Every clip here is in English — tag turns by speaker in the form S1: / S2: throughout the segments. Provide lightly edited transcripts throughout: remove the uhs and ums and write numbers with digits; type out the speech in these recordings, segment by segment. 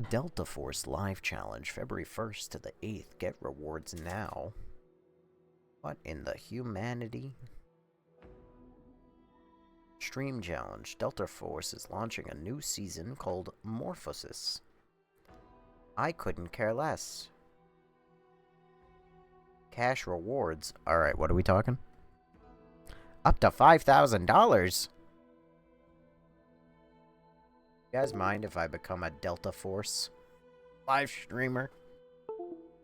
S1: Delta Force Live Challenge, February 1st to the 8th. Get rewards now. What in the humanity? Stream Challenge. Delta Force is launching a new season called Morphosis. I couldn't care less. Cash rewards. Alright, what are we talking? Up to $5,000. You guys mind if I become a Delta Force live streamer?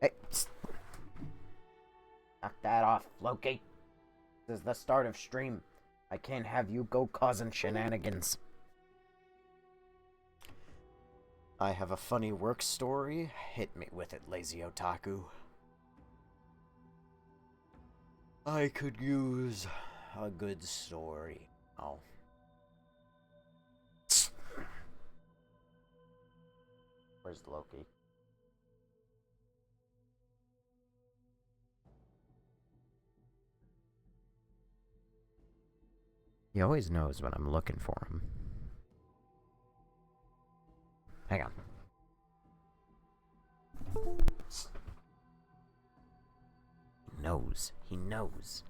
S1: Hey, knock that off, Loki. This is the start of stream. I can't have you go causing shenanigans. I have a funny work story. Hit me with it, lazy otaku. I could use a good story. Oh. Where's Loki? He always knows when I'm looking for him. Hang on. He knows. He knows.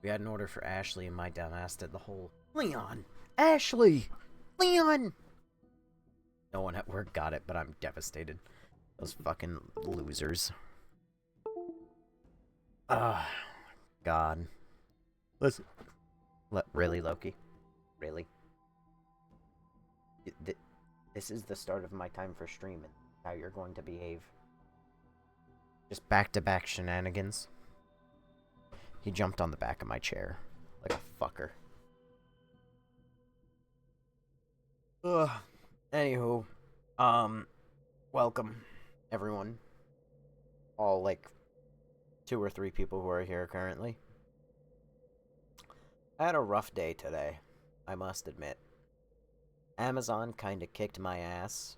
S1: We had an order for Ashley, and my dumbass did the whole Leon! Ashley! Leon! No one at work got it, but I'm devastated. Those fucking losers. God. Listen. Really, Loki? Really? This is the start of my time for streaming. How you're going to behave. Just back-to-back shenanigans. He jumped on the back of my chair. Like a fucker. Ugh. Anywho. Welcome, everyone. All, like, 2 or 3 people who are here currently. I had a rough day today, I must admit. Amazon kinda kicked my ass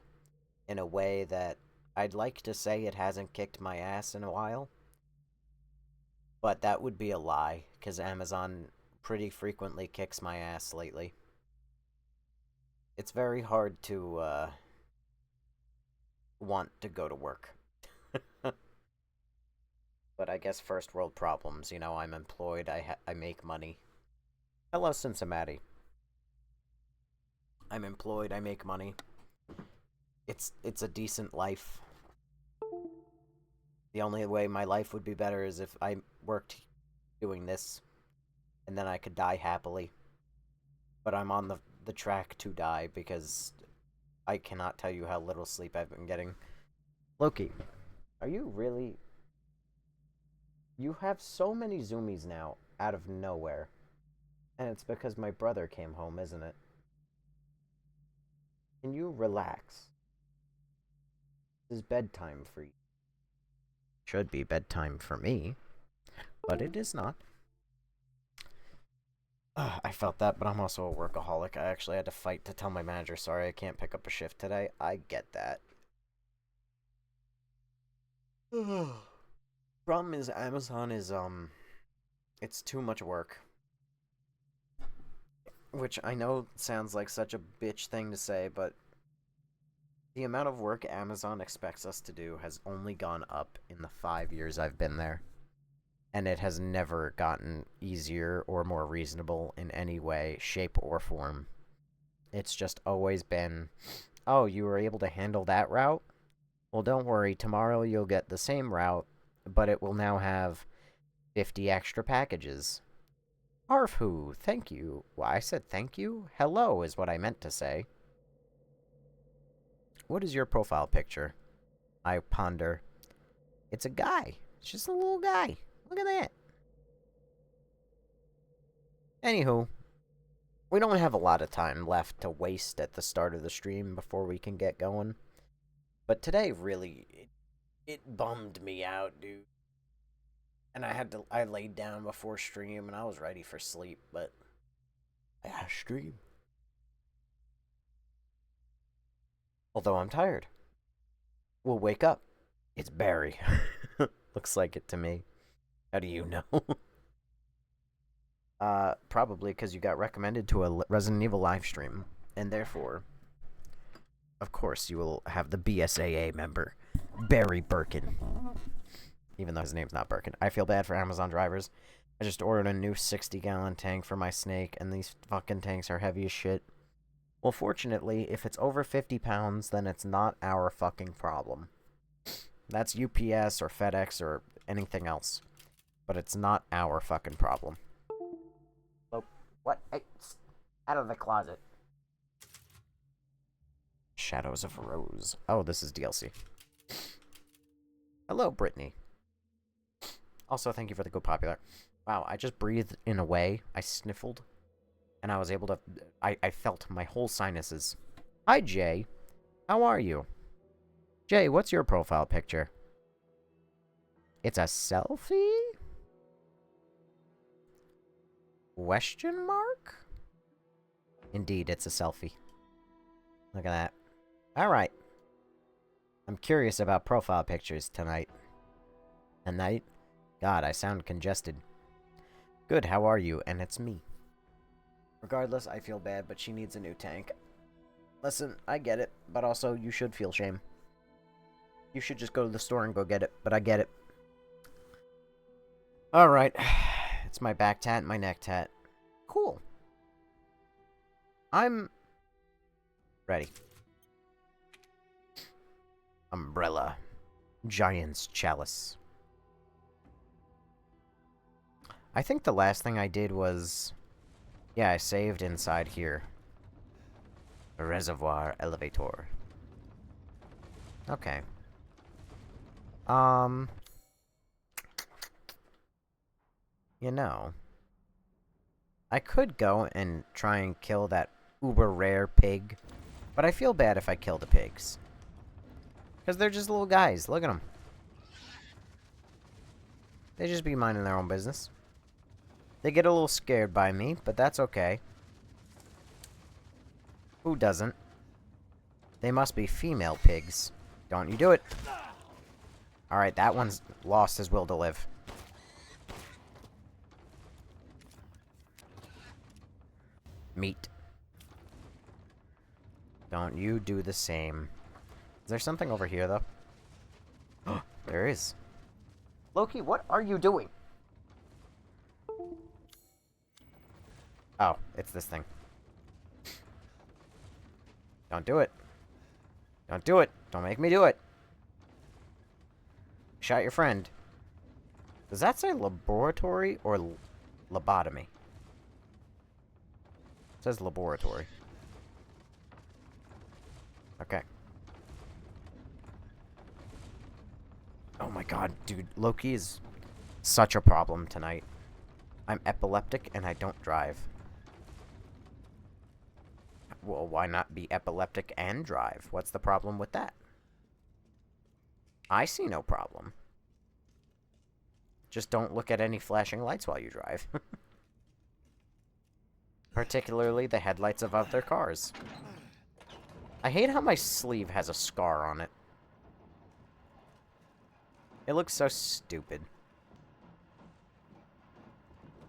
S1: in a way that I'd like to say it hasn't kicked my ass in a while. But that would be a lie, because Amazon pretty frequently kicks my ass lately. It's very hard to, want to go to work. But I guess first world problems, you know, I'm employed, I make money. Hello, Cincinnati. I'm employed, I make money. It's a decent life. The only way my life would be better is if I worked doing this, and then I could die happily. But I'm on the track to die because I cannot tell you how little sleep I've been getting. Loki, are you really... You have so many zoomies now, out of nowhere. And it's because my brother came home, isn't it? Can you relax? This is bedtime for you. Should be bedtime for me, but it is not. I felt that, but I'm also a workaholic. I actually had to fight to tell my manager, sorry, I can't pick up a shift today. I get that. Problem is, Amazon is, it's too much work. Which I know sounds like such a bitch thing to say, but the amount of work Amazon expects us to do has only gone up in the 5 years I've been there. And it has never gotten easier or more reasonable in any way, shape, or form. It's just always been, oh, you were able to handle that route? Well, don't worry, tomorrow you'll get the same route, but it will now have 50 extra packages. Arfhoo, thank you. Well, I said thank you? Hello is what I meant to say. What is your profile picture? I ponder. It's a guy. It's just a little guy. Look at that. Anywho, we don't have a lot of time left to waste at the start of the stream before we can get going. But today really, it bummed me out, dude. And I laid down before stream and I was ready for sleep, but I had stream. Although I'm tired. We'll wake up. It's Barry. Looks like it to me. How do you know? Probably because you got recommended to a Resident Evil live stream, and therefore, Of course, you will have the BSAA member, Barry Birkin. Even though his name's not Birkin. I feel bad for Amazon drivers. I just ordered a new 60-gallon tank for my snake, and these fucking tanks are heavy as shit. Well, fortunately, if it's over 50 pounds, then it's not our fucking problem. That's UPS or FedEx or anything else. But it's not our fucking problem. Oh, what? Hey, out of the closet. Shadows of Rose. Oh, this is DLC. Hello, Brittany. Also, thank you for the Go Popular. Wow, I just breathed in a way. I sniffled. And I was able to... I felt my whole sinuses. Hi, Jay. How are you? Jay, what's your profile picture? It's a selfie? Question mark? Indeed, it's a selfie. Look at that. Alright. I'm curious about profile pictures tonight. Tonight? God, I sound congested. Good, how are you? And it's me. Regardless, I feel bad, but she needs a new tank. Listen, I get it, but also you should feel shame. You should just go to the store and go get it, but I get it. Alright. It's my back tat and my neck tat. Cool. I'm ready. Umbrella. Giant's Chalice. I think the last thing I did was... yeah, I saved inside here. A reservoir elevator. Okay. You know, I could go and try and kill that uber rare pig, but I feel bad if I kill the pigs. Because they're just little guys. Look at them. They just be minding their own business. They get a little scared by me, but that's okay. Who doesn't? They must be female pigs. Don't you do it. Alright, that one's lost his will to live. Meat. Don't you do the same. Is there something over here, though? There is. Loki, what are you doing? Oh, it's this thing. Don't do it. Don't do it. Don't make me do it. Shot your friend. Does that say laboratory or lobotomy? It says laboratory. Okay. Oh my god, dude. Loki is such a problem tonight. I'm epileptic and I don't drive. Well, why not be epileptic and drive? What's the problem with that? I see no problem. Just don't look at any flashing lights while you drive. Particularly the headlights of other cars. I hate how my sleeve has a scar on it. It looks so stupid.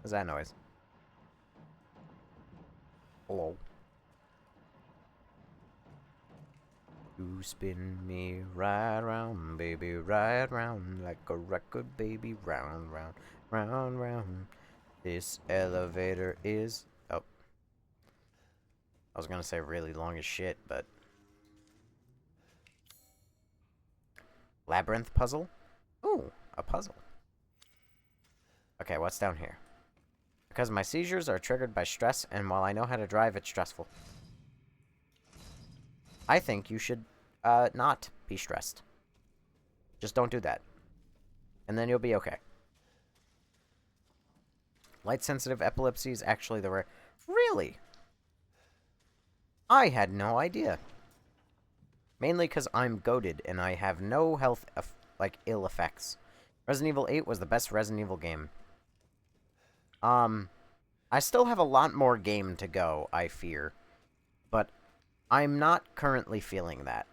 S1: What's that noise? Hello. You spin me right round, baby, right round, like a record, baby, round, round, round, round. This elevator is... oh. I was gonna say really long as shit, but... labyrinth puzzle? Ooh, a puzzle. Okay, what's down here? Because my seizures are triggered by stress, and while I know how to drive, it's stressful. I think you should, not be stressed. Just don't do that. And then you'll be okay. Light-sensitive epilepsy is actually the rare... Really? I had no idea. Mainly because I'm goated, and I have no health, ill effects. Resident Evil 8 was the best Resident Evil game. I still have a lot more game to go, I fear. But I'm not currently feeling that.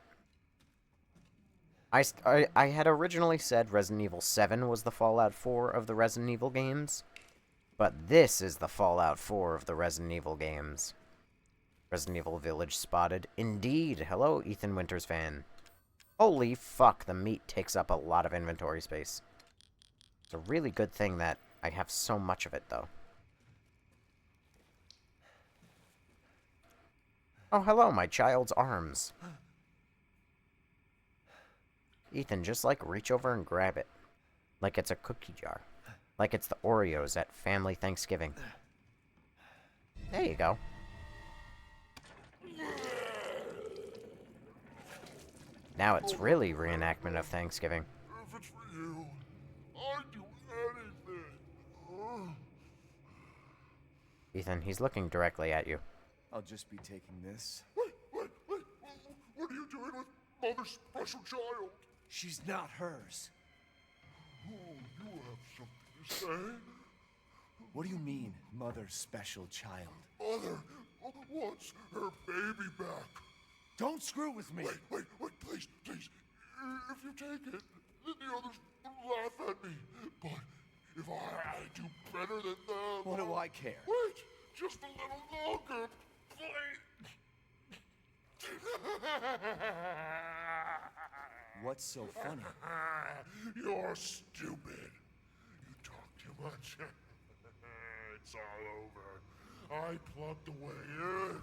S1: I had originally said Resident Evil 7 was the Fallout 4 of the Resident Evil games. But this is the Fallout 4 of the Resident Evil games. Resident Evil Village spotted. Indeed. Hello, Ethan Winters fan. Holy fuck, the meat takes up a lot of inventory space. It's a really good thing that I have so much of it, though. Oh, hello, my child's arms. Ethan, just, like, reach over and grab it. Like it's a cookie jar. Like it's the Oreos at family Thanksgiving. There you go. Now it's really reenactment of Thanksgiving.
S2: If it's for you, I'd do anything.
S1: Ethan, he's looking directly at you.
S3: I'll just be taking this.
S2: Wait. What are you doing with Mother's special child?
S3: She's not hers.
S2: Oh, you have something to say?
S3: What do you mean, mother's special child?
S2: Mother wants her baby back.
S3: Don't screw with me.
S2: Wait, please. If you take it, then the others laugh at me. But if I do better than them...
S3: What do I care?
S2: Wait, just a little longer, please.
S3: What's so funny?
S2: You're stupid. You talk too much. It's all over. I plugged the way in.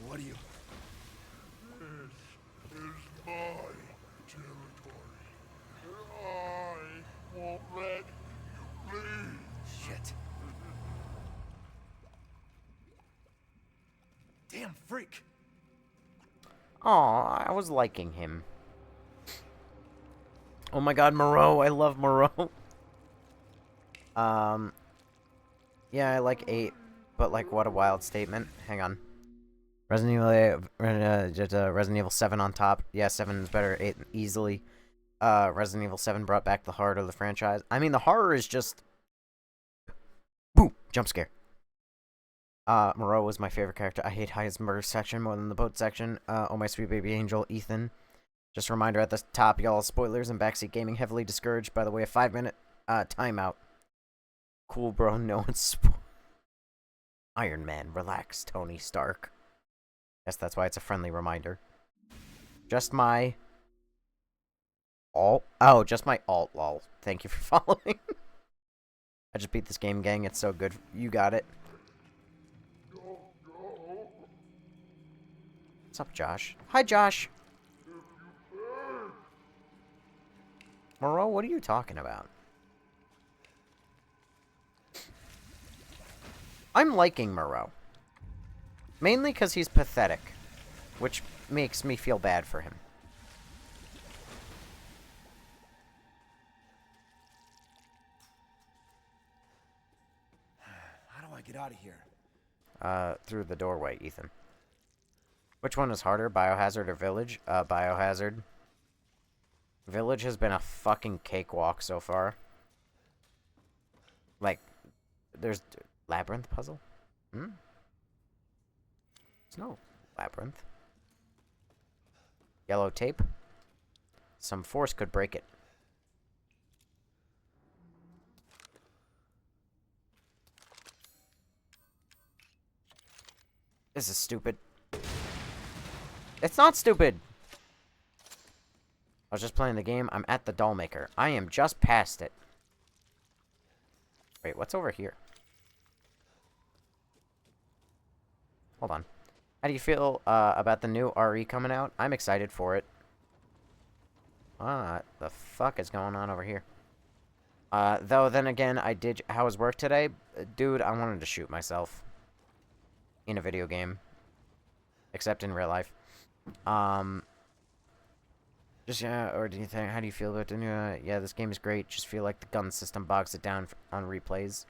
S3: What do you...
S2: This is my territory. I won't let you leave.
S3: Shit. Damn freak.
S1: Aw, I was liking him. Oh my god, Moreau. I love Moreau. Yeah, I like 8, but like, what a wild statement. Hang on. Resident Evil 7 on top. Yeah, 7 is better. 8 easily. Resident Evil 7 brought back the heart of the franchise. I mean, the horror is just... Boom! Jump scare. Moreau was my favorite character. I hate Heisenberg's section more than the boat section. Oh, my sweet baby angel, Ethan. Just a reminder at the top, y'all, spoilers and backseat gaming heavily discouraged. By the way, a 5-minute timeout. Cool, bro. No one's Iron Man, relax, Tony Stark. Yes, that's why it's a friendly reminder. Just my alt. Oh, just my alt, lol. Thank you for following. I just beat this game, gang. It's so good. You got it. What's up, Josh? Hi, Josh. Moreau, what are you talking about? I'm liking Moreau. Mainly because he's pathetic, which makes me feel bad for him.
S3: How do I get out of here?
S1: Through the doorway, Ethan. Which one is harder, Biohazard or Village? Biohazard. Village has been a fucking cakewalk so far. Like, there's... Labyrinth puzzle? There's no labyrinth. Yellow tape? Some force could break it. This is stupid. It's not stupid! I was just playing the game. I'm at the doll maker. I am just past it. Wait, what's over here? Hold on. How do you feel about the new RE coming out? I'm excited for it. What the fuck is going on over here? Though, then again, how was work today? Dude, I wanted to shoot myself. In a video game. Except in real life. Just, yeah, or do you think, how do you feel about the new, yeah, this game is great. Just feel like the gun system bogs it down on replays.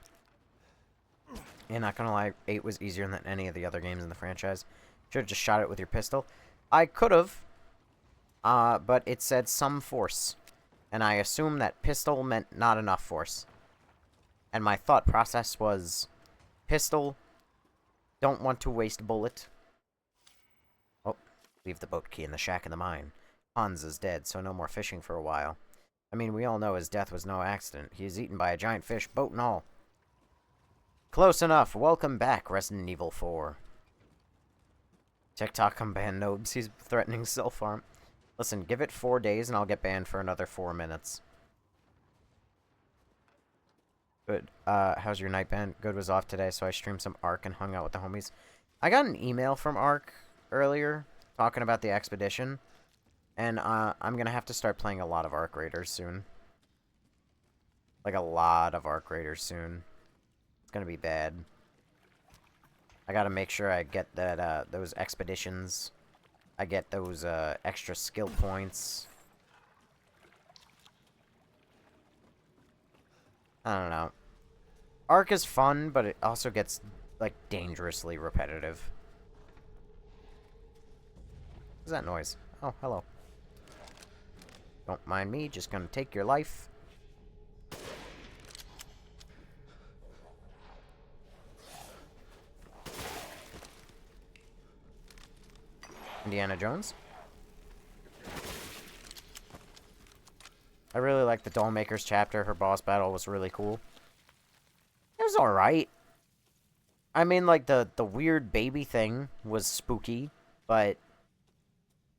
S1: And not gonna lie, 8 was easier than any of the other games in the franchise. Should've just shot it with your pistol. I could've, but it said some force. And I assumed that pistol meant not enough force. And my thought process was, pistol, don't want to waste bullet. Oh, leave the boat key in the shack in the mine. Hans is dead, so no more fishing for a while. I mean, we all know his death was no accident. He was eaten by a giant fish, boat and all. Close enough. Welcome back, Resident Evil 4. TikTok can ban Nobes. He's threatening self-harm. Listen, give it 4 days and I'll get banned for another 4 minutes. Good. How's your night been? Good was off today, so I streamed some Ark and hung out with the homies. I got an email from Ark earlier talking about the expedition. And, I'm gonna have to start playing a lot of Ark Raiders soon. Like, a lot of Ark Raiders soon. It's gonna be bad. I gotta make sure I get that, those expeditions. I get those, extra skill points. I don't know. Ark is fun, but it also gets, like, dangerously repetitive. What's that noise? Oh, hello. Don't mind me, just gonna take your life. Indiana Jones. I really like the Dollmaker's chapter. Her boss battle was really cool. It was alright. I mean, like, the weird baby thing was spooky, but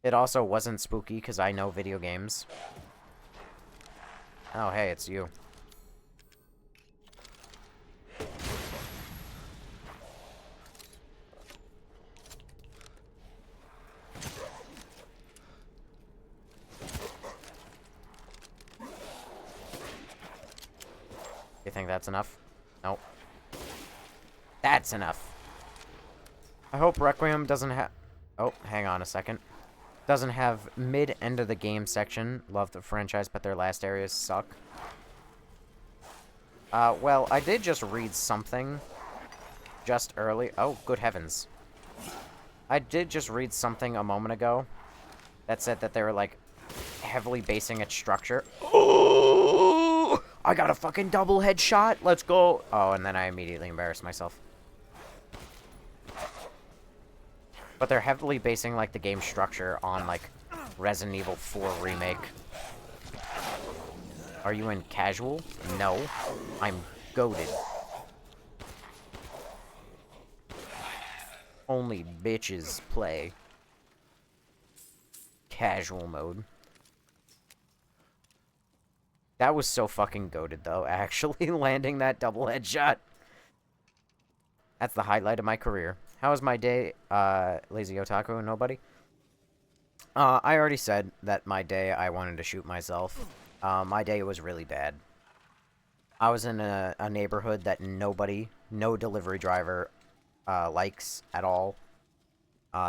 S1: it also wasn't spooky because I know video games. Oh, hey, it's you. You think that's enough? Nope. That's enough. I hope Requiem doesn't have... Oh, hang on a second. Doesn't have mid-end of the game section. Love the franchise, but their last areas suck. Well, I did just read something just early. Oh, good heavens. I did just read something a moment ago that said that they were, like, heavily basing its structure. Oh! I got a fucking double headshot. Let's go. Oh, and then I immediately embarrassed myself. But they're heavily basing, like, the game structure on, like, Resident Evil 4 Remake. Are you in casual? No. I'm goated. Only bitches play casual mode. That was so fucking goated, though, actually, landing that double headshot. That's the highlight of my career. How was my day, Lazy Otaku? Nobody? I already said that my day I wanted to shoot myself. My day was really bad. I was in a neighborhood that no delivery driver, likes at all.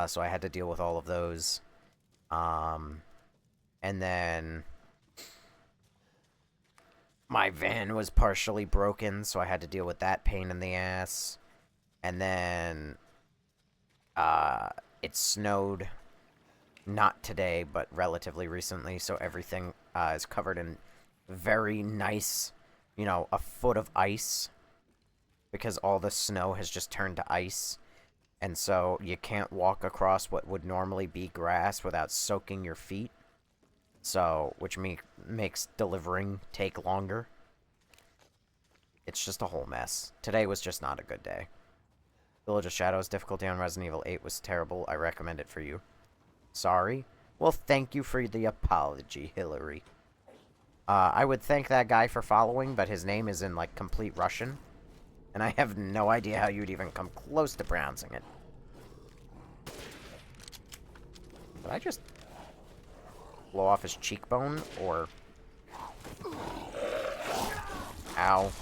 S1: So I had to deal with all of those. And then my van was partially broken, so I had to deal with that pain in the ass. And then it snowed, not today, but relatively recently, so everything is covered in very nice, you know, a foot of ice, because all the snow has just turned to ice, and so you can't walk across what would normally be grass without soaking your feet, so, which makes delivering take longer. It's just a whole mess. Today was just not a good day. Village of Shadows difficulty on Resident Evil 8 was terrible. I recommend it for you. Sorry? Well, thank you for the apology, Hillary. I would thank that guy for following, but his name is in, like, complete Russian. And I have no idea how you'd even come close to pronouncing it. Did I just blow off his cheekbone, or... Ow.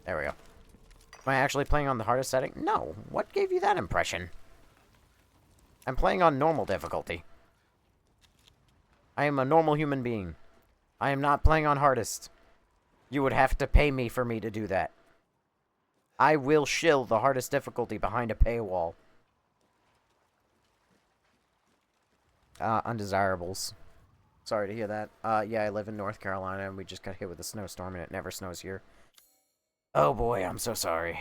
S1: There we go. Am I actually playing on the hardest setting? No. What gave you that impression? I'm playing on normal difficulty. I am a normal human being. I am not playing on hardest. You would have to pay me for me to do that. I will shill the hardest difficulty behind a paywall. Undesirables. Sorry to hear that. Yeah, I live in North Carolina, and we just got hit with a snowstorm, and it never snows here. Oh boy, I'm so sorry.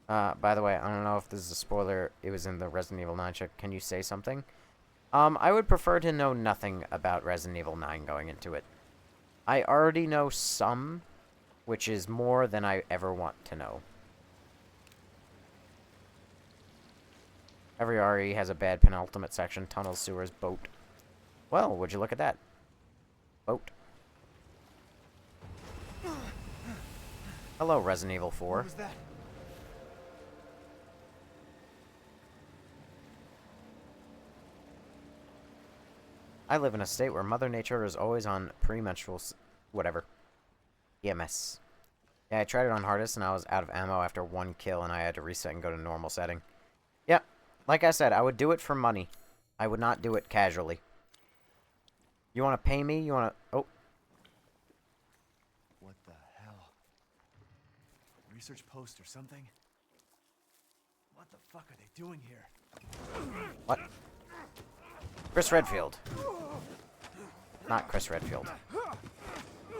S1: By the way, I don't know if this is a spoiler. It was in the Resident Evil 9 check. Can you say something? I would prefer to know nothing about Resident Evil 9 going into it. I already know some, which is more than I ever want to know. Every RE has a bad penultimate section. Tunnels, sewers, boat. Well, would you look at that? Boat. Hello, Resident Evil 4.
S3: What was that?
S1: I live in a state where Mother Nature is always on premenstrual whatever. EMS. Yeah, I tried it on hardest and I was out of ammo after one kill and I had to reset and go to normal setting. Yep. Like I said, I would do it for money. I would not do it casually. You want to pay me? You want to... Oh.
S3: What the hell? Research post or something? What the fuck are they doing here?
S1: What? Chris Redfield. Not Chris Redfield.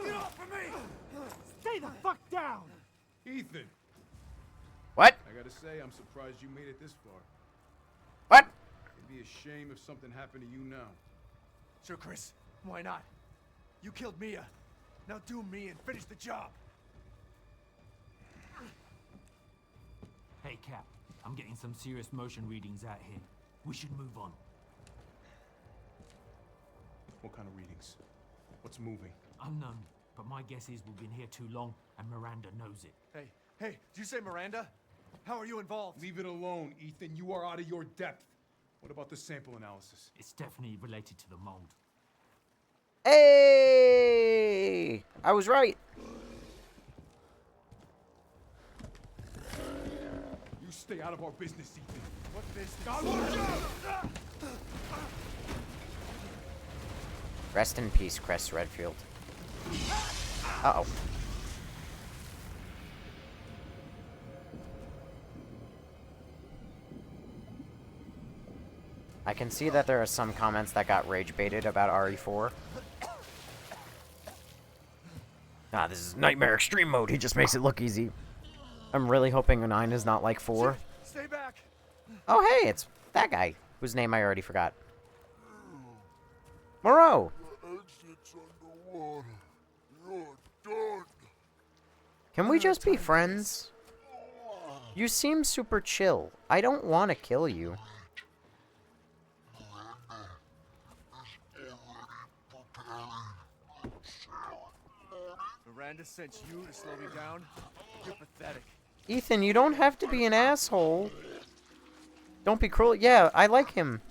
S3: Get off of me! Stay the fuck down!
S4: Ethan,
S1: What?
S4: I gotta say, I'm surprised you made it this far.
S1: What?
S4: It'd be a shame if something happened to you now.
S3: Sure, Chris. Why not? You killed Mia. Now do me and finish the job.
S5: Hey, Cap. I'm getting some serious motion readings out here. We should move on.
S4: What kind of readings? What's moving?
S5: Unknown, but my guess is we've been here too long, and Miranda knows it.
S3: Hey, did you say Miranda? How are you involved?
S4: Leave it alone, Ethan. You are out of your depth. What about the sample analysis?
S5: It's definitely related to the mold.
S1: Hey! I was right.
S4: You stay out of our business, Ethan.
S3: What business?
S4: God, watch out!
S1: Rest in peace, Chris Redfield. Uh-oh. I can see that there are some comments that got rage baited about RE4. Ah, this is Nightmare Extreme Mode. He just makes it look easy. I'm really hoping 9 is not like 4.
S3: Stay back!
S1: Oh, hey, it's that guy, whose name I already forgot. Moreau!
S2: The exit's underwater. You're done.
S1: Can we just be friends? You seem super chill. I don't want to kill you.
S3: Miranda sent you to slow me down? You're pathetic.
S1: Ethan, you don't have to be an asshole. Don't be cruel. Yeah, I like him.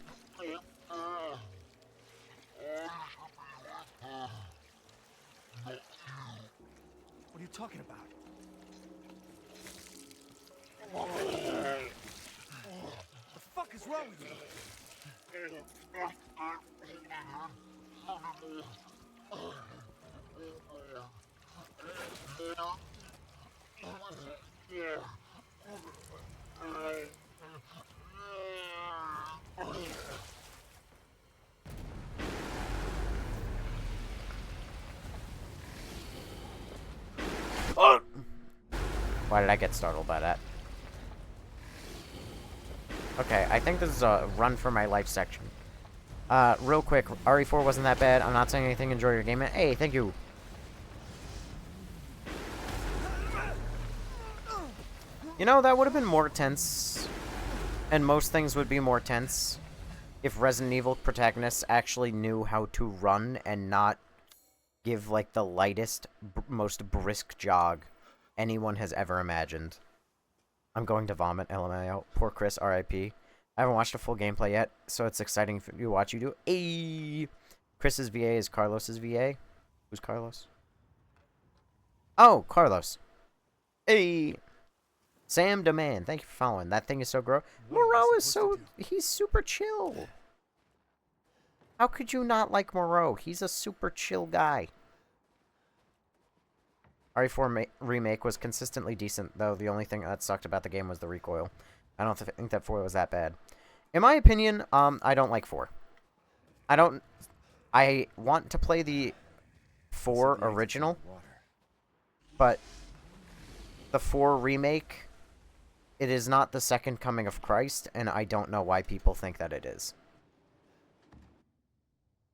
S3: What are you talking about? The fuck is wrong with you?
S1: Oh! Why did I get startled by that? Okay, I think this is a run for my life section. Real quick, RE4 wasn't that bad. I'm not saying anything. Enjoy your game. Hey, thank you. You know, that would have been more tense. And most things would be more tense if Resident Evil protagonists actually knew how to run and not give, like, the lightest, most brisk jog anyone has ever imagined. I'm going to vomit, LMAO. Poor Chris, RIP. I haven't watched a full gameplay yet, so it's exciting for you to watch you do. Ayy! Chris's VA is Carlos's VA. Who's Carlos? Oh, Carlos. Hey! Sam Demand, thank you for following. That thing is so gross. Moreau is so... He's super chill. How could you not like Moreau? He's a super chill guy. RE4 remake was consistently decent, though the only thing that sucked about the game was the recoil. I don't think that 4 was that bad. In my opinion, I don't like 4. I want to play the 4 original, but the 4 remake It is not the second coming of Christ, and I don't know why people think that it is.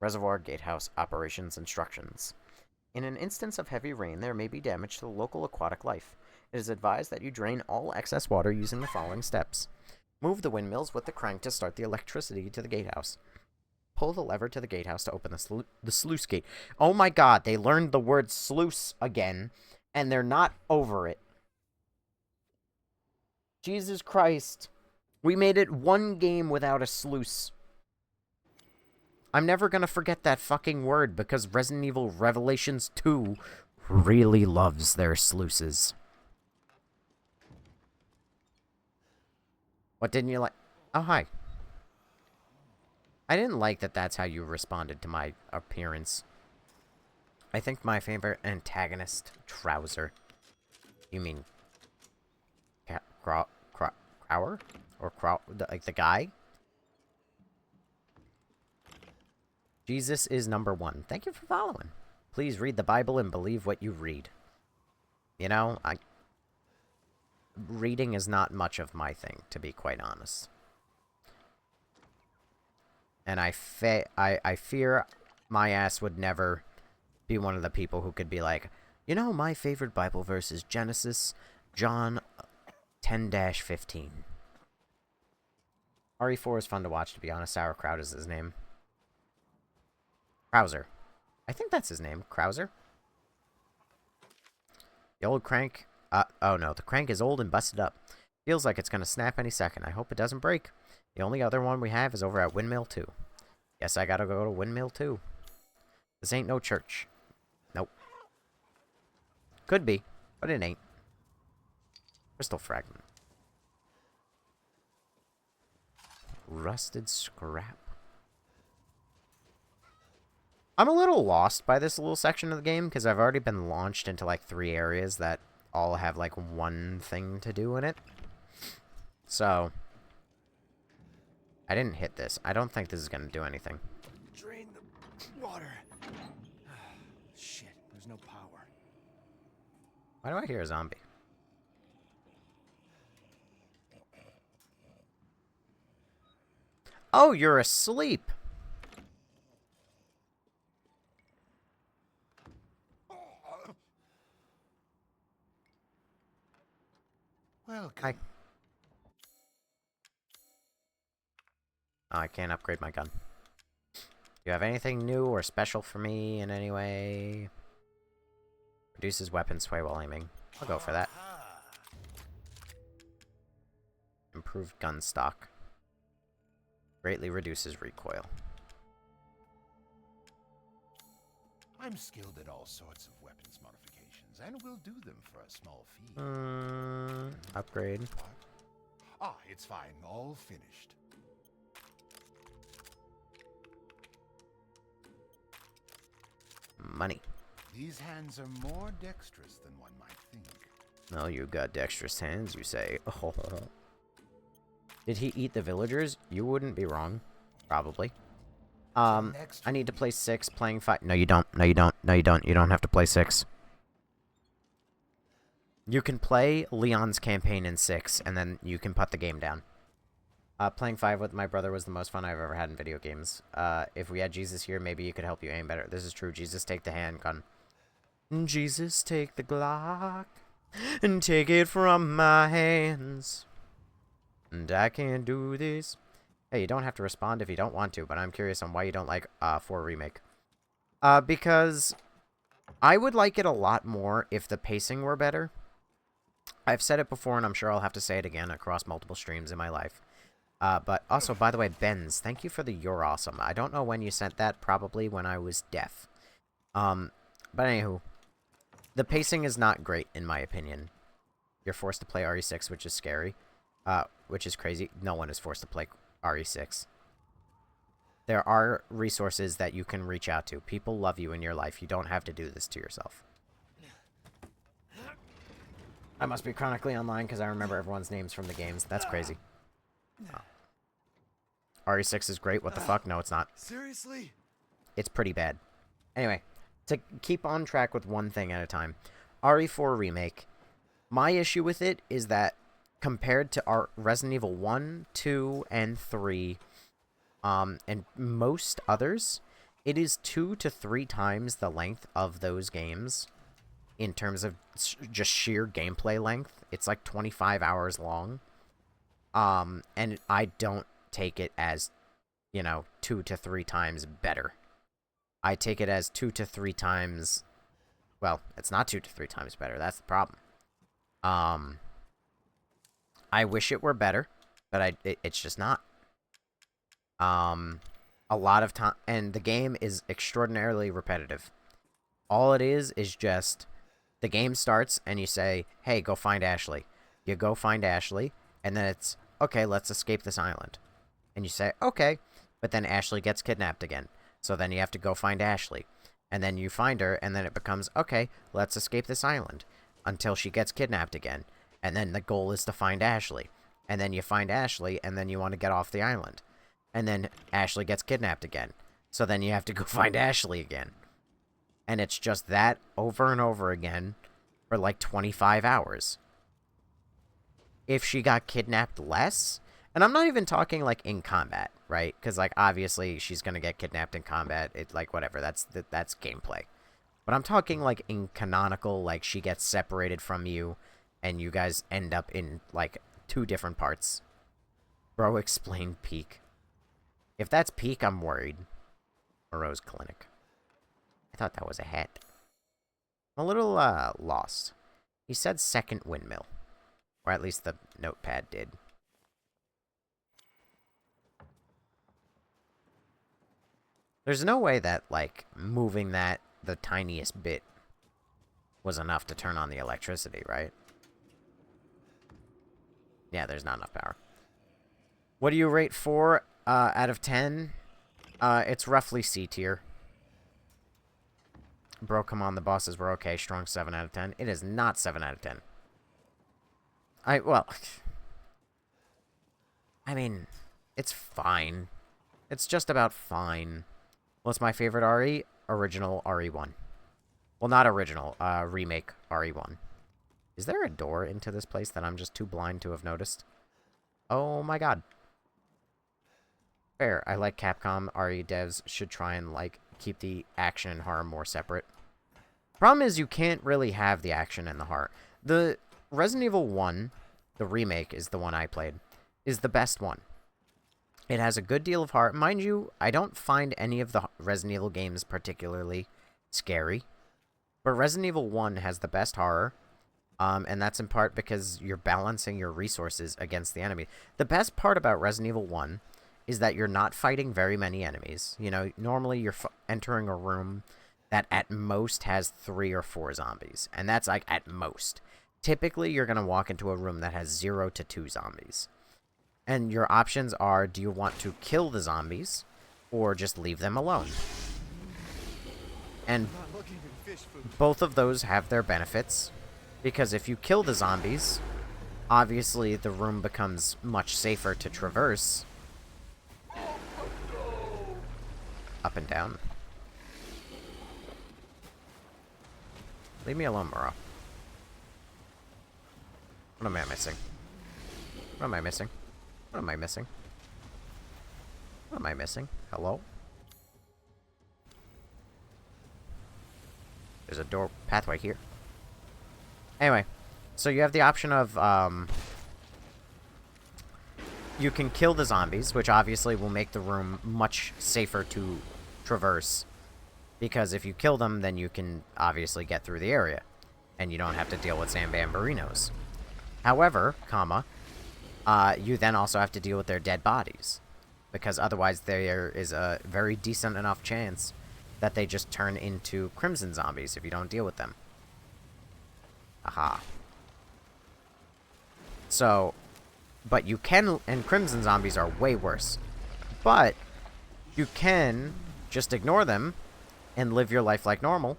S1: Reservoir Gatehouse Operations Instructions. In an instance of heavy rain, there may be damage to the local aquatic life. It is advised that you drain all excess water using the following steps. Move the windmills with the crank to start the electricity to the gatehouse. Pull the lever to the gatehouse to open the sluice gate. Oh my god, they learned the word sluice again, and they're not over it. Jesus Christ. We made it one game without a sluice. I'm never gonna forget that fucking word because Resident Evil Revelations 2 really loves their sluices. What didn't you like? Oh, hi. I didn't like that that's how you responded to my appearance. I think my favorite antagonist, Trouser. You mean... Crower? Or like the guy? Jesus is number one. Thank you for following. Please read the Bible and believe what you read. You know, reading is not much of my thing, to be quite honest. And I fear my ass would never be one of the people who could be like, you know, my favorite Bible verse is Genesis, John 10-15. RE4 is fun to watch, to be honest. Sauerkraut is his name. Krauser. I think that's his name. Krauser? The old crank... oh no, the crank is old and busted up. Feels like it's gonna snap any second. I hope it doesn't break. The only other one we have is over at Windmill 2. Guess I gotta go to Windmill 2. This ain't no church. Nope. Could be, but it ain't. Crystal fragment. Rusted scrap. I'm a little lost by this little section of the game, because I've already been launched into, like, 3 areas that all have, like, one thing to do in it. So, I didn't hit this. I don't think this is going to do anything.
S3: Drain the water. Shit, there's no power.
S1: Why do I hear a zombie? Oh, you're asleep.
S2: Welcome.
S1: Hi. Oh, I can't upgrade my gun. Do you have anything new or special for me in any way? Reduces weapon sway while aiming. I'll go for that. Improved gun stock. Greatly reduces recoil.
S2: I'm skilled at all sorts of weapons modifications, and will do them for a small fee.
S1: Upgrade.
S2: What? Ah, it's fine. All finished.
S1: Money.
S2: These hands are more dexterous than one might think.
S1: Oh, you got dexterous hands, you say. Oh. Did he eat the villagers? You wouldn't be wrong. Probably. I need to play 6, playing 5. No, you don't. No, you don't. No, you don't. You don't have to play 6. You can play Leon's campaign in 6, and then you can put the game down. Playing 5 with my brother was the most fun I've ever had in video games. If we had Jesus here, maybe he could help you aim better. This is true. Jesus, take the handgun. Jesus, take the Glock, and take it from my hands. And I can't do this. Hey, you don't have to respond if you don't want to, but I'm curious on why you don't like 4 Remake. Because I would like it a lot more if the pacing were better. I've said it before, and I'm sure I'll have to say it again across multiple streams in my life. But also, by the way, Benz, thank you for the You're Awesome. I don't know when you sent that, probably when I was deaf. But anywho, the pacing is not great, in my opinion. You're forced to play RE6, which is scary. Which is crazy. No one is forced to play RE6. There are resources that you can reach out to. People love you in your life. You don't have to do this to yourself. I must be chronically online because I remember everyone's names from the games. That's crazy. Oh. RE6 is great. What the fuck? No, it's not.
S3: Seriously?
S1: It's pretty bad. Anyway, to keep on track with one thing at a time. RE4 Remake. My issue with it is that compared to our Resident Evil 1, 2, and 3, and most others, it is 2 to 3 times the length of those games in terms of just sheer gameplay length. It's like 25 hours long. And I don't take it as, 2 to 3 times better. I take it as 2 to 3 times... Well, it's not 2 to 3 times better. That's the problem. I wish it were better, but it's just not. A lot of time... And the game is extraordinarily repetitive. All it is just... The game starts, and you say, hey, go find Ashley. You go find Ashley, and then it's, okay, let's escape this island. And you say, okay, but then Ashley gets kidnapped again. So then you have to go find Ashley. And then you find her, and then it becomes, okay, let's escape this island. Until she gets kidnapped again. And then the goal is to find Ashley. And then you find Ashley, and then you want to get off the island. And then Ashley gets kidnapped again. So then you have to go find Ashley again. And it's just that over and over again for like 25 hours. If she got kidnapped less, and I'm not even talking like in combat, right? Because like obviously she's gonna get kidnapped in combat. It's like whatever. That's gameplay. But I'm talking like in canonical, like she gets separated from you, and you guys end up in like 2 different parts. Bro, explain peak. If that's peak, I'm worried. Moreau's clinic. I thought that was a hat. I'm a little, lost. He said second windmill. Or at least the notepad did. There's no way that, like, moving that the tiniest bit was enough to turn on the electricity, right? Yeah, there's not enough power. What do you rate 4 out of 10? It's roughly C tier. Bro, come on, the bosses were okay. Strong 7 out of 10. It is not 7 out of 10. Well... I mean, it's fine. It's just about fine. What's my favorite RE? Original RE1. Well, not original. Remake RE1. Is there a door into this place that I'm just too blind to have noticed? Oh my god. Fair. I like Capcom. RE devs should try and, like, keep the action and horror more separate. Problem is you can't really have the action and the horror. The Resident Evil 1, the remake is the one I played, is the best one. It has a good deal of horror. Mind you, I don't find any of the Resident Evil games particularly scary. But Resident Evil 1 has the best horror. And that's in part because you're balancing your resources against the enemy. The best part about Resident Evil 1 is that you're not fighting very many enemies. You know, normally you're entering a room that at most has 3 or 4 zombies. And that's like at most. Typically, you're going to walk into a room that has 0 to 2 zombies. And your options are, do you want to kill the zombies or just leave them alone? And both of those have their benefits. Because if you kill the zombies, obviously the room becomes much safer to traverse. Up and down. Leave me alone, Mura. What am I missing? What am I missing? What am I missing? What am I missing? Hello? There's a door pathway here. Anyway, so you have the option of, you can kill the zombies, which obviously will make the room much safer to traverse. Because if you kill them, then you can obviously get through the area. And you don't have to deal with Zambambarinos. However, you then also have to deal with their dead bodies. Because otherwise there is a very decent enough chance that they just turn into Crimson zombies if you don't deal with them. Aha. So, but you can, and Crimson zombies are way worse. But, you can just ignore them and live your life like normal.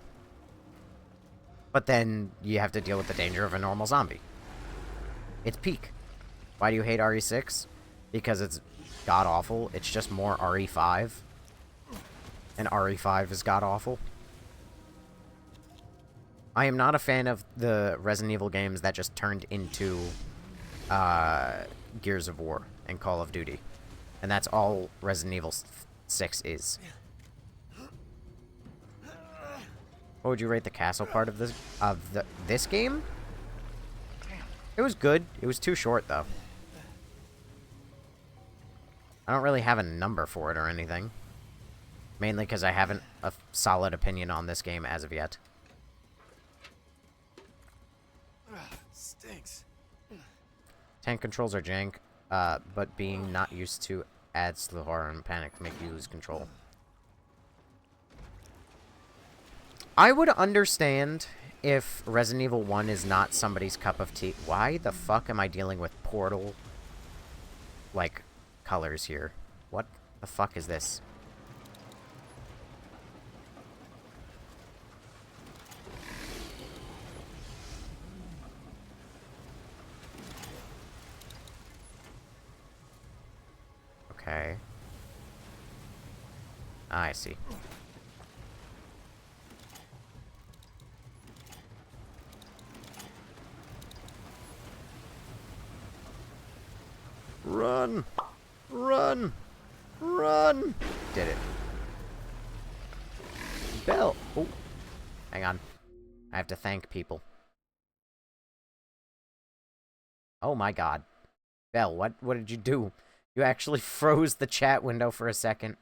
S1: But then you have to deal with the danger of a normal zombie. It's peak. Why do you hate RE6? Because it's god-awful. It's just more RE5. And RE5 is god-awful. I am not a fan of the Resident Evil games that just turned into Gears of War and Call of Duty. And that's all Resident Evil 6 is. What would you rate the castle part of this game? It was good. It was too short, though. I don't really have a number for it or anything. Mainly because I haven't a solid opinion on this game as of yet.
S3: Stinks.
S1: Tank controls are jank, but being not used to adds to the horror and panic to make you lose control. I would understand if Resident Evil 1 is not somebody's cup of tea. Why the fuck am I dealing with Portal, like, colors here? What the fuck is this? Okay. I see. Run! Run! Run! Did it. Bell! Oh. Hang on. I have to thank people. Oh my god. Bell, what did you do? You actually froze the chat window for a second.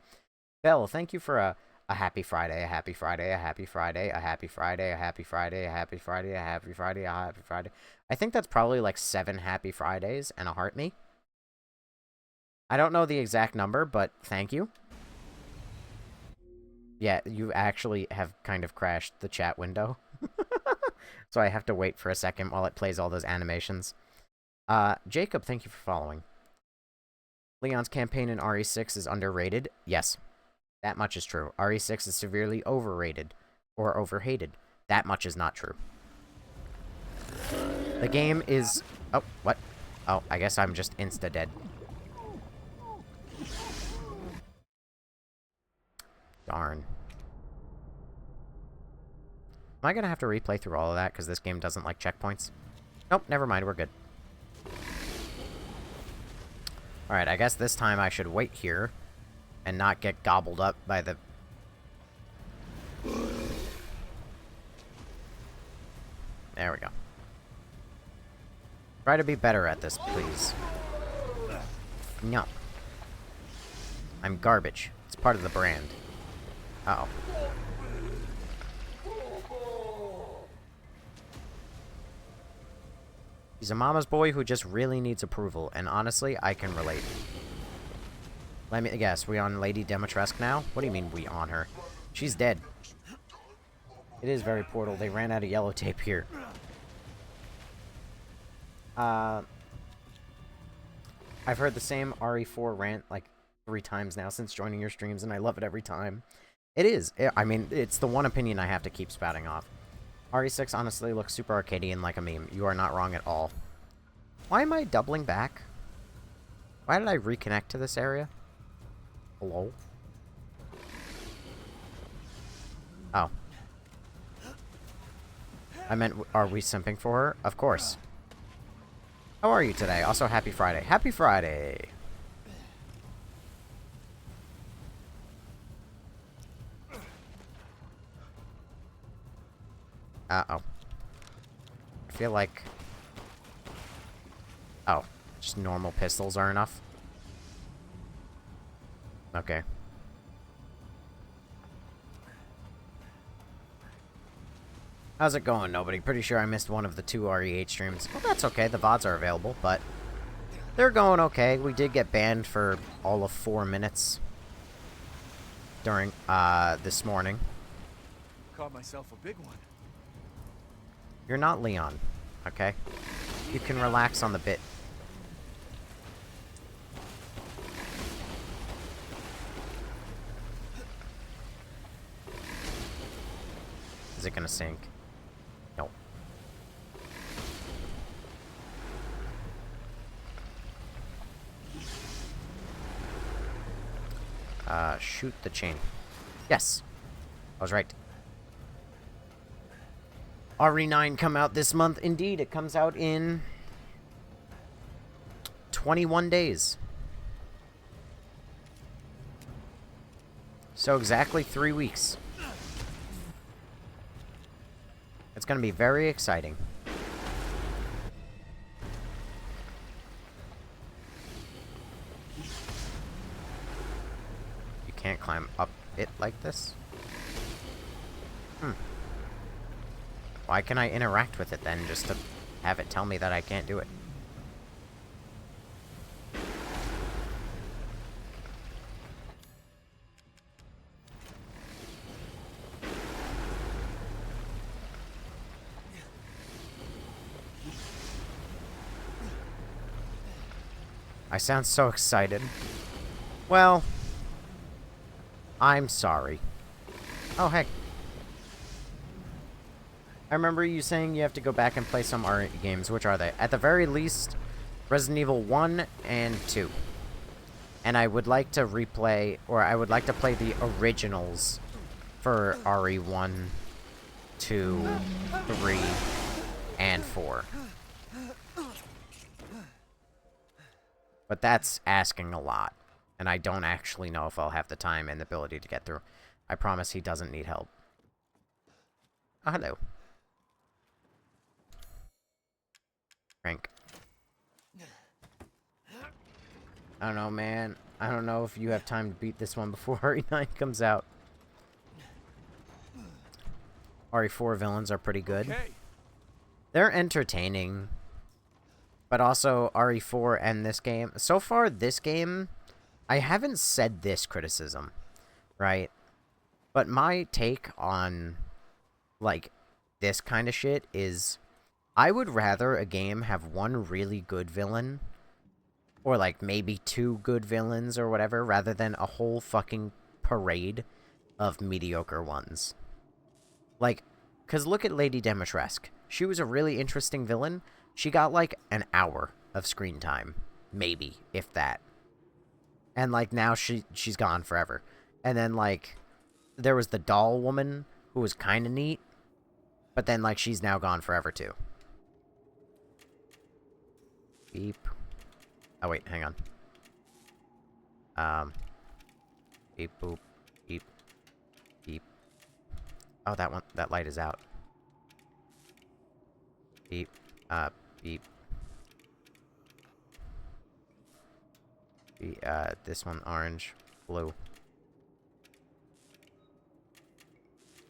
S1: Bell, thank you for a happy Friday, a happy Friday, a happy Friday, a happy Friday, a happy Friday, a happy Friday, a happy Friday, a happy Friday. I think that's probably like 7 happy Fridays and a heart me. I don't know the exact number, but thank you. Yeah, you actually have kind of crashed the chat window. So I have to wait for a second while it plays all those animations. Jacob, thank you for following. Leon's campaign in RE6 is underrated. Yes, that much is true. RE6 is severely overrated or overhated. That much is not true. The game is... Oh, what? Oh, I guess I'm just insta-dead. Darn. Am I gonna have to replay through all of that because this game doesn't like checkpoints? Nope, never mind, we're good. Alright, I guess this time I should wait here and not get gobbled up by the... There we go. Try to be better at this, please. No. I'm garbage. It's part of the brand. Uh-oh. He's a mama's boy who just really needs approval, and honestly, I can relate. Let me guess, we on Lady Dimitrescu now? What do you mean, we on her? She's dead. It is very Portal. They ran out of yellow tape here. I've heard the same RE4 rant, like, 3 times now since joining your streams, and I love it every time. It is. I mean, it's the one opinion I have to keep spouting off. RE6 honestly looks super arcadey like a meme. You are not wrong at all. Why am I doubling back? Why did I reconnect to this area? Hello? Oh. I meant, are we simping for her? Of course. How are you today? Also, happy Friday. Happy Friday! Uh-oh. I feel like... Oh, just normal pistols are enough? Okay. How's it going, nobody? Pretty sure I missed one of the 2 RE8 streams. Well, that's okay, the VODs are available, but... They're going okay. We did get banned for all of 4 minutes during, this morning.
S3: Caught myself a big one.
S1: You're not Leon, okay? You can relax on the bit. Is it gonna sink? No. Shoot the chain. Yes. I was right. RE9 come out this month. Indeed, it comes out in 21 days. So exactly 3 weeks. It's going to be very exciting. You can't climb up it like this? Why can I interact with it then, just to have it tell me that I can't do it? I sound so excited. Well, I'm sorry. Oh, heck. I remember you saying you have to go back and play some RE games. Which are they? At the very least, Resident Evil 1 and 2. And I would like to replay, or I would like to play the originals for RE1, 2, 3, and 4. But that's asking a lot. And I don't actually know if I'll have the time and the ability to get through. I promise he doesn't need help. Oh, hello. Frank. I don't know, man. I don't know if you have time to beat this one before RE9 comes out. RE4 villains are pretty good.
S3: Okay.
S1: They're entertaining. But also, RE4 and this game... So far, this game... I haven't said this criticism, right? But my take on, like, this kind of shit is... I would rather a game have one really good villain, or, like, maybe 2 good villains or whatever, rather than a whole fucking parade of mediocre ones. Like, because look at Lady Dimitrescu. She was a really interesting villain. She got, like, an hour of screen time. Maybe, if that. And, like, now she's gone forever. And then, like, there was the doll woman, who was kind of neat. But then, like, she's now gone forever, too. Beep. Oh, wait, hang on. Beep, boop, beep, beep. Oh, that light is out. Beep, beep. This one, orange, blue.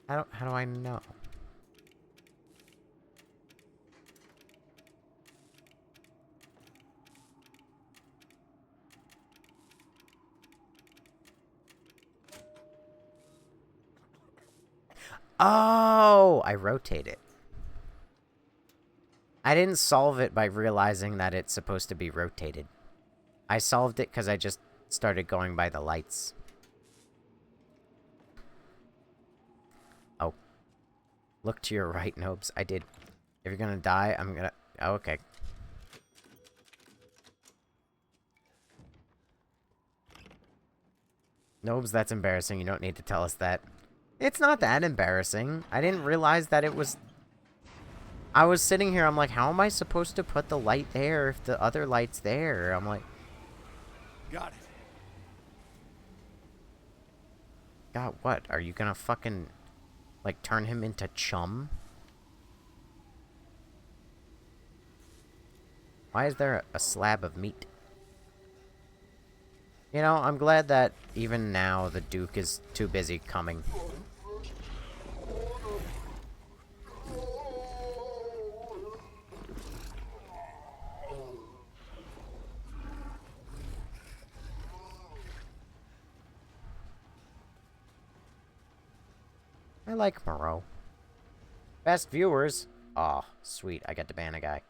S1: How do I know? Oh, I rotate it. I didn't solve it by realizing that it's supposed to be rotated. I solved it because I just started going by the lights. Oh. Look to your right, Nobes. I did. If you're gonna die, I'm gonna... Oh, okay. Nobes, that's embarrassing. You don't need to tell us that. It's not that embarrassing. I didn't realize that it was... I was sitting here, I'm like, how am I supposed to put the light there if the other light's there? I'm like...
S3: Got it.
S1: God, what? Are you gonna fucking... like, turn him into chum? Why is there a slab of meat? You know, I'm glad that even now the Duke is too busy coming. I like Moreau. Best viewers. Aw, sweet. I get to ban a guy.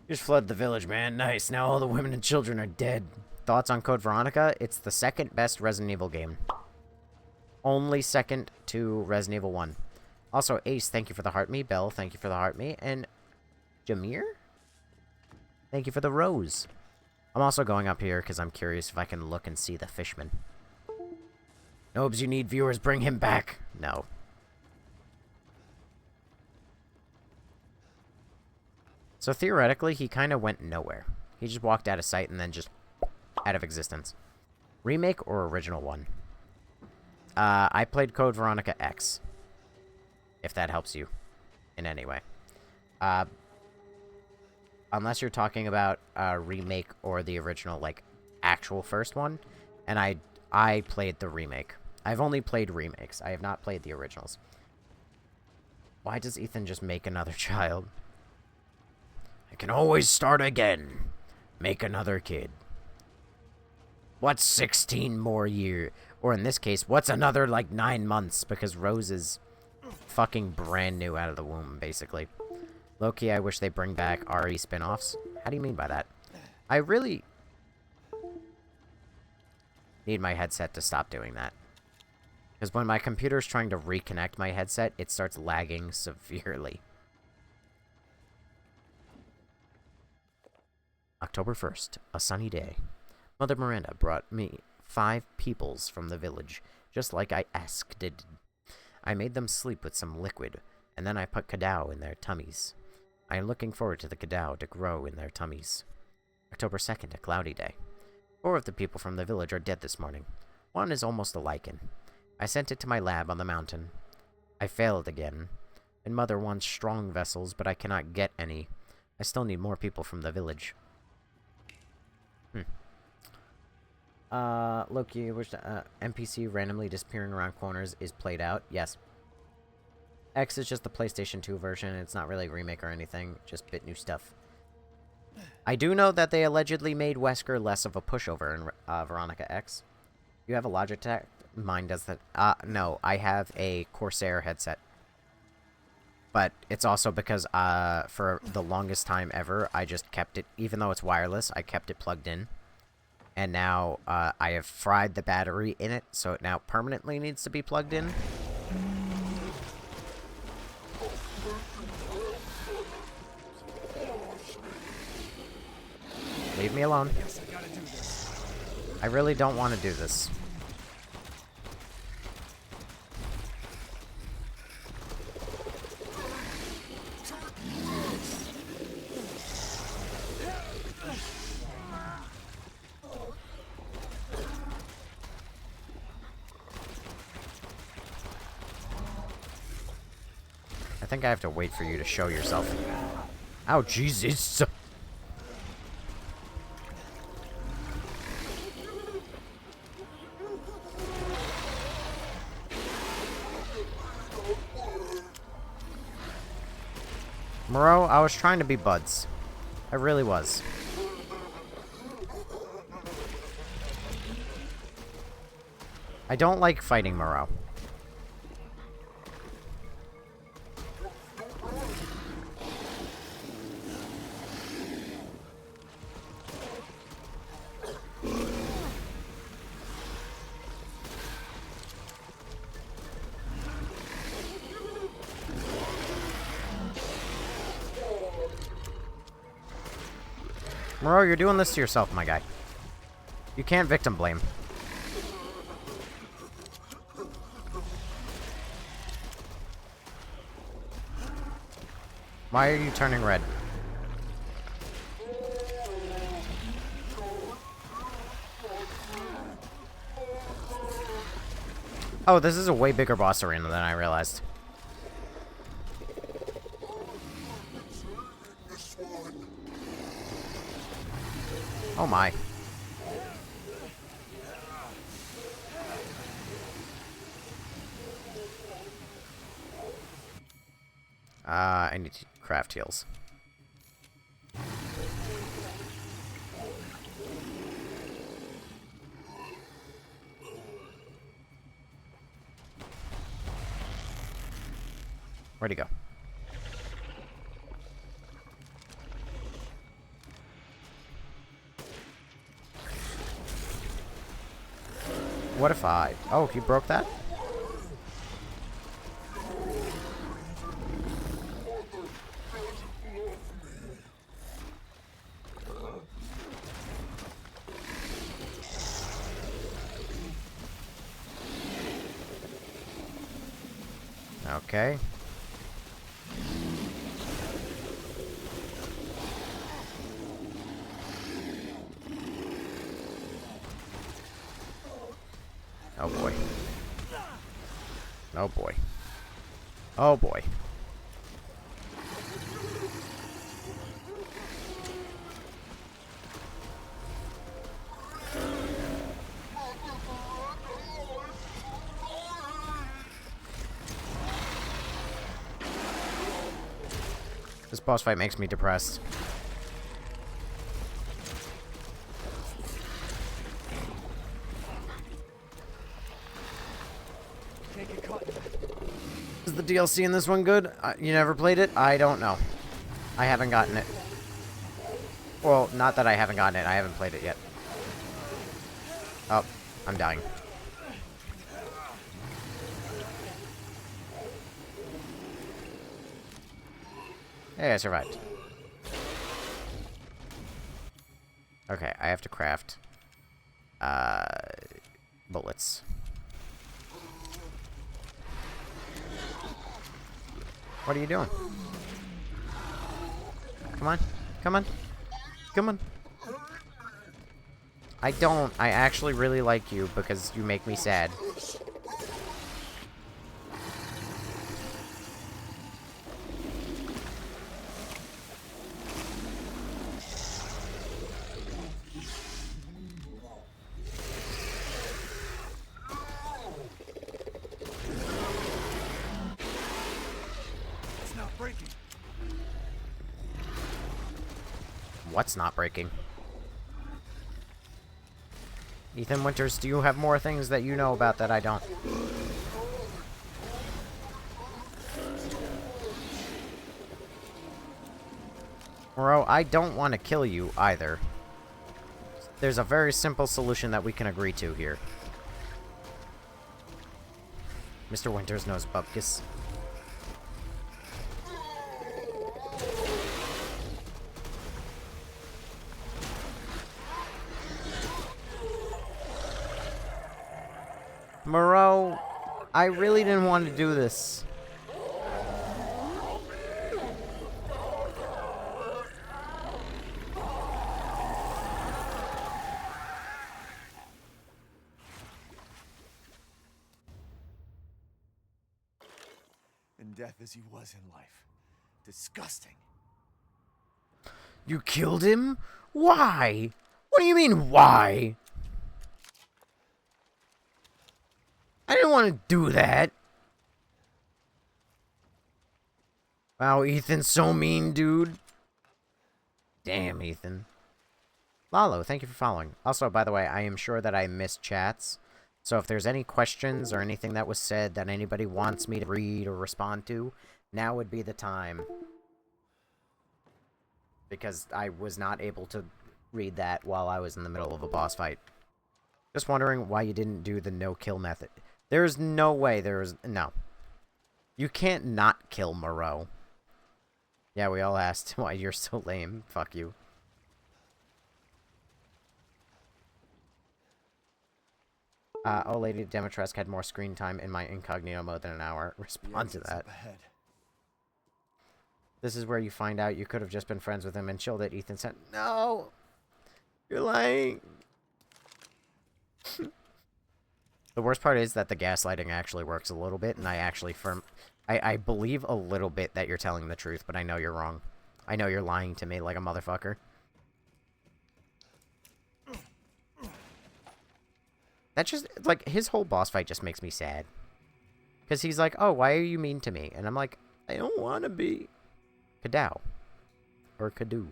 S1: Just flood the village, man. Nice. Now all the women and children are dead. Thoughts on Code Veronica? It's the second best Resident Evil game. Only second to Resident Evil 1. Also, Ace, thank you for the heart me. Bell, thank you for the heart me. And Jameer? Thank you for the rose. I'm also going up here because I'm curious if I can look and see the fishman. Nobes, you need viewers. Bring him back. No. So theoretically, he kind of went nowhere. He just walked out of sight and then just out of existence. Remake or original one? I played Code Veronica X. If that helps you in any way. Unless you're talking about remake or the original, like, actual first one. And I played the remake. I've only played remakes. I have not played the originals. Why does Ethan just make another child? I can always start again. Make another kid. What's 16 more years? Or in this case, what's another, like, 9 months? Because Rose is fucking brand new out of the womb, basically. Low-key, I wish they bring back RE spin-offs. How do you mean by that? I really need my headset to stop doing that. Because when my computer's trying to reconnect my headset, it starts lagging severely. October 1st, a sunny day. Mother Miranda brought me 5 peoples from the village, just like I asked it. I made them sleep with some liquid, and then I put Cadao in their tummies. I am looking forward to the Cadao to grow in their tummies. October 2nd, a cloudy day. 4 of the people from the village are dead this morning. 1 is almost a lichen. I sent it to my lab on the mountain. I failed again. And Mother wants strong vessels, but I cannot get any. I still need more people from the village. Loki, which NPC randomly disappearing around corners is played out. Yes. X is just the PlayStation 2 version. It's not really a remake or anything. Just bit new stuff. I do know that they allegedly made Wesker less of a pushover in Veronica X. You have a Logitech? Mine does that. No, I have a Corsair headset. But it's also because, for the longest time ever, I just kept it, even though it's wireless, I kept it plugged in. And now, I have fried the battery in it, so it now permanently needs to be plugged in. Leave me alone. I really don't want to do this. I think I have to wait for you to show yourself. Ow, Jesus! Moreau, I was trying to be buds. I really was. I don't like fighting Moreau. Moreau, you're doing this to yourself, my guy. You can't victim blame. Why are you turning red? Oh, this is a way bigger boss arena than I realized. Oh my. I need to craft heals. Where'd he go? What if I... Oh, he broke that? Okay. Oh boy. Oh boy. Oh boy. This boss fight makes me depressed.
S3: Can't get caught.
S1: Is the DLC in this one good? You never played it? I don't know. I haven't gotten it. Well, not that I haven't gotten it. I haven't played it yet. Oh, I'm dying. Hey, I survived. Okay, I have to craft bullets. What are you doing? Come on. Come on. Come on. I don't. I actually really like you because you make me sad.
S3: It's not breaking.
S1: What's not breaking? Ethan Winters, do you have more things that you know about that I don't? Moreau, I don't want to kill you either. There's a very simple solution that we can agree to here. Mr. Winters knows Bupkis. Moreau, I really didn't want to do this.
S3: In death as he was in life. Disgusting.
S1: You killed him? Why? What do you mean, why? I didn't want to do that. Wow, Ethan's so mean, dude. Damn, Ethan. Lalo, thank you for following. Also, by the way, I am sure that I missed chats. So if there's any questions or anything that was said that anybody wants me to read or respond to, now would be the time. Because I was not able to read that while I was in the middle of a boss fight. Just wondering why you didn't do the no-kill method. There's no way no. You can't not kill Moreau. Yeah, we all asked why you're so lame. Fuck you. Oh, Lady Dimitrescu had more screen time in my incognito mode than an hour. Respond to that. This is where you find out you could have just been friends with him and chilled it. Ethan said, no! You're lying! The worst part is that the gaslighting actually works a little bit, and I believe a little bit that you're telling the truth, but I know you're wrong. I know you're lying to me like a motherfucker. That just, like, his whole boss fight just makes me sad. Because he's like, oh, why are you mean to me? And I'm like, I don't want to be. Kadow. Or Kadoo.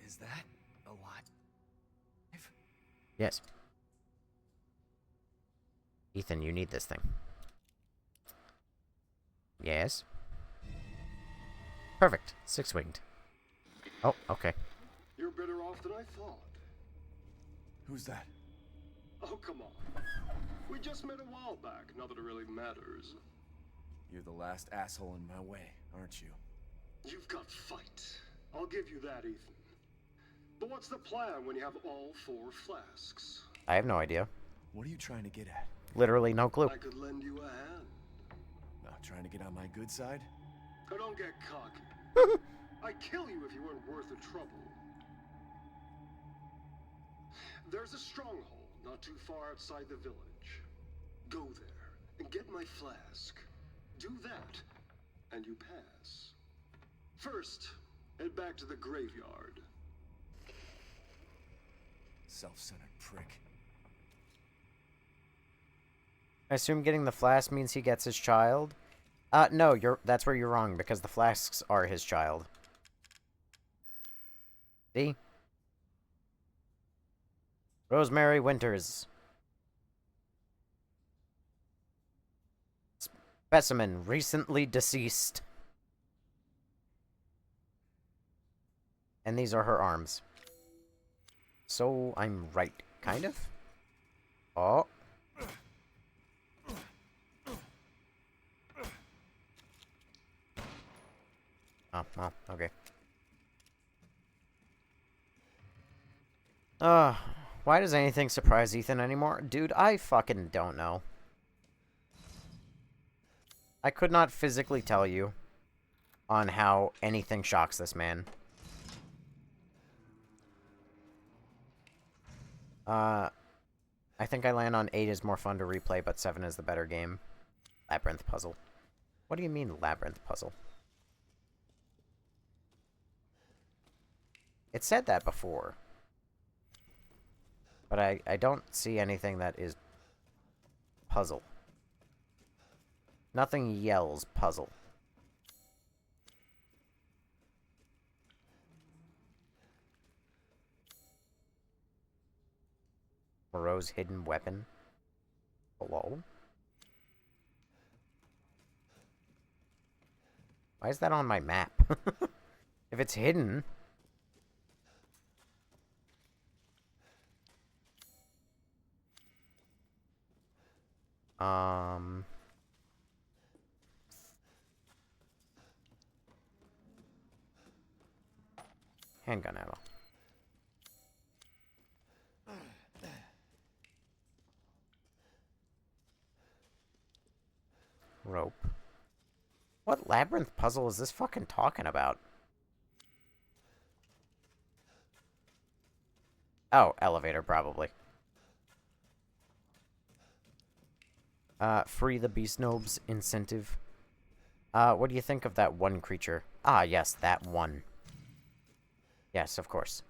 S3: Is that a lot?
S1: Yes. Ethan, you need this thing. Yes. Perfect. Six-winged. Oh, okay.
S6: You're better off than I thought.
S3: Who's that?
S6: Oh, come on. We just met a while back, not that it really matters.
S3: You're the last asshole in my way, aren't you?
S6: You've got fight. I'll give you that, Ethan. But what's the plan when you have all 4 flasks?
S1: I have no idea.
S3: What are you trying to get at?
S1: Literally no clue.
S6: I could lend you a hand.
S3: Not trying to get on my good side?
S6: Oh, don't get cocky. I'd kill you if you weren't worth the trouble. There's a stronghold not too far outside the village. Go there and get my flask. Do that, and you pass. First, head back to the graveyard.
S3: Self-centered prick.
S1: I assume getting the flask means he gets his child? No, that's where you're wrong, because the flasks are his child. See? Rosemary Winters. Specimen, recently deceased. And these are her arms. So, I'm right, kind of? Oh. Oh, okay. Why does anything surprise Ethan anymore? Dude, I fucking don't know. I could not physically tell you on how anything shocks this man. I think I land on 8 is more fun to replay, but 7 is the better game. Labyrinth puzzle. What do you mean, labyrinth puzzle? It said that before. But I don't see anything that is puzzle. Nothing yells puzzle. Moreau's hidden weapon. Hello? Why is that on my map? If it's hidden... Handgun ammo. Rope. What labyrinth puzzle is this fucking talking about? Oh, elevator, probably. Free the beast nobs incentive. What do you think of that one creature? Ah, yes, that one. Yes, of course.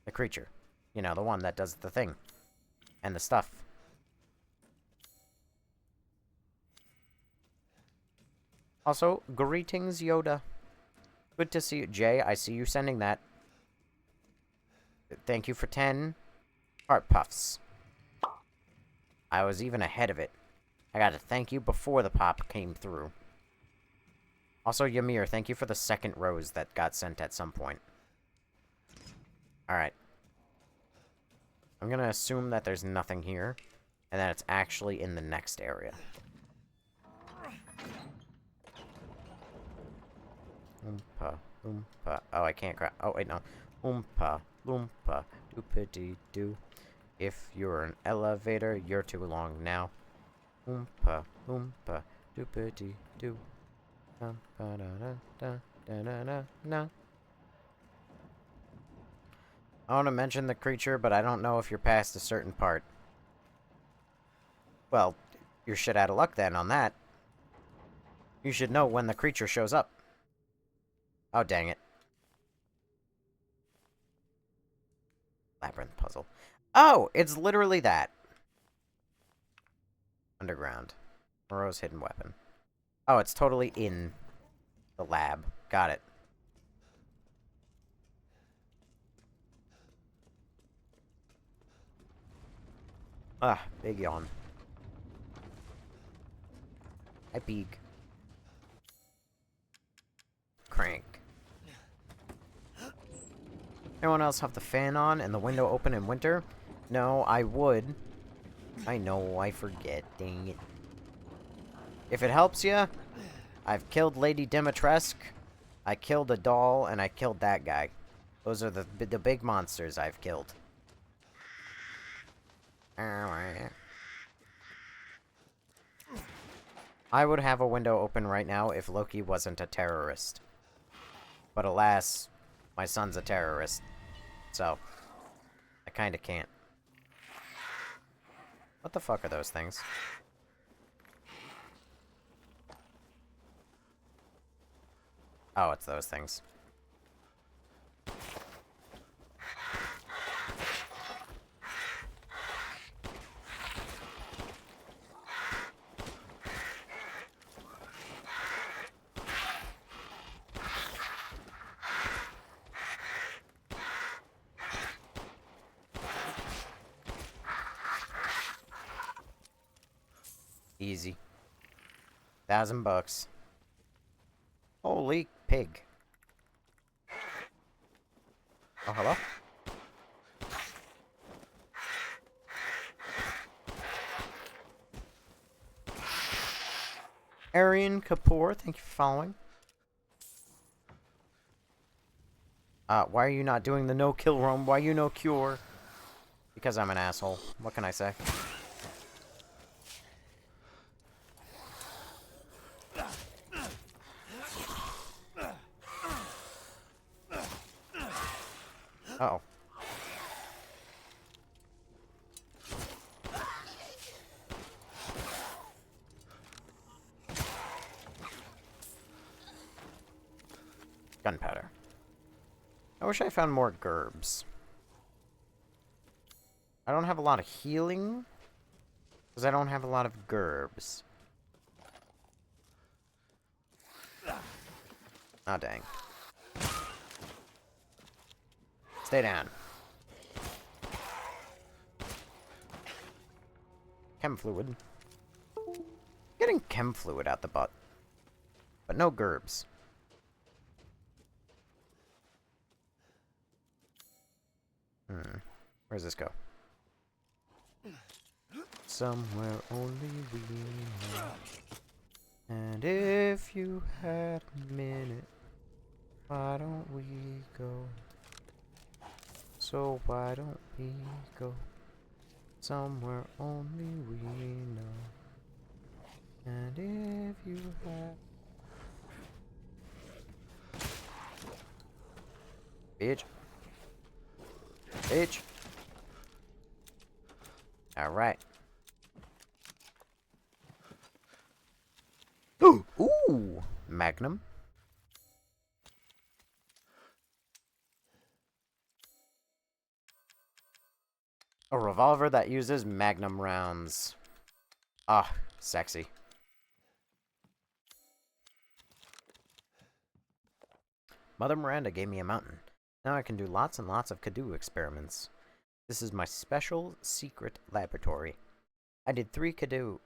S1: The creature. You know, the one that does the thing. And the stuff. Also, greetings, Yoda. Good to see you. Jay, I see you sending that. Thank you for 10 heart puffs. I was even ahead of it. I gotta thank you before the pop came through. Also, Ymir, thank you for the second rose that got sent at some point. Alright. I'm gonna assume that there's nothing here, and that it's actually in the next area. Oompa, loompa. Oh, I can't grab. Oh, wait, no. Oompa, loompa, doopity-doo. If you're an elevator, you're too long now. Oompa, loompa, doopity-doo. Da-da-da-da-da-da-da. I want to mention the creature, but I don't know if you're past a certain part. Well, you're shit out of luck then on that. You should know when the creature shows up. Oh, dang it. Labyrinth puzzle. Oh, it's literally that. Underground. Moreau's hidden weapon. Oh, it's totally in the lab. Got it. Ah, big yawn. I peek. Crank. Anyone else have the fan on and the window open in winter? No, I would. I know, I forget. Dang it. If it helps you, I've killed Lady Dimitrescu, I killed a doll, and I killed that guy. Those are the big monsters I've killed. I would have a window open right now if Loki wasn't a terrorist. But alas, my son's a terrorist. So, I kinda can't. What the fuck are those things? Oh, it's those things. Easy. $1,000. Holy pig. Oh, hello? Arian Kapoor, thank you for following. Why are you not doing the no-kill roam? Why you no cure? Because I'm an asshole. What can I say? Uh-oh. Gunpowder. I wish I found more gerbs. I don't have a lot of healing, because I don't have a lot of gerbs. Ah, dang. Stay down. Chem fluid. Getting chem fluid out the butt. But no gerbs. Where's this go? Somewhere only we know. And if you had a minute, why don't we go? So why don't we go somewhere only we know? And if you have... Bitch. Bitch. Alright. Ooh! Ooh! Magnum. A revolver that uses magnum rounds. Ah, sexy. Mother Miranda gave me a mountain. Now I can do lots and lots of Kadoo experiments. This is my special secret laboratory. I did 3 Kadoo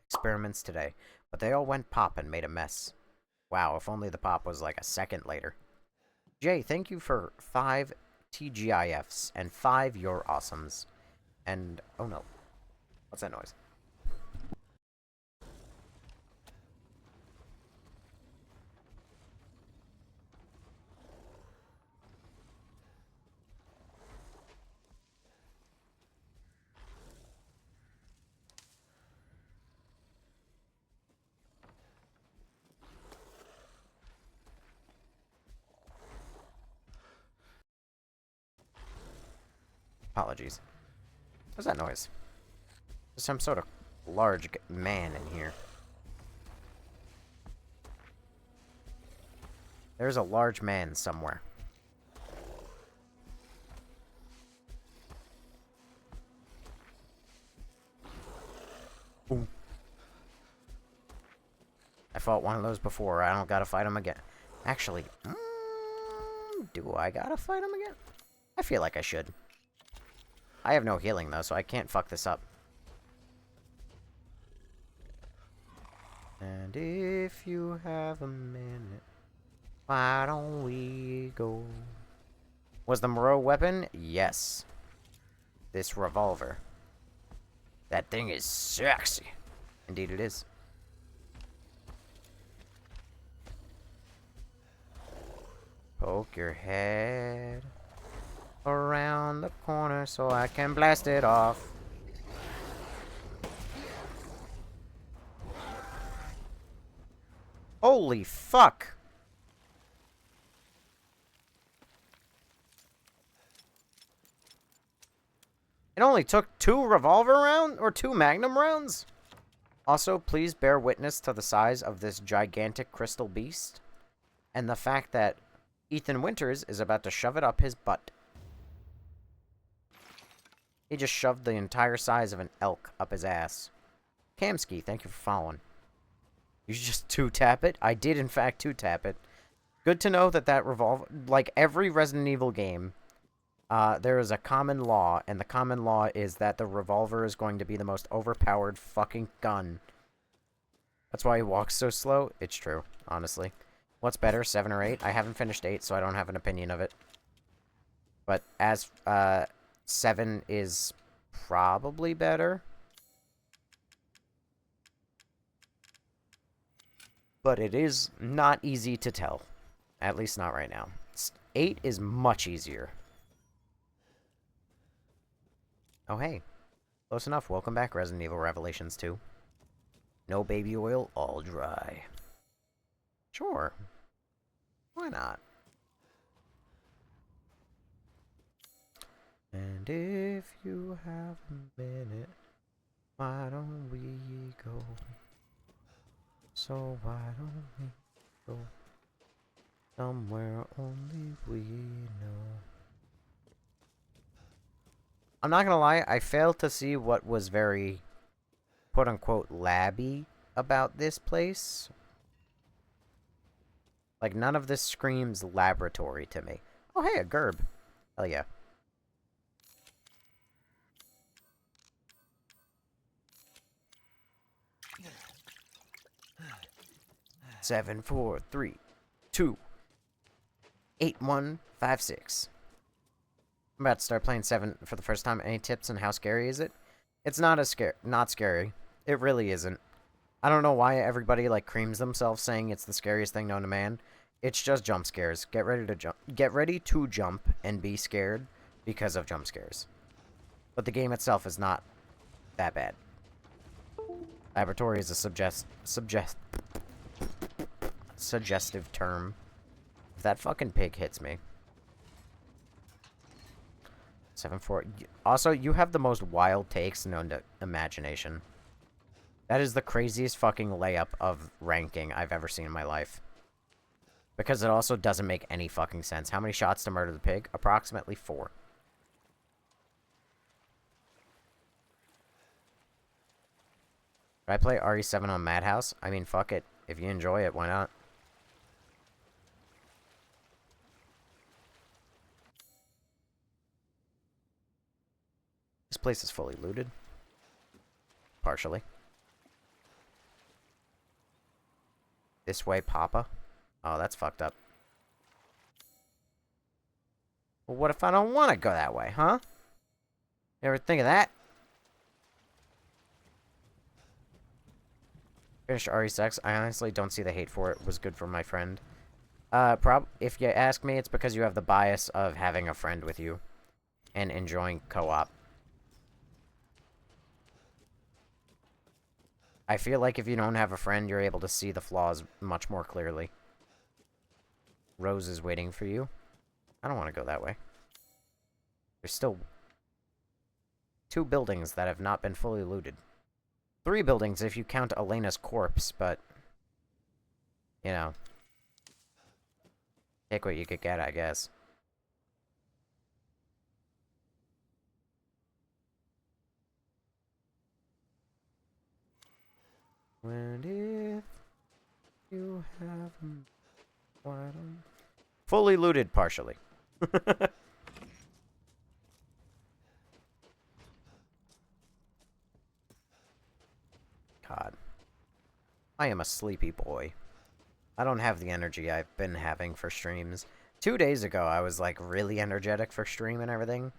S1: experiments today, but they all went pop and made a mess. Wow, if only the pop was like a second later. Jay, thank you for 5 TGIFs and 5 You're Awesomes. And, oh no. What's that noise? Apologies. What's that noise? There's some sort of large man in here. There's a large man somewhere. Ooh. I fought one of those before. I don't gotta fight him again. Actually, do I gotta fight him again? I feel like I should. I have no healing, though, so I can't fuck this up. And if you have a minute, why don't we go? Was the Moreau weapon? Yes. This revolver. That thing is sexy. Indeed it is. Poke your head around the corner so I can blast it off. Holy fuck! It only took 2 revolver rounds or 2 magnum rounds? Also, please bear witness to the size of this gigantic crystal beast and the fact that Ethan Winters is about to shove it up his butt. He just shoved the entire size of an elk up his ass. Kamsky, thank you for following. You should just 2-tap it? I did, in fact, 2-tap it. Good to know that that revolver... Like, every Resident Evil game, there is a common law, and the common law is that the revolver is going to be the most overpowered fucking gun. That's why he walks so slow. It's true, honestly. What's better, 7 or 8? I haven't finished 8, so I don't have an opinion of it. But as, 7 is probably better. But it is not easy to tell. At least not right now. 8 is much easier. Oh, hey. Close enough. Welcome back, Resident Evil Revelations 2. No baby oil, all dry. Sure. Why not? And if you have a minute, why don't we go? So why don't we go somewhere only we know? I'm not gonna lie, I failed to see what was very, quote-unquote, labby about this place. Like, none of this screams laboratory to me. Oh, hey, a gerb. Hell yeah. Seven, 4, 3, 2, 8, 1, 5, 6. I'm about to start playing 7 for the first time. Any tips on how scary is it? It's not scary. It really isn't. I don't know why everybody like creams themselves saying it's the scariest thing known to man. It's just jump scares. Get ready to jump and be scared because of jump scares. But the game itself is not that bad. Laboratory is a suggestive term. If that fucking pig hits me. 7-4. Also, you have the most wild takes known to imagination. That is the craziest fucking layup of ranking I've ever seen in my life. Because it also doesn't make any fucking sense. How many shots to murder the pig? Approximately 4. Should I play RE7 on Madhouse? I mean, fuck it. If you enjoy it, why not? This place is fully looted. Partially. This way, Papa. Oh, that's fucked up. Well, what if I don't want to go that way, huh? You ever think of that? Finished RE6. I honestly don't see the hate for it. It was good for my friend. If you ask me, it's because you have the bias of having a friend with you. And enjoying co-op. I feel like if you don't have a friend, you're able to see the flaws much more clearly. Rose is waiting for you. I don't want to go that way. There's still 2 buildings that have not been fully looted. 3 buildings if you count Elena's corpse, but... You know. Take what you could get, I guess. And if you haven't... Why don't... Fully looted, partially. God. I am a sleepy boy. I don't have the energy I've been having for streams. 2 days ago, I was, like, really energetic for stream and everything.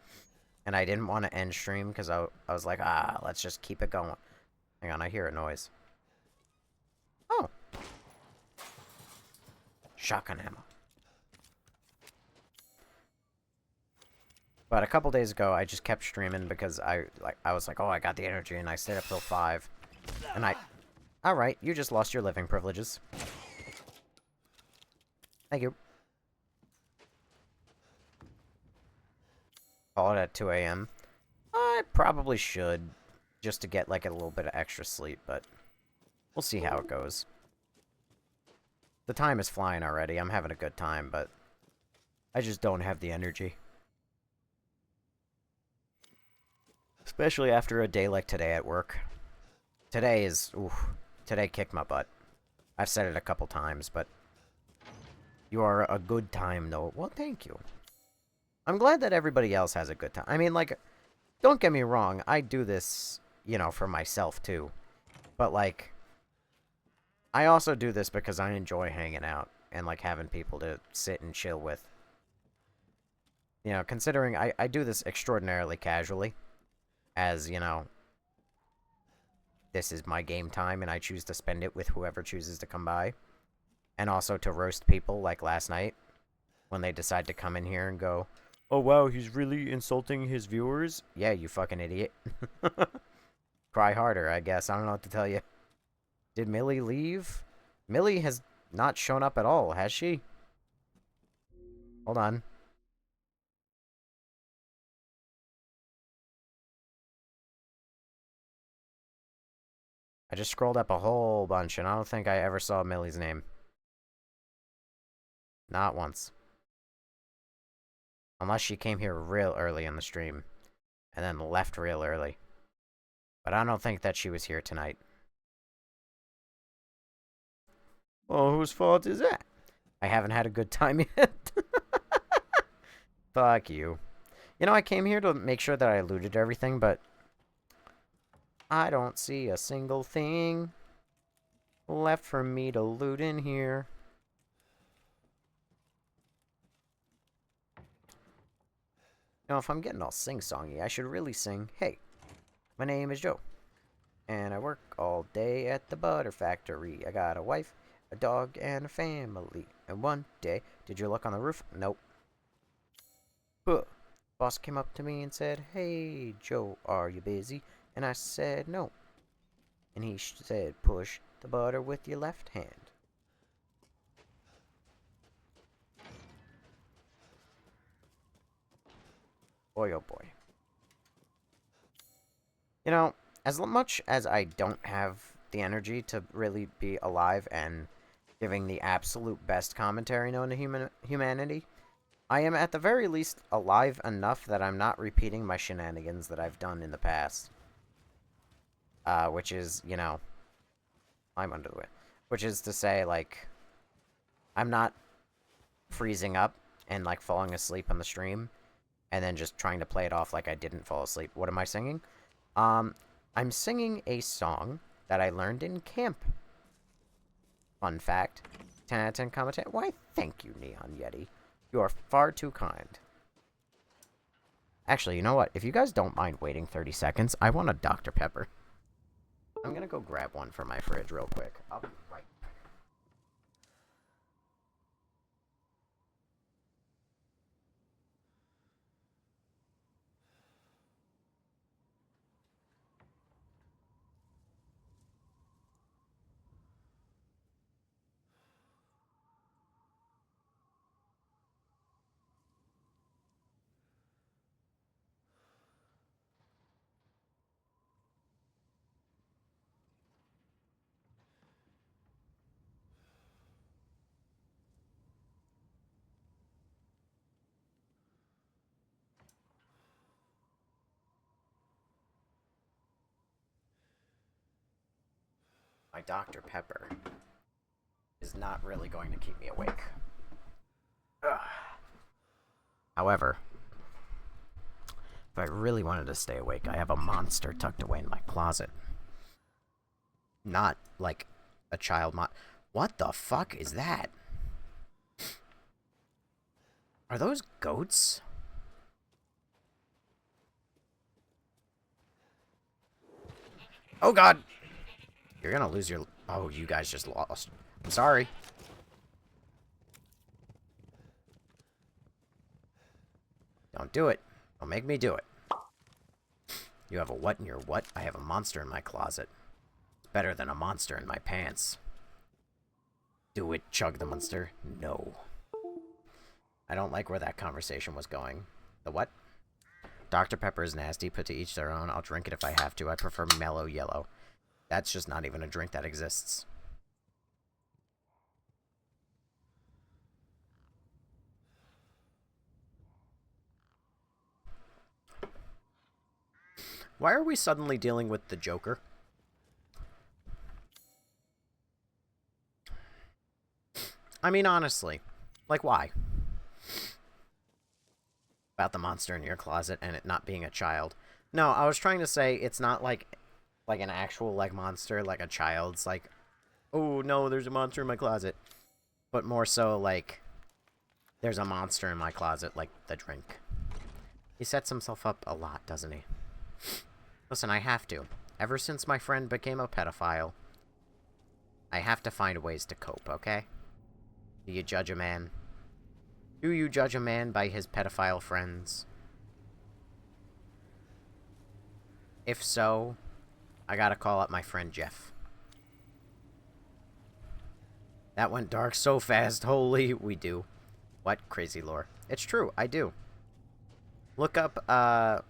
S1: And I didn't want to end stream because I was like, let's just keep it going. Hang on, I hear a noise. Oh. Shotgun ammo. But a couple days ago, I just kept streaming because I was like, oh, I got the energy, and I stayed up till 5. And alright, you just lost your living privileges. Thank you. Call it at 2 a.m. I probably should, just to get, like, a little bit of extra sleep, but we'll see how it goes. The time is flying already. I'm having a good time, but I just don't have the energy. Especially after a day like today at work. Today is... oof. Today kicked my butt. I've said it a couple times, but... You are a good time, though. Well, thank you. I'm glad that everybody else has a good time. I mean, like, don't get me wrong. I do this, you know, for myself, too. But, like, I also do this because I enjoy hanging out and, like, having people to sit and chill with. You know, considering I do this extraordinarily casually. As, you know, this is my game time and I choose to spend it with whoever chooses to come by. And also to roast people like last night when they decide to come in here and go, oh wow, he's really insulting his viewers? Yeah, you fucking idiot. Cry harder, I guess. I don't know what to tell you. Did Millie leave? Millie has not shown up at all, has she? Hold on. I just scrolled up a whole bunch, and I don't think I ever saw Millie's name. Not once. Unless she came here real early in the stream, and then left real early. But I don't think that she was here tonight. Well, whose fault is that? I haven't had a good time yet. Fuck you. You know, I came here to make sure that I looted everything, but I don't see a single thing left for me to loot in here. You know, if I'm getting all sing-songy, I should really sing, hey, my name is Joe, and I work all day at the butter factory. I got a wife, a dog, and a family. And one day, did you look on the roof? Nope. Huh. Boss came up to me and said, hey, Joe, are you busy? And I said, no. And he said, push the butter with your left hand. Boy, oh boy. You know, as much as I don't have the energy to really be alive and giving the absolute best commentary known to humanity, I am at the very least alive enough that I'm not repeating my shenanigans that I've done in the past. Which is, you know, I'm under the way. Which is to say, like, I'm not freezing up and, like, falling asleep on the stream and then just trying to play it off like I didn't fall asleep. What am I singing? I'm singing a song that I learned in camp. Fun fact. 10 out of 10 comment. Why, thank you, Neon Yeti. You are far too kind. Actually, you know what? If you guys don't mind waiting 30 seconds, I want a Dr. Pepper. I'm gonna go grab one from my fridge real quick. I'll be right back. My Dr. Pepper is not really going to keep me awake. Ugh. However, if I really wanted to stay awake, I have a monster tucked away in my closet. Not like a child What the fuck is that? Are those goats? Oh god! You're gonna lose your... Oh, you guys just lost. I'm sorry. Don't do it. Don't make me do it. You have a what in your what? I have a monster in my closet. It's better than a monster in my pants. Do it, Chug the Monster. No. I don't like where that conversation was going. The what? Dr. Pepper is nasty, put to each their own. I'll drink it if I have to. I prefer mellow yellow. That's just not even a drink that exists. Why are we suddenly dealing with the Joker? I mean, honestly. Like, why? About the monster in your closet and it not being a child. No, I was trying to say it's not like an actual, like, monster, like a child's, like, oh, no, there's a monster in my closet. But more so, like, there's a monster in my closet, like the drink. He sets himself up a lot, doesn't he? Listen, I have to. Ever since my friend became a pedophile, I have to find ways to cope, okay? Do you judge a man? Do you judge a man by his pedophile friends? If so, I gotta call up my friend Jeff. That went dark so fast, holy, we do. What? Crazy lore. It's true, I do. Look up, oh,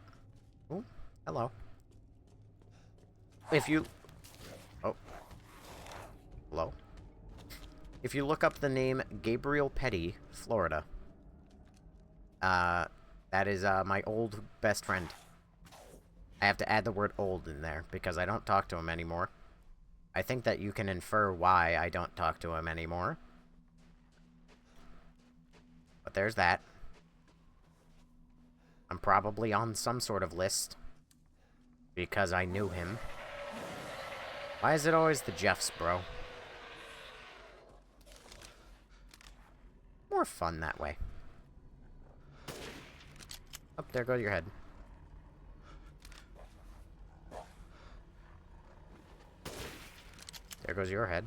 S1: hello. If you... Oh. Hello? If you look up the name Gabriel Petty, Florida, that is, my old best friend. I have to add the word old in there, because I don't talk to him anymore. I think that you can infer why I don't talk to him anymore. But there's that. I'm probably on some sort of list, because I knew him. Why is it always the Jeffs, bro? More fun that way. Oh, there goes your head. There goes your head.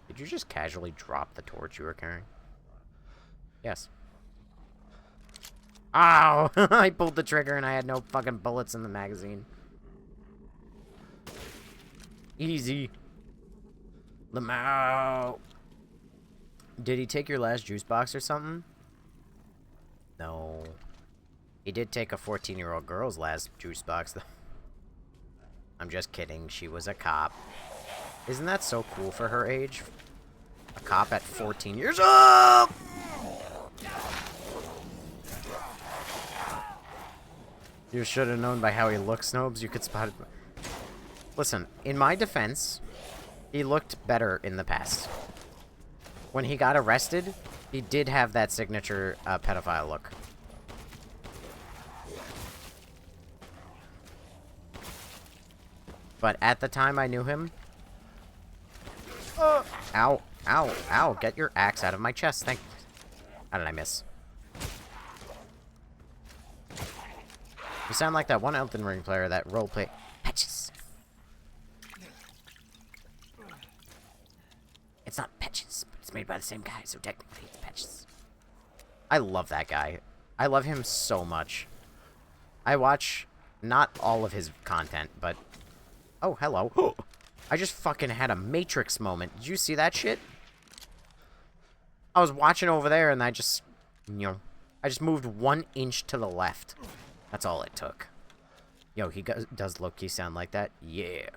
S1: Did you just casually drop the torch you were carrying? Yes. Ow! I pulled the trigger and I had no fucking bullets in the magazine. Easy. Lamau. Did he take your last juice box or something? No. He did take a 14-year-old girl's last juice box, though. I'm just kidding. She was a cop. Isn't that so cool for her age? A cop at 14 years old! You should have known by how he looks, Snobes. You could spot it. Listen, in my defense, he looked better in the past. When he got arrested, he did have that signature pedophile look. But at the time I knew him... Ow, ow, ow, get your axe out of my chest, thank... How did I miss? You sound like that one Elden Ring player that roleplay... Patches! It's not Patches, but it's made by the same guy, so technically it's Patches. I love that guy. I love him so much. I watch not all of his content, but... Oh, hello. I just fucking had a Matrix moment. Did you see that shit? I was watching over there and I just... You know... I just moved 1 inch to the left. That's all it took. Yo, he does low-key sound like that? Yeah.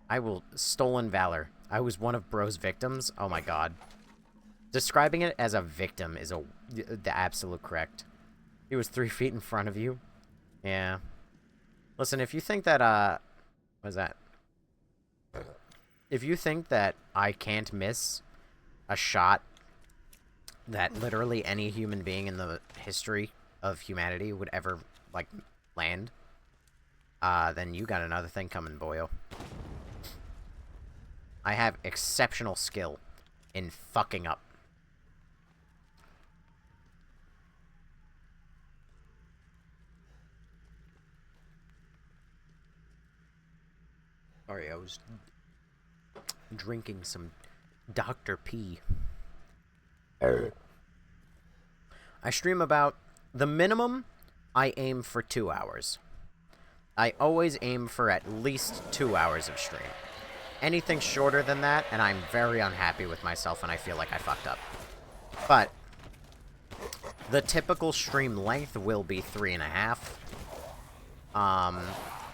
S1: I will... Stolen Valor. I was one of Bro's victims. Oh my god. Describing it as a victim is the absolute correct. He was 3 feet in front of you. Yeah. Listen, if you think that, what is that? If you think that I can't miss a shot that literally any human being in the history of humanity would ever, like, land, then you got another thing coming, boyo. I have exceptional skill in fucking up. Sorry, I was drinking some Dr. P. I stream about... The minimum, I aim for 2 hours. I always aim for at least 2 hours of stream. anything shorter than that, and I'm very unhappy with myself and I feel like I fucked up. But the typical stream length will be 3.5.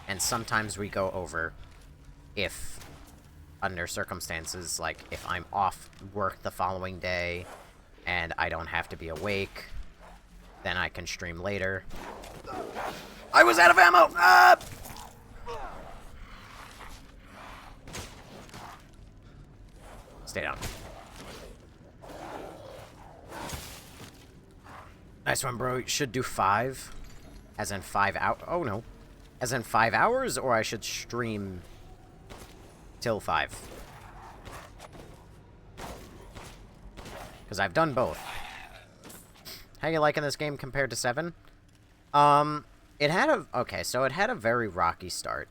S1: And sometimes we go over if, under circumstances, like if I'm off work the following day and I don't have to be awake, then I can stream later. I was out of ammo! Ah! Stay down. Nice one, bro. You should do 5. As in 5 hours. Oh, no. As in 5 hours, or I should stream till 5? Because I've done both. How you liking this game compared to 7? It had a... Okay, so it had a very rocky start.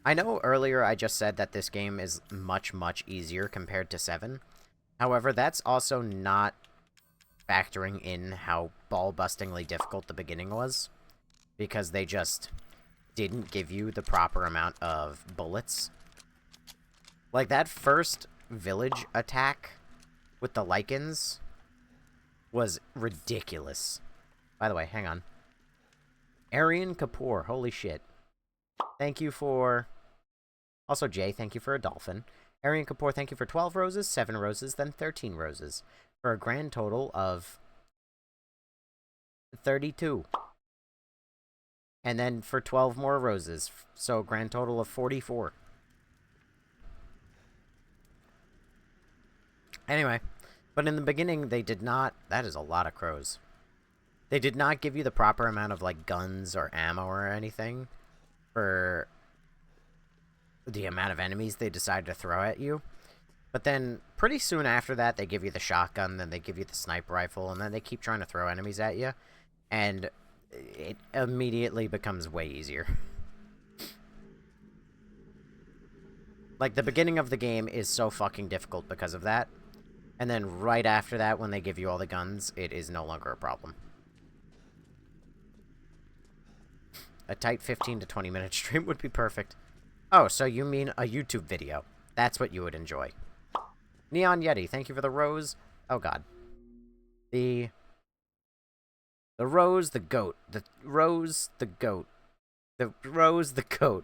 S1: I know earlier I just said that this game is much, much easier compared to 7. However, that's also not factoring in how ball-bustingly difficult the beginning was. Because they just didn't give you the proper amount of bullets. Like, that first village attack with the lichens was ridiculous. By the way, hang on. Arian Kapoor, holy shit. Thank you for... Also, Jay, thank you for a dolphin. Arian Kapoor, thank you for 12 roses, 7 roses, then 13 roses. For a grand total of 32. And then for 12 more roses. So a grand total of 44. Anyway, but in the beginning, they did not... That is a lot of crows. They did not give you the proper amount of, like, guns or ammo or anything for the amount of enemies they decided to throw at you. But then, pretty soon after that, they give you the shotgun, then they give you the sniper rifle, and then they keep trying to throw enemies at you. And it immediately becomes way easier. Like, the beginning of the game is so fucking difficult because of that. And then right after that, when they give you all the guns, it is no longer a problem. A tight 15 to 20 minute stream would be perfect. Oh, so you mean a YouTube video. That's what you would enjoy. Neon Yeti, thank you for the rose. Oh, God. The rose, the goat. The rose, the goat. The rose, the goat.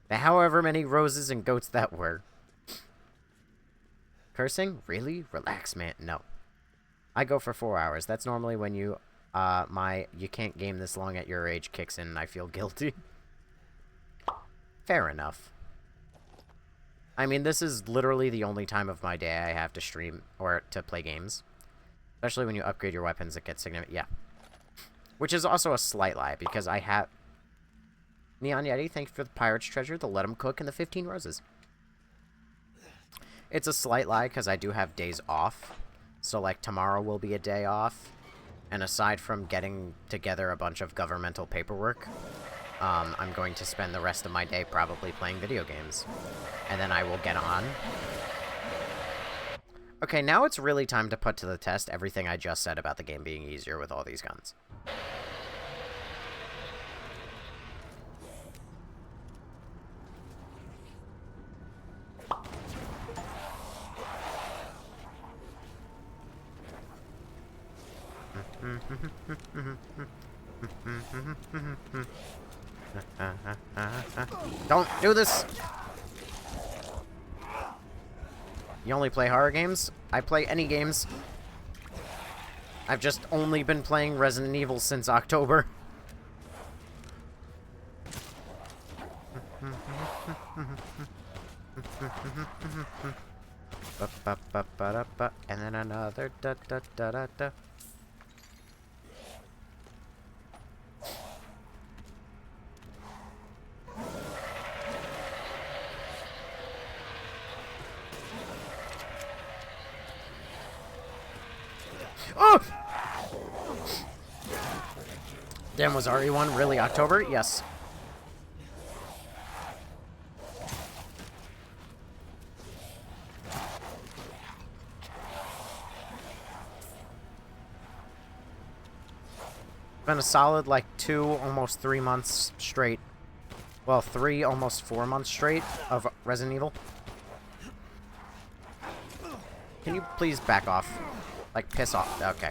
S1: The however many roses and goats that were. Cursing? Really? Relax, man. No. I go for 4 hours. That's normally when you can't game this long at your age kicks in and I feel guilty. Fair enough. I mean, this is literally the only time of my day I have to stream or to play games. Especially when you upgrade your weapons, it gets significant. Yeah. Which is also a slight lie, because I have... Neon Yeti, thank you for the Pirate's Treasure, the Let 'em Cook, and the 15 Roses. It's a slight lie, because I do have days off. So, like, tomorrow will be a day off. And aside from getting together a bunch of governmental paperwork, I'm going to spend the rest of my day probably playing video games. And then I will get on. Okay, now it's really time to put to the test everything I just said about the game being easier with all these guns. Don't do this! You only play horror games? I play any games. I've just only been playing Resident Evil since October. And then another da-da-da-da-da. Oh! Damn, was RE1 really October? Yes. Been a solid, like, 2, almost 3 months straight. Well, 3, almost 4 months straight of Resident Evil? Can you please back off? Like, piss off. Okay.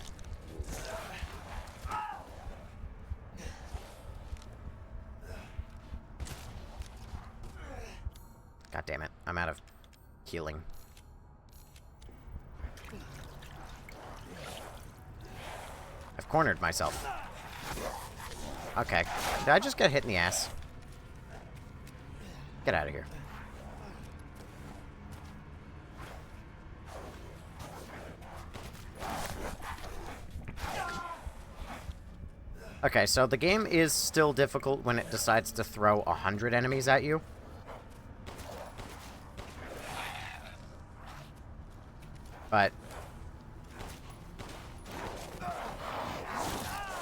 S1: God damn it. I'm out of healing. I've cornered myself. Okay. Did I just get hit in the ass? Get out of here. Okay, so the game is still difficult when it decides to throw 100 enemies at you. But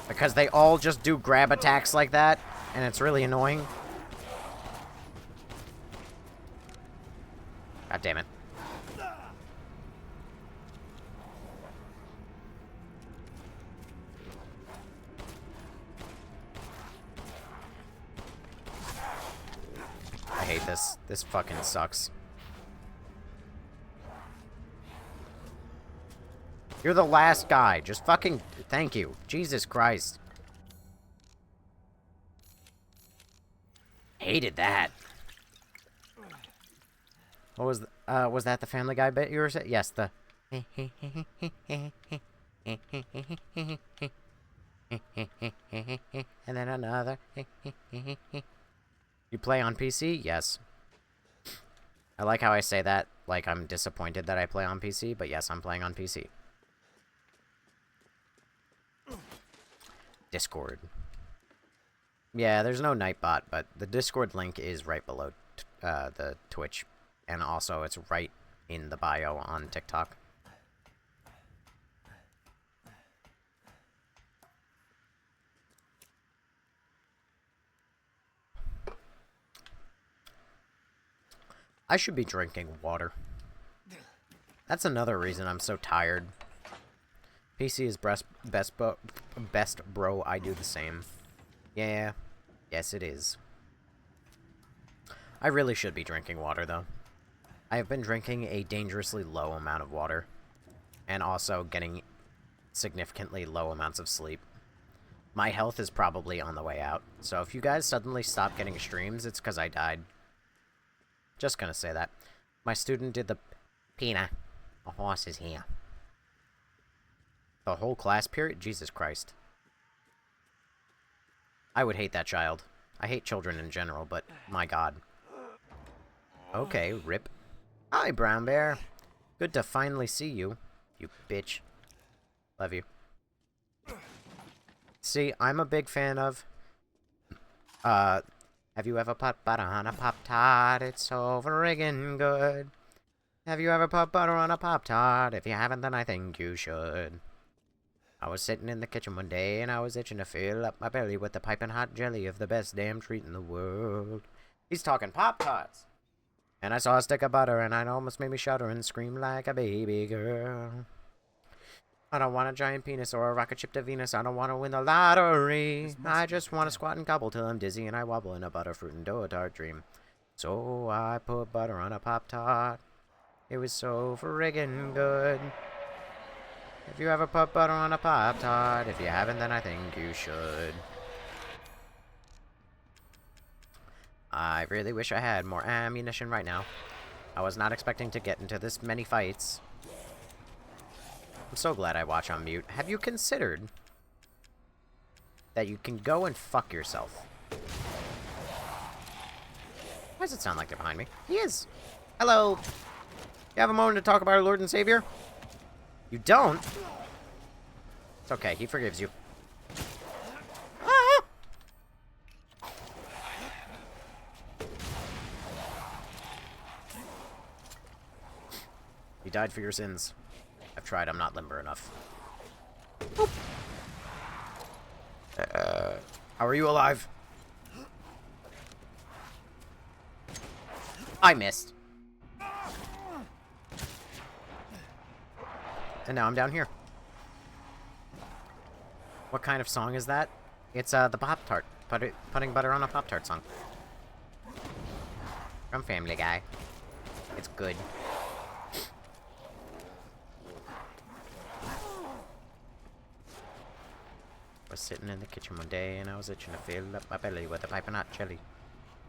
S1: because they all just do grab attacks like that, and it's really annoying. God damn it. I hate this. This fucking sucks. You're the last guy. Just fucking... Thank you. Jesus Christ. Hated that. What was that the Family Guy bit you were saying? Yes, the... And then another... You play on PC? Yes. I like how I say that, like I'm disappointed that I play on PC, but yes, I'm playing on PC. Discord. Yeah, there's no Nightbot, but the Discord link is right below the Twitch, and also it's right in the bio on TikTok. I should be drinking water. That's another reason I'm so tired. PC is best, bro. I do the same. Yeah. Yes, it is. I really should be drinking water, though. I have been drinking a dangerously low amount of water. And also getting significantly low amounts of sleep. My health is probably on the way out. So if you guys suddenly stop getting streams, it's because I died. Just gonna say that. My student did the... Pina. A horse is here. The whole class period? Jesus Christ. I would hate that child. I hate children in general, but my god. Okay, rip. Hi, Brown Bear. Good to finally see you, you bitch. Love you. See, I'm a big fan of... Have you ever put butter on a Pop-Tart? It's so friggin' good. Have you ever put butter on a Pop-Tart? If you haven't, then I think you should. I was sitting in the kitchen one day, and I was itching to fill up my belly with the piping hot jelly of the best damn treat in the world. He's talking Pop-Tarts. And I saw a stick of butter, and it almost made me shudder and scream like a baby girl. I don't want a giant penis or a rocket ship to Venus. I don't want to win the lottery. I just want to squat and gobble till I'm dizzy and I wobble in a butterfruit and dough-tart dream. So I put butter on a Pop-Tart. It was so friggin' good. If you ever put butter on a Pop-Tart, if you haven't, then I think you should. I really wish I had more ammunition right now. I was not expecting to get into this many fights. I'm so glad I watch on mute. Have you considered that you can go and fuck yourself? Why does it sound like they're behind me? He is. Hello. You have a moment to talk about our Lord and Savior? You don't? It's okay. He forgives you. Ah! You died for your sins. I've tried, I'm not limber enough. How are you alive? I missed. And now I'm down here. What kind of song is that? It's the Pop-Tart. Putting butter on a Pop-Tart song. From Family Guy. It's good. I was sitting in the kitchen one day and I was itching to fill up my belly with a pipe of hot chili.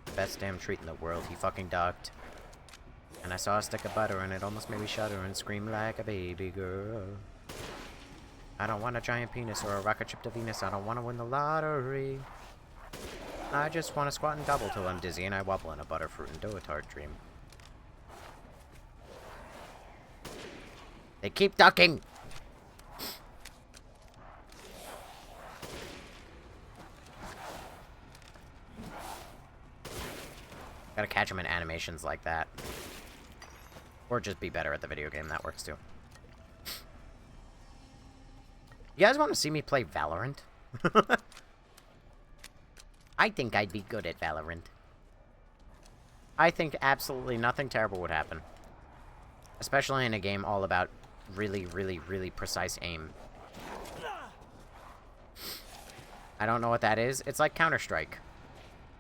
S1: The best damn treat in the world, he fucking ducked. And I saw a stick of butter and it almost made me shudder and scream like a baby girl. I don't want a giant penis or a rocket ship to Venus. I don't want to win the lottery. I just want to squat and gobble till I'm dizzy and I wobble in a butterfruit and dough-tart dream. They keep ducking! Gotta catch them in animations like that. Or just be better at the video game, that works too. You guys want to see me play Valorant? I think I'd be good at Valorant. I think absolutely nothing terrible would happen. Especially in a game all about really, really, really precise aim. I don't know what that is. It's like Counter-Strike.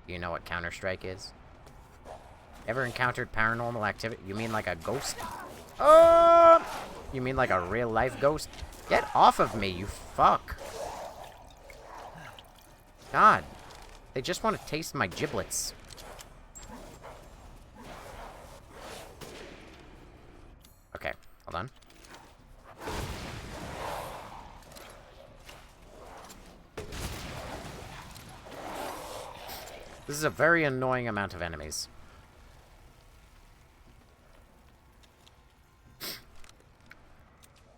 S1: Do you know what Counter-Strike is? Ever encountered paranormal activity? You mean like a ghost? You mean like a real-life ghost? Get off of me, you fuck. God. They just want to taste my giblets. Okay, hold on. This is a very annoying amount of enemies.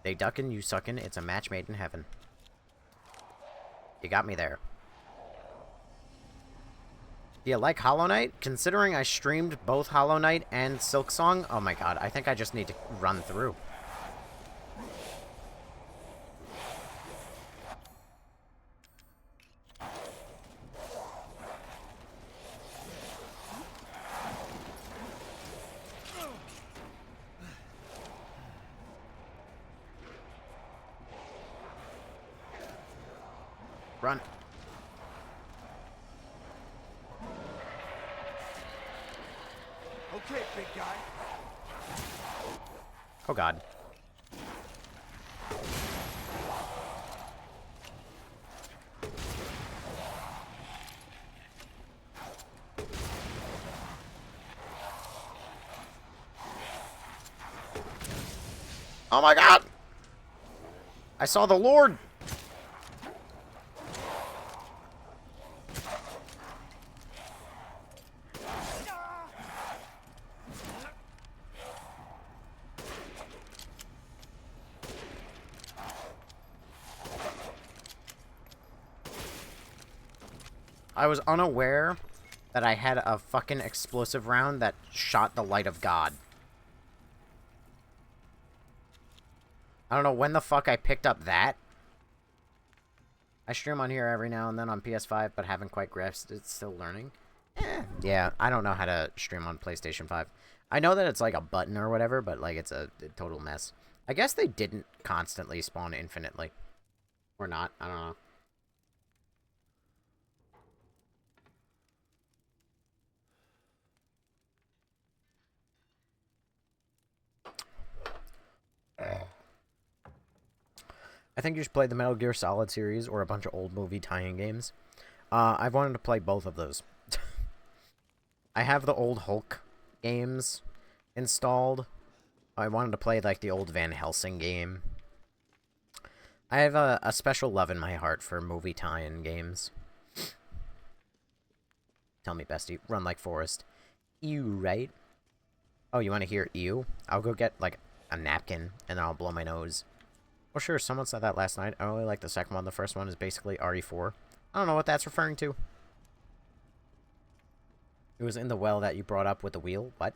S1: They duckin', you suckin', it's a match made in heaven. You got me there. Do you like Hollow Knight? Considering I streamed both Hollow Knight and Silksong, oh my god, I think I just need to run through. Run.
S3: Okay, big guy.
S1: Oh god. Oh my god! I saw the Lord! I was unaware that I had a fucking explosive round that shot the light of God. I don't know when the fuck I picked up that. I stream on here every now and then on PS5, but haven't quite grasped it. Still learning. Yeah, I don't know how to stream on PlayStation 5. I know that it's like a button or whatever, but like it's a total mess. I guess they didn't constantly spawn infinitely. Or not, I don't know. I think you should play the Metal Gear Solid series or a bunch of old movie tie-in games. I've wanted to play both of those. I have the old Hulk games installed. I wanted to play like the old Van Helsing game. I have a special love in my heart for movie tie-in games. Tell me, bestie. Run like Forrest. Ew, right? Oh, you want to hear ew? I'll go get like a napkin and then I'll blow my nose. Oh, sure, someone said that last night. I really like the second one. The first one is basically RE4. I don't know what that's referring to. It was in the well that you brought up with the wheel. What?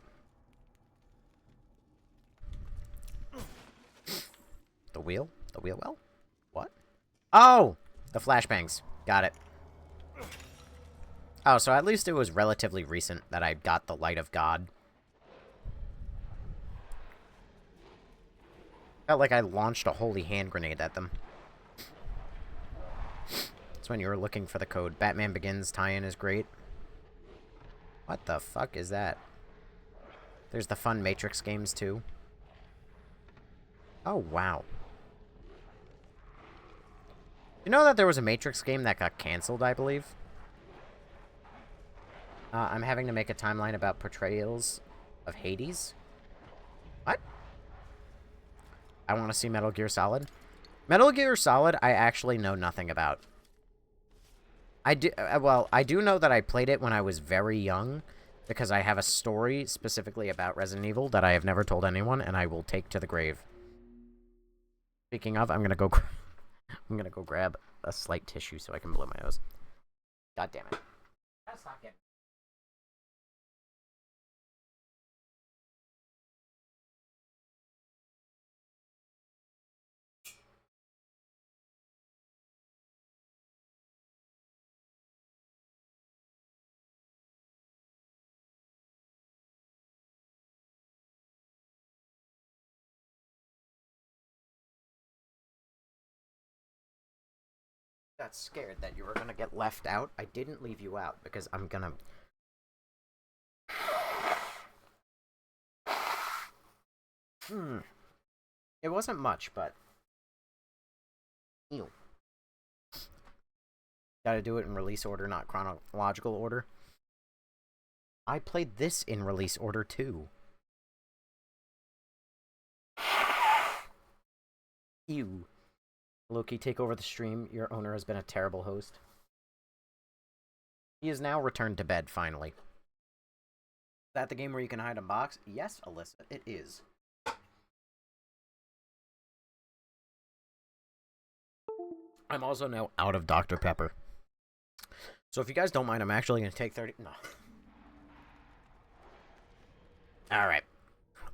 S1: The wheel? The wheel well? What? Oh! The flashbangs. Got it. Oh, so at least it was relatively recent that I got the light of God. Felt like I launched a holy hand grenade at them. That's when you were looking for the code. Batman Begins tie-in is great. What the fuck is that? There's the fun Matrix games, too. Oh, wow. You know that there was a Matrix game that got canceled, I believe? I'm having to make a timeline about portrayals of Hades. What? I want to see Metal Gear Solid. Metal Gear Solid, I actually know nothing about. I do know that I played it when I was very young, because I have a story specifically about Resident Evil that I have never told anyone, and I will take to the grave. Speaking of, I'm gonna go grab a slight tissue so I can blow my nose. God damn it. That's not getting. Got scared that you were gonna get left out. I didn't leave you out because I'm gonna. It wasn't much, but. Ew. Gotta do it in release order, not chronological order. I played this in release order too. Ew. Loki, take over the stream. Your owner has been a terrible host. He is now returned to bed, finally. Is that the game where you can hide a box? Yes, Alyssa, it is. I'm also now out of Dr. Pepper. So if you guys don't mind, I'm actually going to take 30... No. Alright.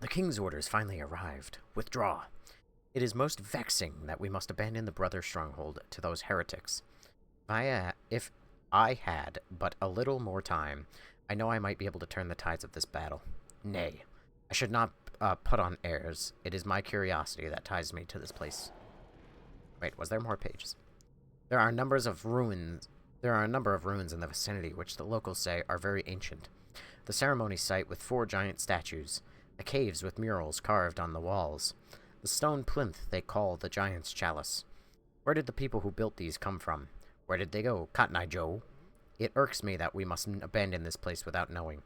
S1: The king's orders finally arrived. Withdraw. It is most vexing that we must abandon the brother stronghold to those heretics. If I had but a little more time, I know I might be able to turn the tides of this battle. Nay, I should not put on airs. It is my curiosity that ties me to this place. Wait, was there more pages? There are a number of ruins in the vicinity which the locals say are very ancient. The ceremony site with 4 giant statues, the caves with murals carved on the walls, the stone plinth they call the Giant's Chalice. Where did the people who built these come from? Where did they go, Cotton Eye Joe? It irks me that we must abandon this place without knowing.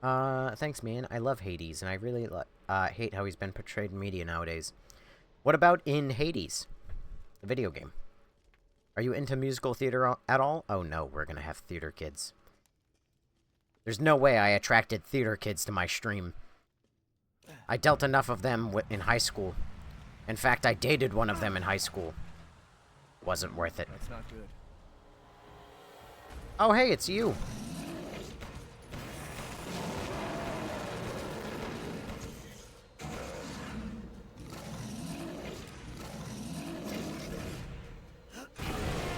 S1: Thanks, man. I love Hades, and I really hate how he's been portrayed in media nowadays. What about in Hades? The video game. Are you into musical theater at all? Oh no, we're gonna have theater kids. There's no way I attracted theater kids to my stream. I dealt enough of them in high school. In fact, I dated one of them in high school. Wasn't worth it.
S3: That's not good.
S1: Oh, hey, it's you.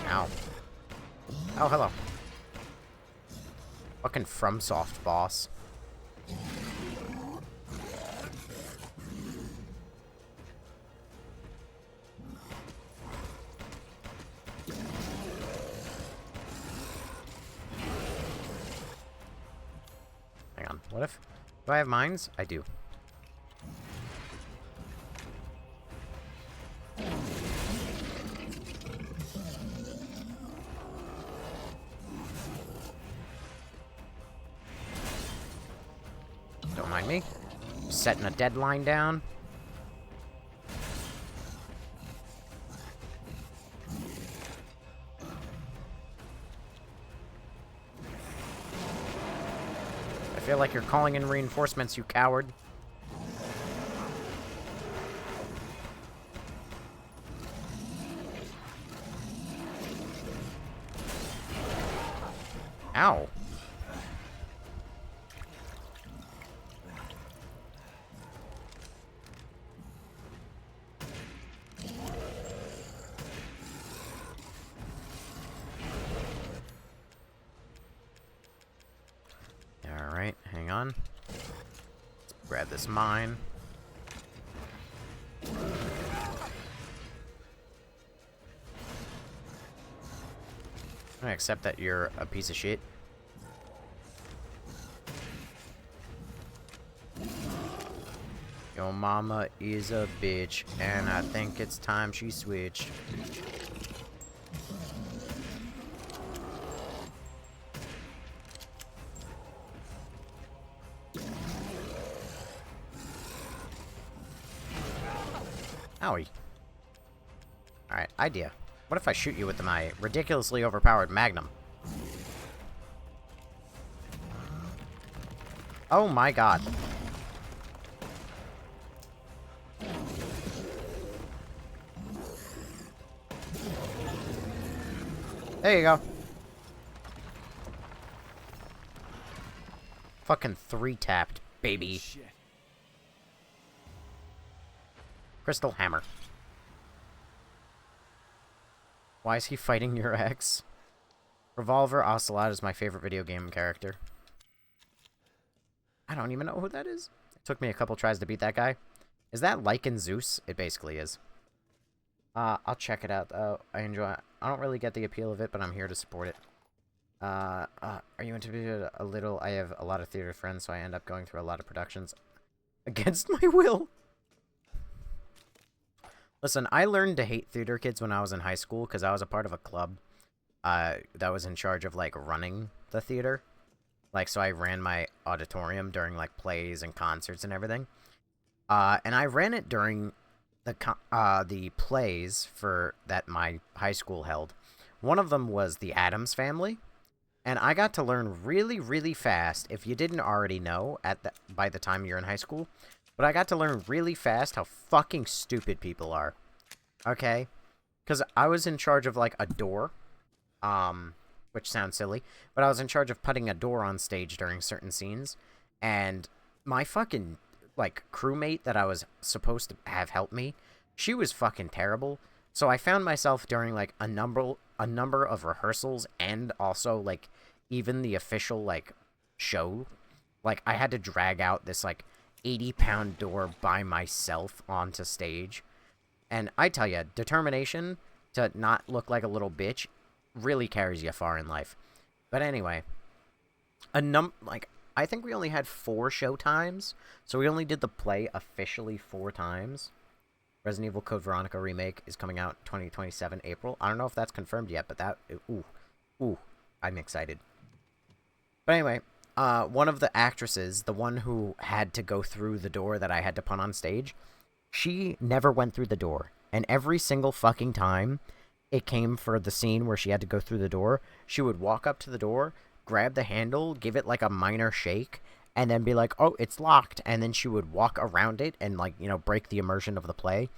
S1: Ow. Oh, hello. Fucking FromSoft, boss. Hang on, what if... Do I have mines? I do. Don't mind me. Setting a deadline down. I feel like you're calling in reinforcements, you coward. Ow. Alright, hang on. Let's grab this mine. I accept that you're a piece of shit. Your mama is a bitch, and I think it's time she switched. Owie. Alright, idea. What if I shoot you with my ridiculously overpowered magnum? Oh my god. There you go. Fucking 3-tapped, baby.
S3: Shit.
S1: Crystal hammer. Why is he fighting your ex? Revolver Ocelot is my favorite video game character. I don't even know who that is. It took me a couple tries to beat that guy. Is that Lycan Zeus? It basically is. I'll check it out, though. I enjoy it. I don't really get the appeal of it, but I'm here to support it. Are you into a little? I have a lot of theater friends, so I end up going through a lot of productions against my will. Listen, I learned to hate theater kids when I was in high school because I was a part of a club that was in charge of, like, running the theater. Like, so I ran my auditorium during, like, plays and concerts and everything. And I ran it during the plays for that my high school held. One of them was the Addams Family. And I got to learn really, really fast, if you didn't already know by the time you're in high school, but I got to learn really fast how fucking stupid people are. Okay? Because I was in charge of, like, a door, which sounds silly, but I was in charge of putting a door on stage during certain scenes, and my fucking, like, crewmate that I was supposed to have helped me, she was fucking terrible. So I found myself during, like, a number of rehearsals and also, like, even the official, like, show, like, I had to drag out this, like, 80-pound door by myself onto stage. And I tell you, determination to not look like a little bitch really carries you far in life. But anyway, I think we only had 4 show times, so we only did the play officially 4 times. Resident Evil Code Veronica Remake is coming out 2027 April. I don't know if that's confirmed yet, but that... Ooh, I'm excited. But anyway, one of the actresses, the one who had to go through the door that I had to put on stage, she never went through the door. And every single fucking time it came for the scene where she had to go through the door, she would walk up to the door, grab the handle, give it like a minor shake, and then be like, oh, it's locked. And then she would walk around it and, like, you know, break the immersion of the play.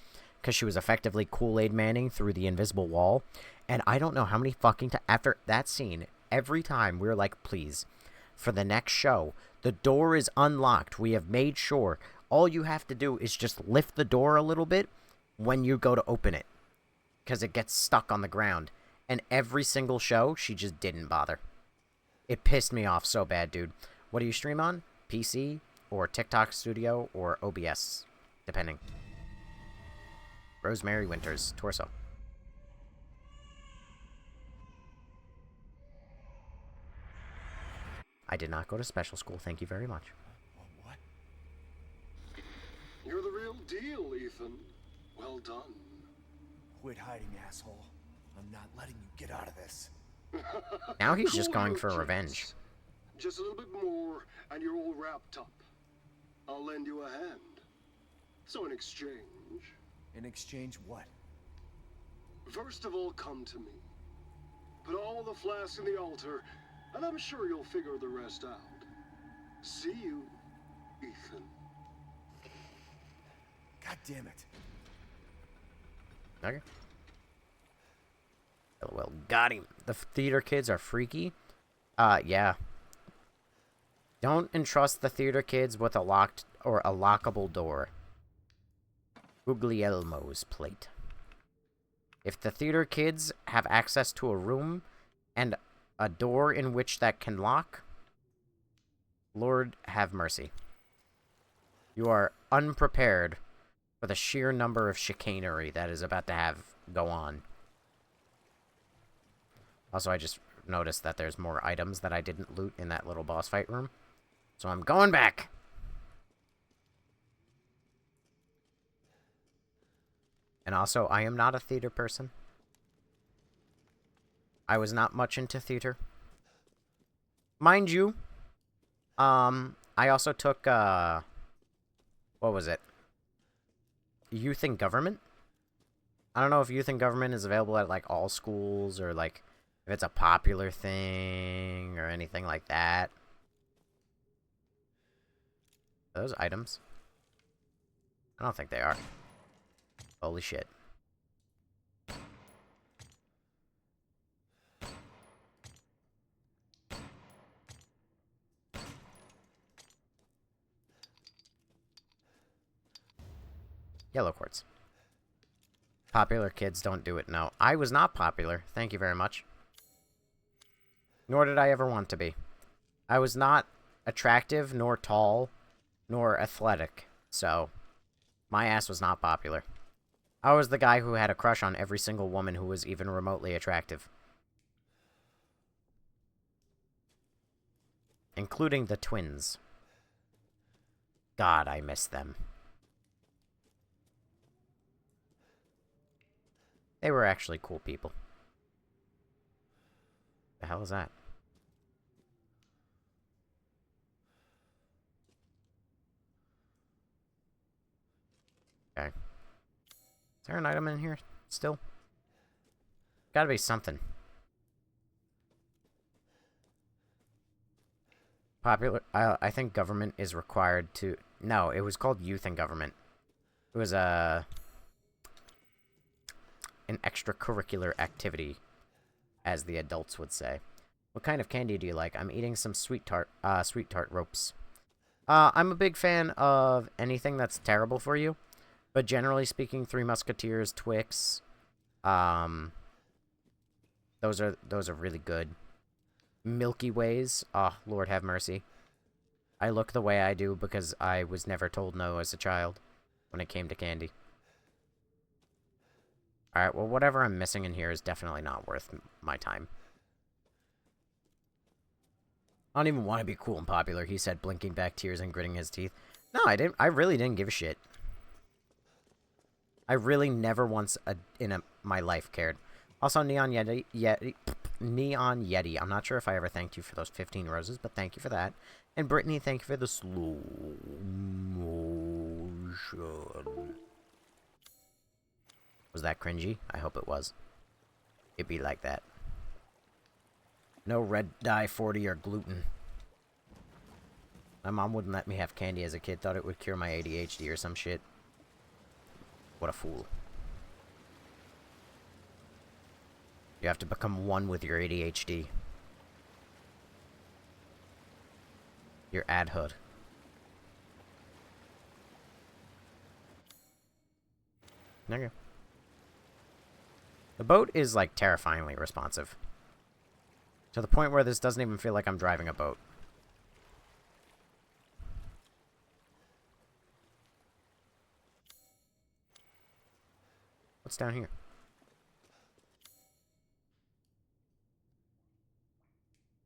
S1: Because she was effectively Kool-Aid Manning through the invisible wall. And I don't know how many fucking times, after that scene, every time we were like, please, for the next show, the door is unlocked. We have made sure. All you have to do is just lift the door a little bit when you go to open it. Because it gets stuck on the ground. And every single show, she just didn't bother. It pissed me off so bad, dude. What do you stream on? PC, or TikTok Studio, or OBS, depending. Rosemary Winters, torso. I did not go to special school, thank you very much.
S3: What?
S6: You're the real deal, Ethan. Well done.
S3: Quit hiding, asshole. I'm not letting you get out of this.
S1: Now he's just
S6: Cool
S1: going
S6: your
S1: for
S6: jets.
S1: revenge.
S6: Just a little bit more, and you're all wrapped up. I'll lend you a hand. So in exchange,
S3: In exchange, what?
S6: first of all, come to me. Put all the flasks in the altar, and I'm sure you'll figure the rest out. See you, Ethan.
S3: God damn it.
S1: Okay. Well, got him. The theater kids are freaky. Yeah. Don't entrust the theater kids with a locked or a lockable door. Guglielmo's plate. If the theater kids have access to a room and a door in which that can lock, Lord have mercy. You are unprepared for the sheer number of chicanery that is about to go on. Also, I just noticed that there's more items that I didn't loot in that little boss fight room. So I'm going back. And also, I am not a theater person. I was not much into theater. Mind you, I also took, what was it? Youth in Government? I don't know if Youth in Government is available at, like, all schools, or, like, if it's a popular thing, or anything like that. Are those items? I don't think they are. Holy shit. Yellow quartz. Popular kids don't do it. No, I was not popular. Thank you very much. Nor did I ever want to be. I was not attractive, nor tall, nor athletic. So, my ass was not popular. I was the guy who had a crush on every single woman who was even remotely attractive. Including the twins. God, I miss them. They were actually cool people. The hell is that? Okay. Is there an item in here still? Gotta be something. Popular. I think government is required to. No, it was called Youth in Government. It was an extracurricular activity, as the adults would say. What kind of candy do you like? I'm eating some sweet tart ropes. I'm a big fan of anything that's terrible for you, but generally speaking, Three Musketeers, Twix, those are really good. Milky Ways, oh, Lord have mercy. I look the way I do because I was never told no as a child when it came to candy. Alright, well, whatever I'm missing in here is definitely not worth my time. I don't even want to be cool and popular, he said, blinking back tears and gritting his teeth. No, I didn't. I really didn't give a shit. I really never once in my life cared. Also, Neon Yeti. I'm not sure if I ever thanked you for those 15 roses, but thank you for that. And Brittany, thank you for the slow motion. Was that cringy? I hope it was. It'd be like that. No red dye 40 or gluten. My mom wouldn't let me have candy as a kid. Thought it would cure my ADHD or some shit. What a fool. You have to become one with your ADHD. Your adhood. Okay. The boat is, like, terrifyingly responsive. To the point where this doesn't even feel like I'm driving a boat. What's down here?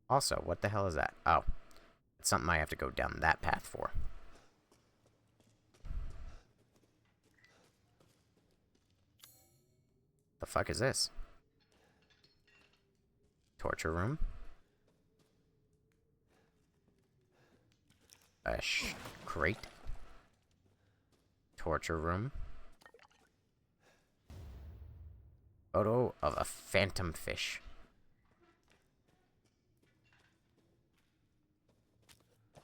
S1: Also, what the hell is that? Oh. It's something I have to go down that path for. The fuck is this? Torture room? A crate? Torture room? Photo of a phantom fish.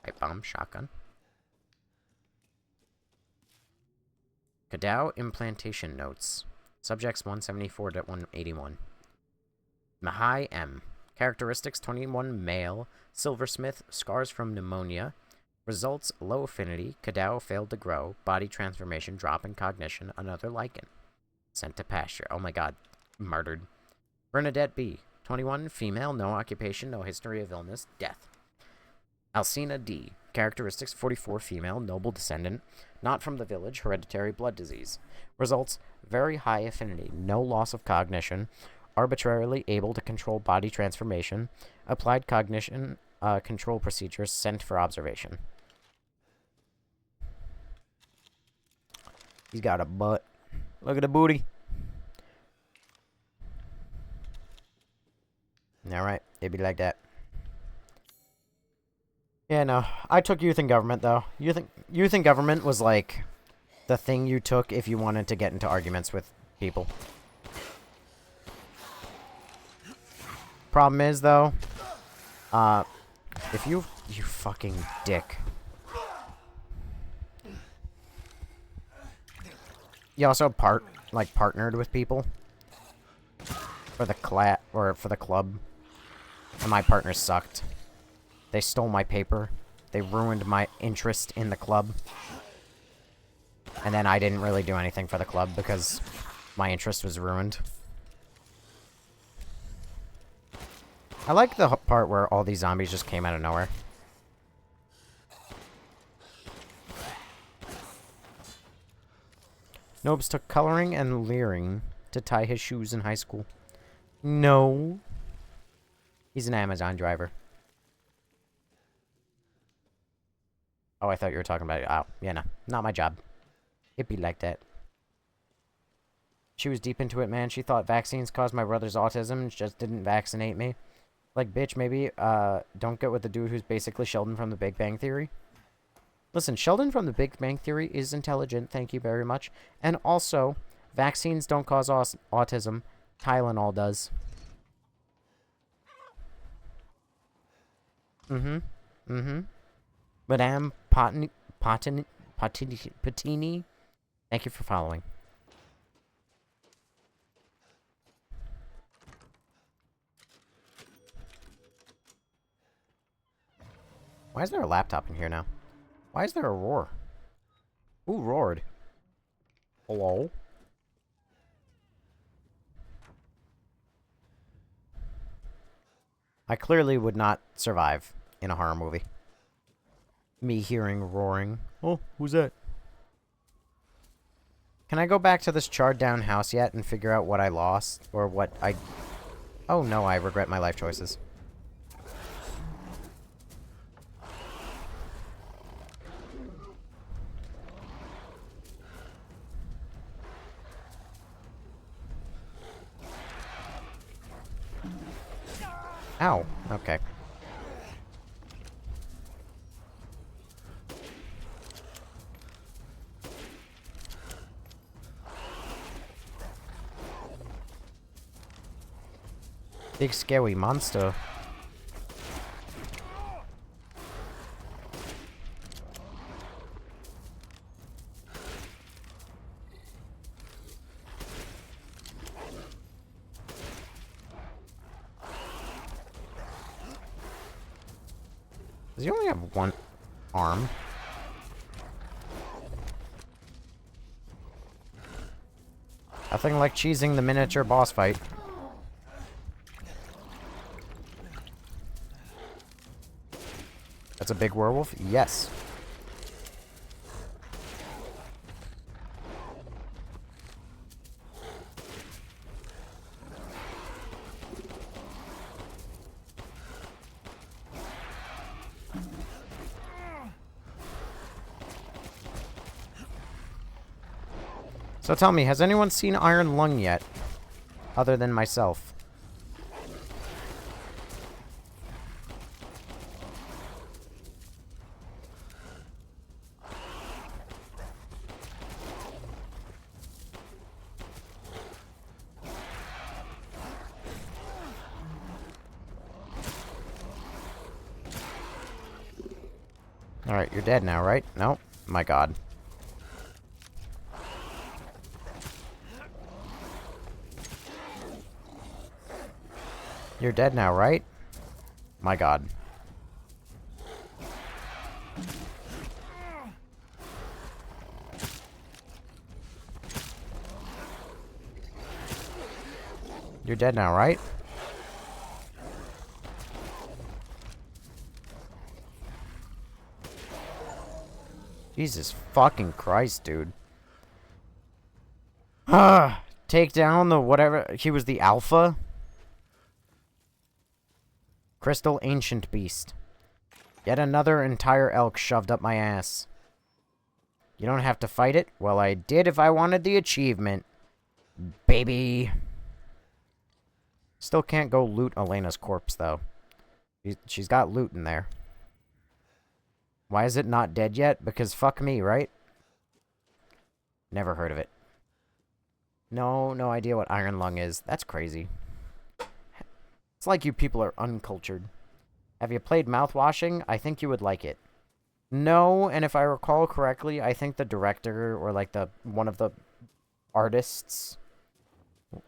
S1: Pipe bomb, shotgun. Cadao implantation notes. Subjects 174 to 181. Mahai M. Characteristics 21 male. Silversmith. Scars from pneumonia. Results low affinity. Cadao failed to grow. Body transformation. Drop in cognition. Another lichen. Sent to pasture. Oh my god. Murdered. Bernadette B. 21 female. No occupation. No history of illness. Death. Alcina D. Characteristics 44 female, noble descendant, not from the village, hereditary blood disease. Results very high affinity, no loss of cognition, arbitrarily able to control body transformation, applied cognition control procedures sent for observation. He's got a butt. Look at the booty. Alright, it'd be like that. Yeah, no. I took youth in government, though. Youth in government was, like, the thing you took if you wanted to get into arguments with people. Problem is, though, if you fucking dick. You also partnered with people for the for the club, and my partners sucked. They stole my paper. They ruined my interest in the club. And then I didn't really do anything for the club because my interest was ruined. I like the part where all these zombies just came out of nowhere. Nobes took coloring and leering to tie his shoes in high school. No. He's an Amazon driver. Oh, I thought you were talking about it. Oh, yeah, no. Not my job. It'd be like that. She was deep into it, man. She thought vaccines caused my brother's autism and just didn't vaccinate me. Like, bitch, maybe, don't get with the dude who's basically Sheldon from The Big Bang Theory. Listen, Sheldon from The Big Bang Theory is intelligent, thank you very much. And also, vaccines don't cause autism. Tylenol does. Madame Patini, thank you for following. Why is there a laptop in here now? Why is there a roar? Who roared? Hello? I clearly would not survive in a horror movie. Me hearing roaring. Oh, who's that? Can I go back to this charred down house yet and figure out what I lost? Or what I... Oh no, I regret my life choices. Ow. Okay. Big scary monster. Does he only have one arm? Nothing like cheesing the miniature boss fight. That's a big werewolf? Yes. So tell me, has anyone seen Iron Lung yet? Other than myself. Alright, you're dead now, right? No? My god. You're dead now, right? My god. You're dead now, right? Jesus fucking Christ, dude. Take down the whatever. He was the alpha? Crystal Ancient Beast. Yet another entire elk shoved up my ass. You don't have to fight it? Well, I did if I wanted the achievement. Baby. Still can't go loot Elena's corpse, though. She's got loot in there. Why is it not dead yet? Because fuck me, right? Never heard of it. No idea what iron lung is. That's crazy. It's like you people are uncultured. Have you played mouthwashing? I think you would like it. No, and if I recall correctly, I think the director or like one of the artists,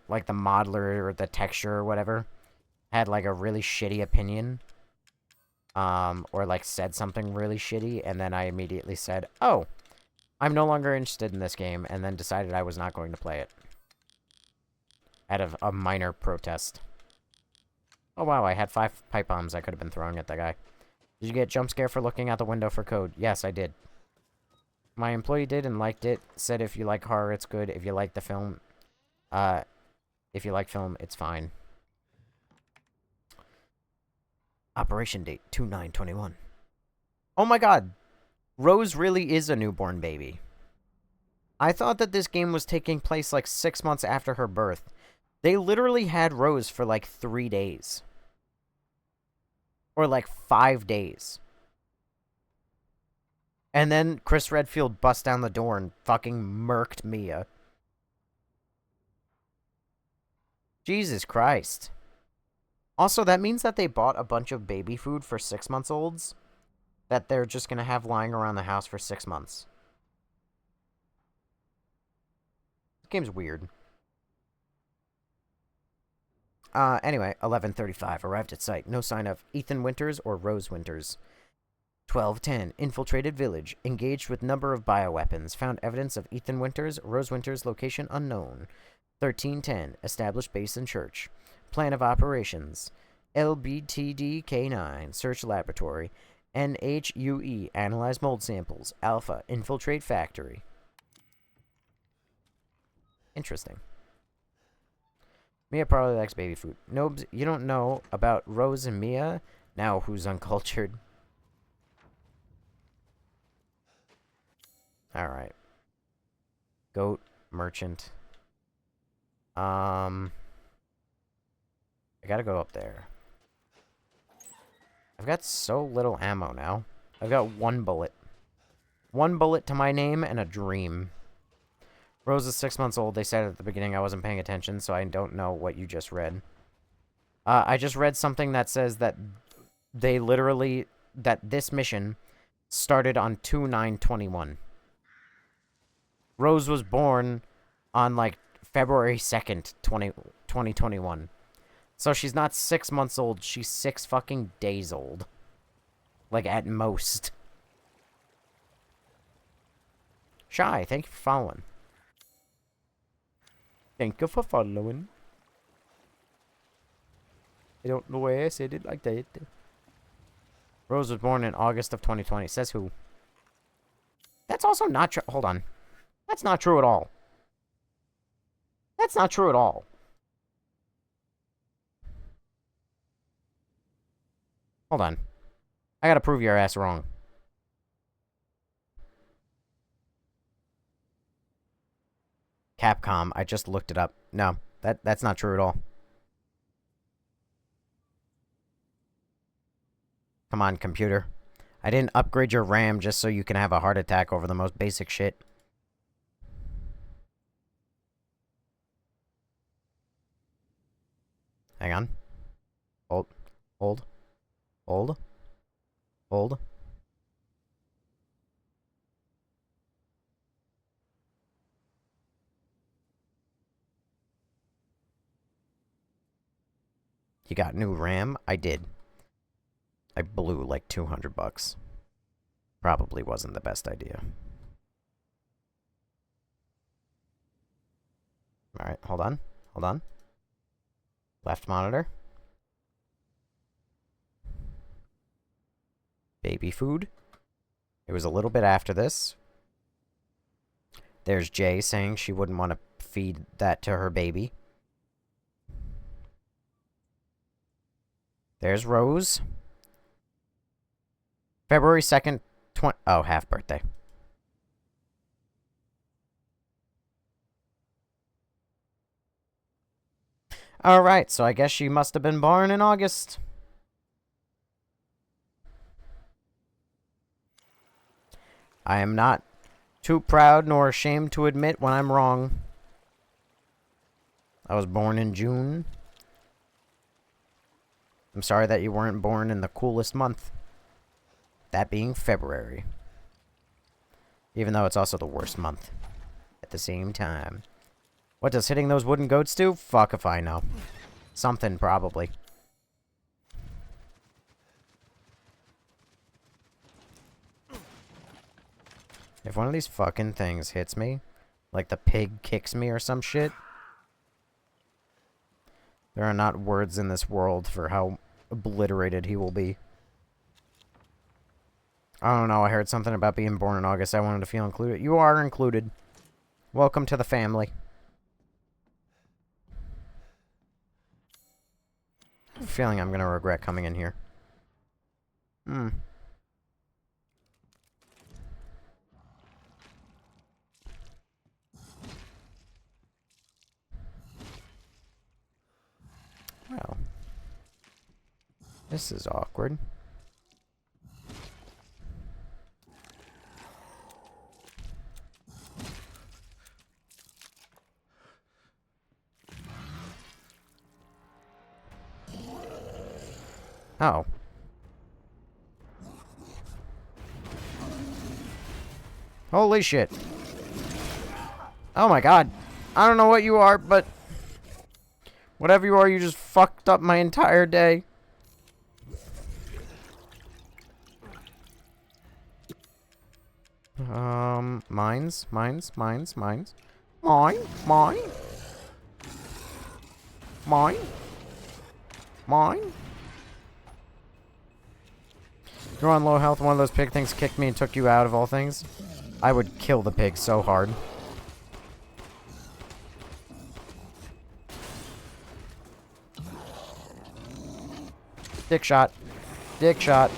S1: like the modeler or the texture or whatever, had like a really shitty opinion. Or like said something really shitty, and then I immediately said, "Oh, I'm no longer interested in this game," and then decided I was not going to play it. Out of a minor protest. Oh wow, I had 5 pipe bombs I could have been throwing at that guy. Did you get jump scare for looking out the window for code? Yes, I did. My employee did and liked it. Said if you like horror, it's good. If you like the film, if you like film, it's fine. Operation date 2/9/21. Oh my god. Rose really is a newborn baby. I thought that this game was taking place like 6 months after her birth. They literally had Rose for like 3 days. Or like 5 days. And then Chris Redfield bust down the door and fucking murked Mia. Jesus Christ. Also, that means that they bought a bunch of baby food for 6-month-olds that they're just going to have lying around the house for 6 months. This game's weird. Anyway, 11:35. Arrived at site. No sign of Ethan Winters or Rose Winters. 12:10. Infiltrated village. Engaged with number of bioweapons. Found evidence of Ethan Winters. Rose Winters location unknown. 13:10. Established base and church. Plan of operations. LBTD K9. Search laboratory. NHUE. Analyze mold samples. Alpha. Infiltrate factory. Interesting. Mia probably likes baby food. Nobes, you don't know about Rose and Mia? Now who's uncultured? Alright. Goat. Merchant. I gotta go up there. I've got so little ammo now. I've got 1 bullet. 1 bullet to my name and a dream. Rose is 6 months old. They said at the beginning I wasn't paying attention, so I don't know what you just read. I just read something that says that they literally... that this mission started on 2/9/21. Rose was born on, like, February 2nd, 2021. So she's not 6 months old, she's 6 fucking days old. Like, at most. Shy, thank you for following. Thank you for following. I don't know why I said it like that. Rose was born in August of 2020. Says who? That's also not true. Hold on. That's not true at all. That's not true at all. Hold on. I gotta prove your ass wrong. CAPCOM. I just looked it up. No, that's not true at all. Come on, computer. I didn't upgrade your RAM just so you can have a heart attack over the most basic shit. Hang on. Hold. Hold. Hold. Hold. You got new RAM? I did. I blew like $200. Probably wasn't the best idea. Alright, hold on. Hold on. Left monitor. Baby food. It was a little bit after this. There's Jay saying she wouldn't want to feed that to her baby. There's Rose. February 2nd, oh, half birthday. Alright, so I guess she must have been born in August. I am not too proud nor ashamed to admit when I'm wrong. I was born in June. I'm sorry that you weren't born in the coolest month. That being February. Even though it's also the worst month. At the same time. What does hitting those wooden goats do? Fuck if I know. Something, probably. If one of these fucking things hits me, like the pig kicks me or some shit, there are not words in this world for how obliterated he will be. I don't know, I heard something about being born in August. I wanted to feel included. You are included. Welcome to the family. I have a feeling I'm gonna regret coming in here. Well, this is awkward. Oh. Holy shit. Oh my god. I don't know what you are, but whatever you are, you just fucked up my entire day. Mines. Mine. You're on low health, one of those pig things kicked me and took you out of all things. I would kill the pig so hard. Dick shot. Dick shot.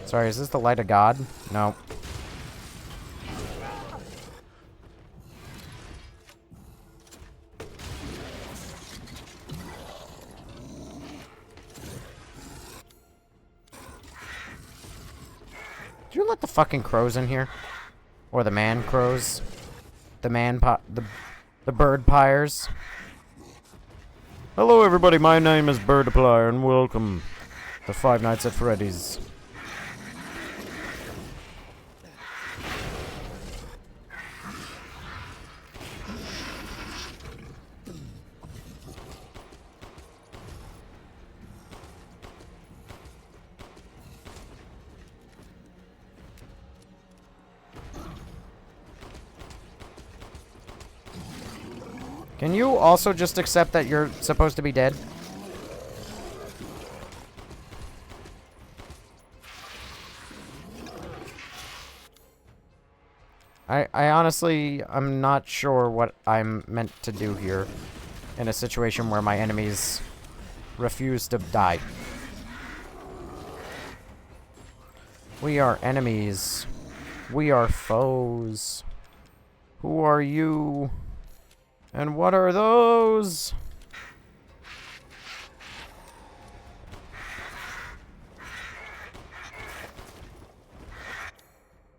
S1: Sorry, is this the light of God? No. Did you let the fucking crows in here? Or the man crows? The bird pyres? Hello everybody, my name is Birdapplier and welcome to Five Nights at Freddy's. Can you also just accept that you're supposed to be dead? I honestly, I'm not sure what I'm meant to do here in a situation where my enemies refuse to die. We are enemies. We are foes. Who are you? And what are those?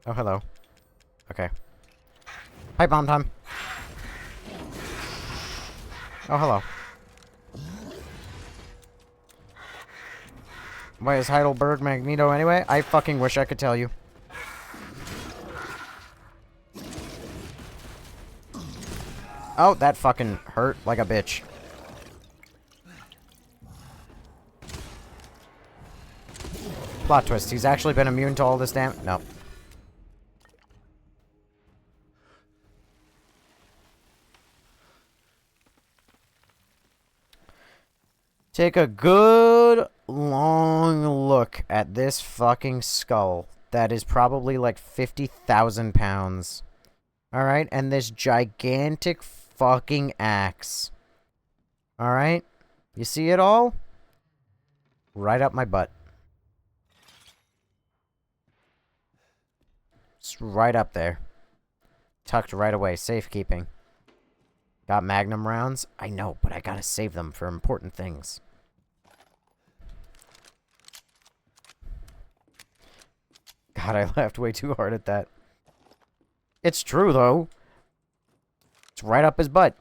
S1: Oh, hello. Okay. Pipe bomb time. Oh, hello. Why is Heidelberg Magneto anyway? I fucking wish I could tell you. Oh, that fucking hurt like a bitch. Plot twist. He's actually been immune to all this damage. No. Take a good long look at this fucking skull. That is probably like 50,000 pounds. Alright, and this gigantic fucking axe. Alright? You see it all? Right up my butt. It's right up there. Tucked right away. Safekeeping. Got magnum rounds? I know, but I gotta save them for important things. God, I laughed way too hard at that. It's true, though. It's right up his butt.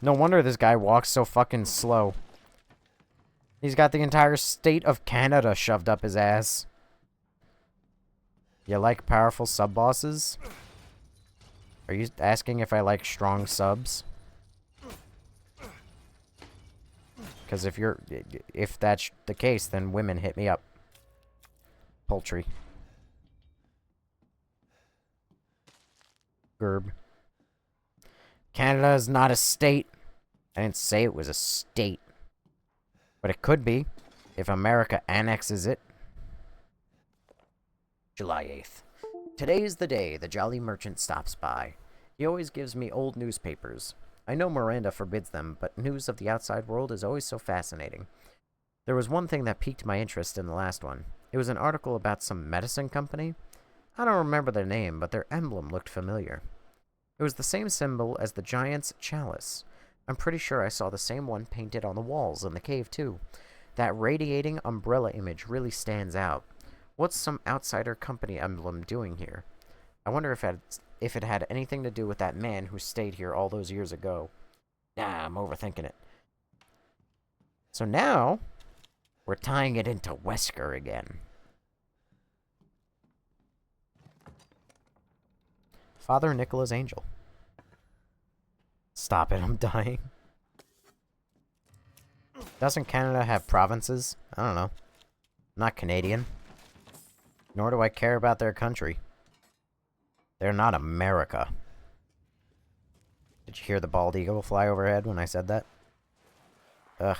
S1: No wonder this guy walks so fucking slow. He's got the entire state of Canada shoved up his ass. You like powerful sub-bosses? Are you asking if I like strong subs? Because if that's the case, then women hit me up. Poultry. Gerb. Canada is not a state. I didn't say it was a state. But it could be, if America annexes it. July 8th. Today's the day the jolly merchant stops by. He always gives me old newspapers. I know Miranda forbids them, but news of the outside world is always so fascinating. There was one thing that piqued my interest in the last one. It was an article about some medicine company. I don't remember their name, but their emblem looked familiar. It was the same symbol as the giant's chalice. I'm pretty sure I saw the same one painted on the walls in the cave, too. That radiating umbrella image really stands out. What's some outsider company emblem doing here? I wonder if it had anything to do with that man who stayed here all those years ago. Nah, I'm overthinking it. So now, we're tying it into Wesker again. Father Nicola's Angel. Stop it, I'm dying. Doesn't Canada have provinces? I don't know. I'm not Canadian. Nor do I care about their country. They're not America. Did you hear the bald eagle fly overhead when I said that? Ugh.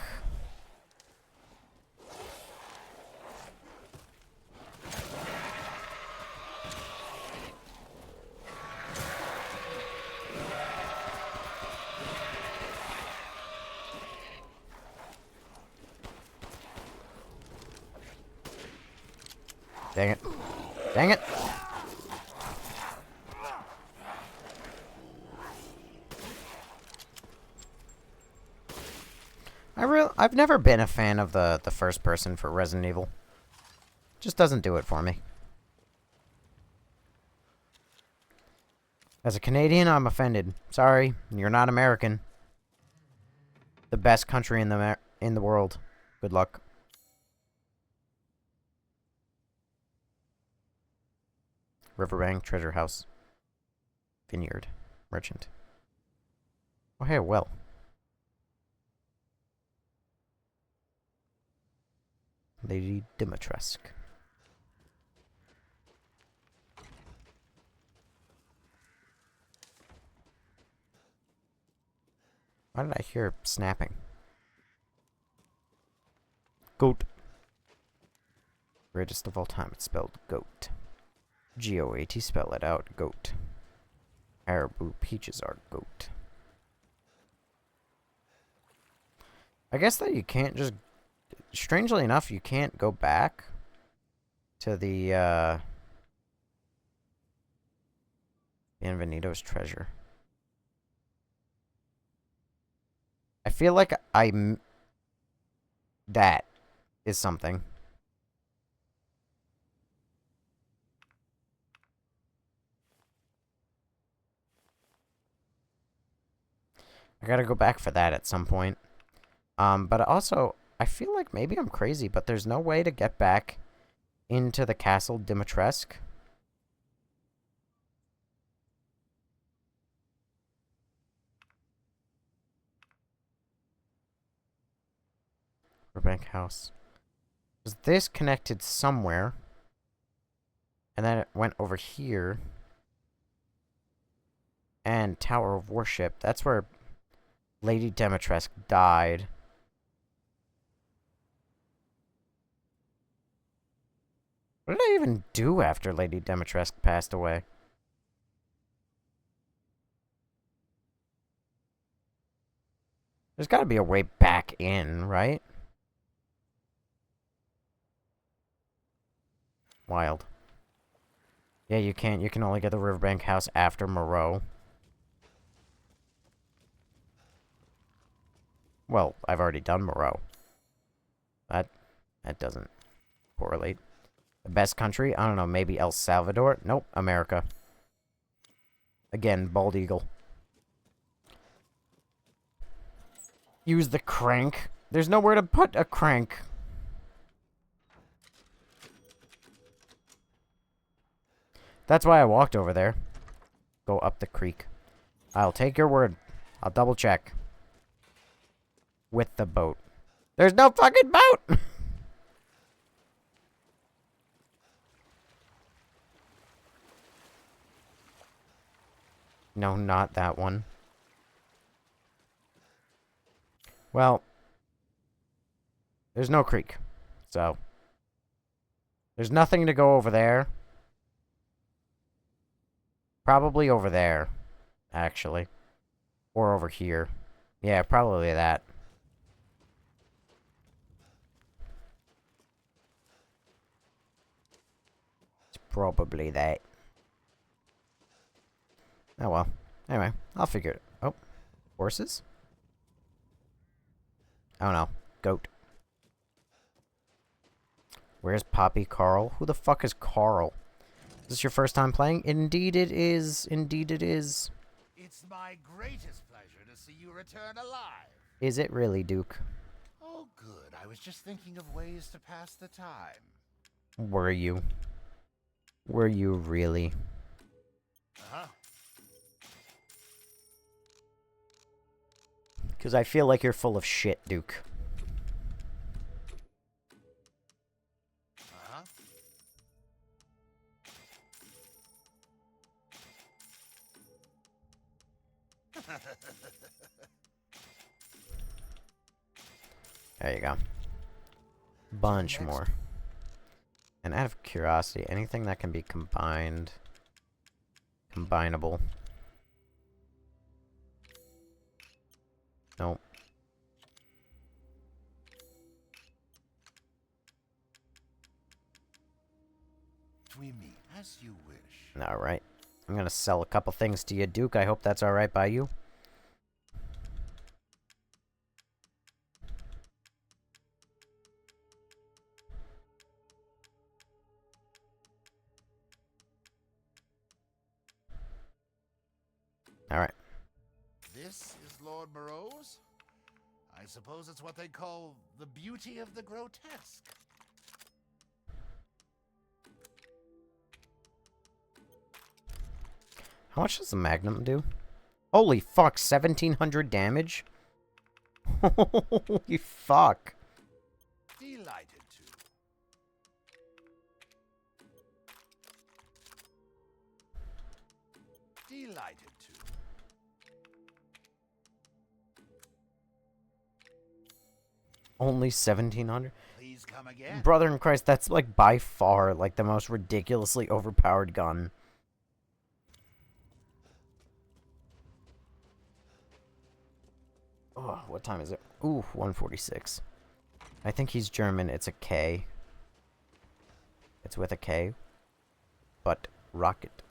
S1: Dang it. Dang it! I've never been a fan of the first person for Resident Evil. Just doesn't do it for me. As a Canadian, I'm offended. Sorry, you're not American. The best country in the world. Good luck. Riverbank, Treasure House, Vineyard, Merchant. Oh, hey, well. Lady Dimitrescu. Why did I hear snapping? Goat. Greatest of all time, it's spelled goat. G-O-A-T, spell it out, goat. Caribou peaches are goat. I guess that you can't just... Strangely enough, you can't go back to the, Bienvenido's treasure. I feel like that is something. I gotta go back for that at some point. But also, I feel like maybe I'm crazy, but there's no way to get back into the Castle Dimitrescu. Riverbank House. Was this connected somewhere? And then it went over here. And Tower of Worship. That's where Lady Dimitrescu died. What did I even do after Lady Dimitrescu passed away? There's gotta be a way back in, right? Wild. Yeah, you can't. You can only get the Riverbank house after Moreau. Well, I've already done Moreau. That doesn't correlate. The best country? I don't know, maybe El Salvador? Nope, America. Again, bald eagle. Use the crank. There's nowhere to put a crank. That's why I walked over there. Go up the creek. I'll take your word. I'll double check. With the boat. There's no fucking boat! No, not that one. Well, there's no creek, so there's nothing to go over there. Probably over there, actually. Or over here. Yeah, probably that. It's probably that. Oh well. Anyway, I'll figure it. Oh, horses? Oh no, goat. Where's Poppy Carl? Who the fuck is Carl? Is this your first time playing? Indeed it is. Indeed it is.
S7: It's my greatest pleasure to see you return alive.
S1: Is it really, Duke?
S7: Oh, good. I was just thinking of ways to pass the time.
S1: Were you? Were you really?
S7: Uh-huh.
S1: Because I feel like you're full of shit, Duke.
S7: Uh-huh.
S1: There you go. Bunch more. And out of curiosity, anything that can be combined... Combinable. Nope.
S7: We meet as you wish.
S1: Alright. I'm gonna sell a couple things to you, Duke. I hope that's alright by you. Alright.
S7: This is Lord Moreau's? I suppose it's what they call the beauty of the grotesque.
S1: How much does the Magnum do? Holy fuck, 1700 damage? Holy fuck.
S7: Delighted to. Delighted to.
S1: Only 1700?
S7: Please come again.
S1: Brother in Christ, that's like by far like the most ridiculously overpowered gun. Oh, what time is it? Ooh, 1:46. I think he's German. It's a K. It's with a K. But rocket.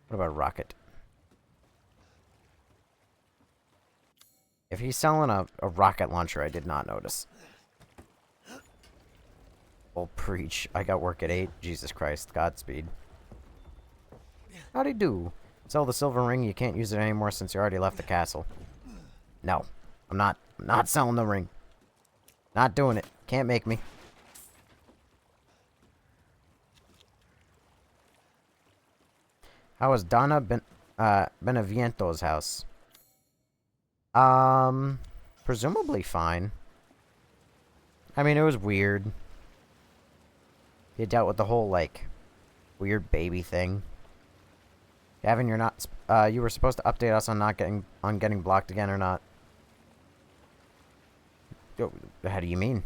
S1: What about rocket? If he's selling a rocket launcher, I did not notice. Well, preach. I got work at 8. Jesus Christ. Godspeed. How'd he do? Sell the silver ring. You can't use it anymore since you already left the castle. No. I'm not selling the ring. Not doing it. Can't make me. How was Donna Beneviento's house? Presumably fine. I mean, it was weird. He dealt with the whole, like, weird baby thing. Gavin, you're not, you were supposed to update us on getting blocked again or not. How do you mean?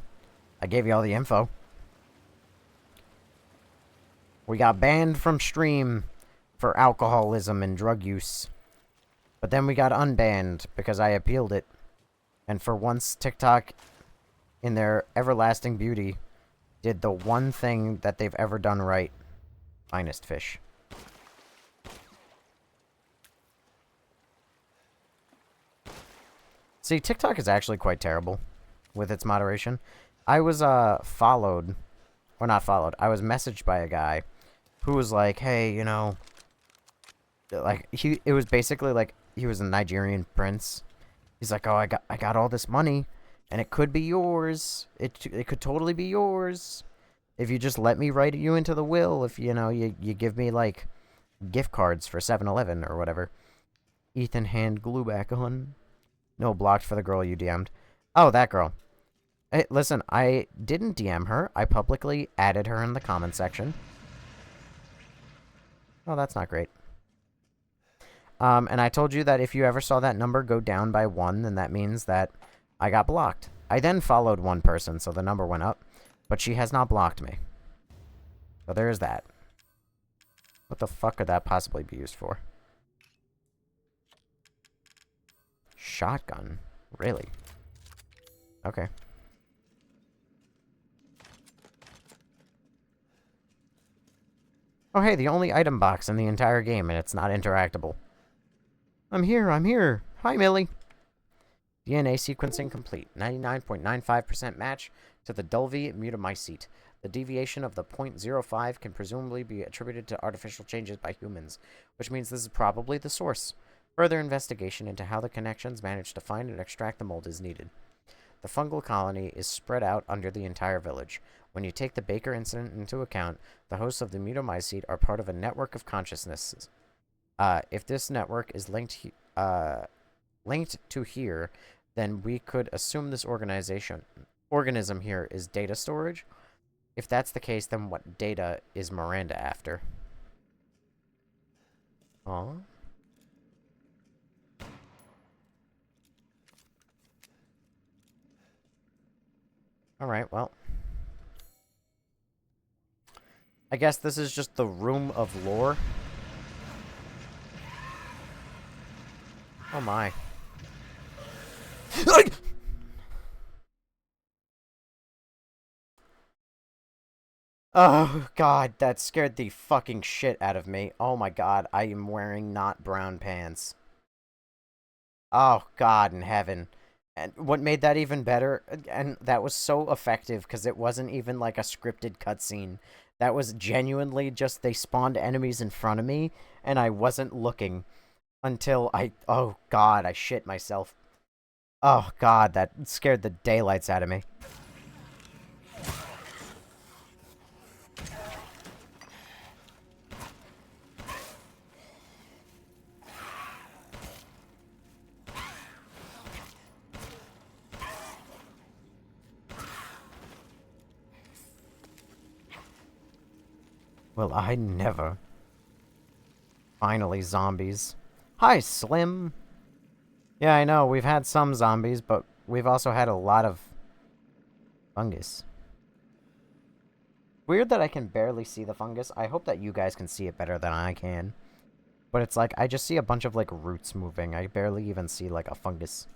S1: I gave you all the info. We got banned from stream for alcoholism and drug use. But then we got unbanned because I appealed it. And for once, TikTok, in their everlasting beauty, did the one thing that they've ever done right. Finest fish. See, TikTok is actually quite terrible with its moderation. I was, followed, or not followed, I was messaged by a guy who was like, hey, you know, like, it was basically like, he was a Nigerian prince. He's like, oh, I got all this money, and it could be yours. It could totally be yours. If you just let me write you into the will, if, you know, you give me, like, gift cards for 7-Eleven or whatever. Ethan, hand glue back on. No, blocked for the girl you DM'd. Oh, that girl. Hey, listen, I didn't DM her. I publicly added her in the comment section. Oh, that's not great. And I told you that if you ever saw that number go down by 1, then that means that I got blocked. I then followed one person, so the number went up. But she has not blocked me. So there's that. What the fuck could that possibly be used for? Shotgun? Really? Okay. Oh hey, the only item box in the entire game, and it's not interactable. I'm here, I'm here. Hi, Millie. DNA sequencing complete. 99.95% match to the Dulvey mutamycete. The deviation of the 0.05 can presumably be attributed to artificial changes by humans, which means this is probably the source. Further investigation into how the connections managed to find and extract the mold is needed. The fungal colony is spread out under the entire village. When you take the Baker incident into account, the hosts of the mutamycete are part of a network of consciousnesses. If this network is linked to here, then we could assume this organism here is data storage. If that's the case, then what data is Miranda after? Aw. Alright, well. I guess this is just the room of lore. Oh my. Oh god, that scared the fucking shit out of me. Oh my god, I am wearing not brown pants. Oh god in heaven. And what made that even better, and that was so effective because it wasn't even like a scripted cutscene. That was genuinely just they spawned enemies in front of me, and I wasn't looking until oh god, I shit myself. Oh god, that scared the daylights out of me. Well, I never. Finally, zombies. Hi, Slim! Yeah, I know, we've had some zombies, but we've also had a lot of fungus. Weird that I can barely see the fungus. I hope that you guys can see it better than I can. But it's like, I just see a bunch of, like, roots moving. I barely even see, like, a fungus.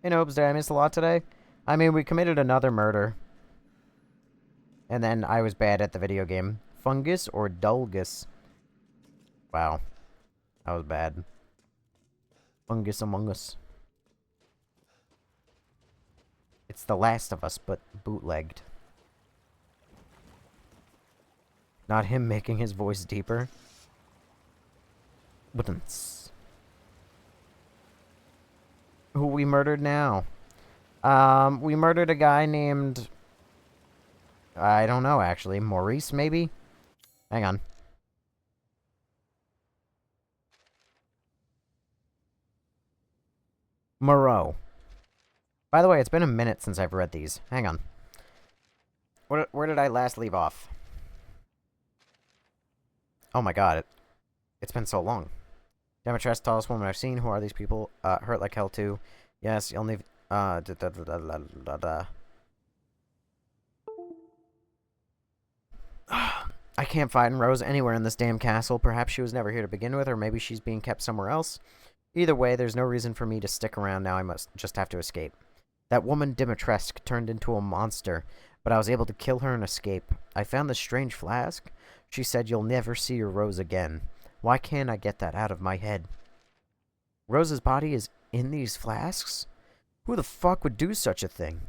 S1: Hey, Nobes, did I miss a lot today? I mean, we committed another murder. And then I was bad at the video game. Fungus or Dulgus? Wow. That was bad. Fungus Among Us. It's The Last of Us, but bootlegged. Not him making his voice deeper. Buttons. Who we murdered now? We murdered a guy named... I don't know, actually. Maurice, maybe? Hang on. Moreau. By the way, it's been a minute since I've read these. Hang on. Where did I last leave off? Oh my god. It's been so long. Dimitrescu, tallest woman I've seen. Who are these people? Hurt like hell too. Yes, you'll need... I can't find Rose anywhere in this damn castle. Perhaps she was never here to begin with, or maybe she's being kept somewhere else. Either way, there's no reason for me to stick around now. I must just have to escape. That woman Dimitrescu turned into a monster, but I was able to kill her and escape. I found this strange flask. She said you'll never see your Rose again. Why can't I get that out of my head? Rose's body is in these flasks? Who the fuck would do such a thing?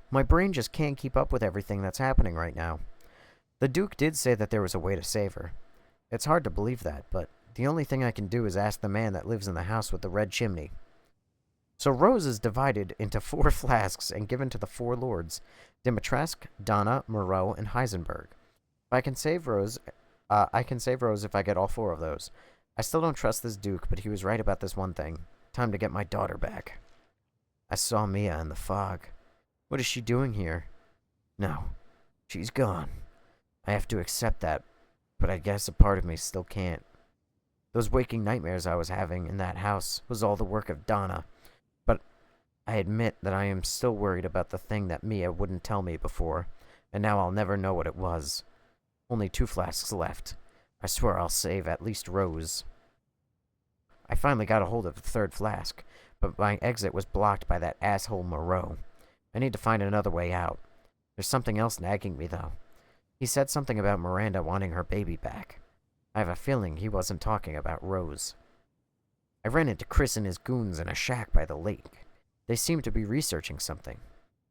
S1: My brain just can't keep up with everything that's happening right now. The Duke did say that there was a way to save her. It's hard to believe that, but the only thing I can do is ask the man that lives in the house with the red chimney. So Rose is divided into 4 flasks and given to the 4 lords, Dimitrescu, Donna, Moreau, and Heisenberg. If I can save Rose, if I get all 4 of those. I still don't trust this Duke, but he was right about this one thing. Time to get my daughter back. I saw Mia in the fog. What is she doing here? No, she's gone. I have to accept that, but I guess a part of me still can't. Those waking nightmares I was having in that house was all the work of Donna, but I admit that I am still worried about the thing that Mia wouldn't tell me before, and now I'll never know what it was. Only 2 flasks left. I swear I'll save at least Rose. I finally got a hold of the 3rd flask, but my exit was blocked by that asshole Moreau. I need to find another way out. There's something else nagging me, though. He said something about Miranda wanting her baby back. I have a feeling he wasn't talking about Rose. I ran into Chris and his goons in a shack by the lake. They seemed to be researching something.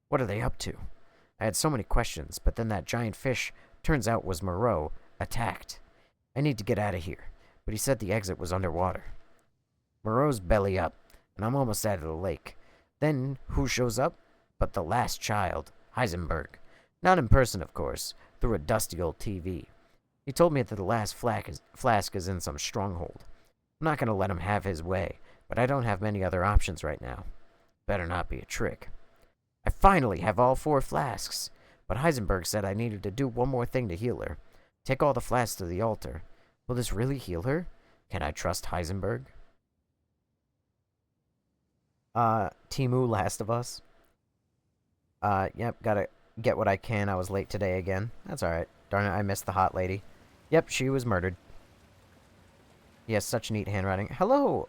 S1: What are they up to? I had so many questions, but then that giant fish, turns out was Moreau, attacked. I need to get out of here, but he said the exit was underwater. Moreau's belly up, and I'm almost out of the lake. Then, who shows up? But the last child, Heisenberg. Not in person, of course, through a dusty old TV. He told me that the last flask is in some stronghold. I'm not going to let him have his way, but I don't have many other options right now. Better not be a trick. I finally have all 4 flasks, but Heisenberg said I needed to do one more thing to heal her. Take all the flasks to the altar. Will this really heal her? Can I trust Heisenberg? Timu, Last of Us. Yep, gotta get what I can. I was late today again. That's alright. Darn it, I missed the hot lady. Yep, she was murdered. He has such neat handwriting. Hello!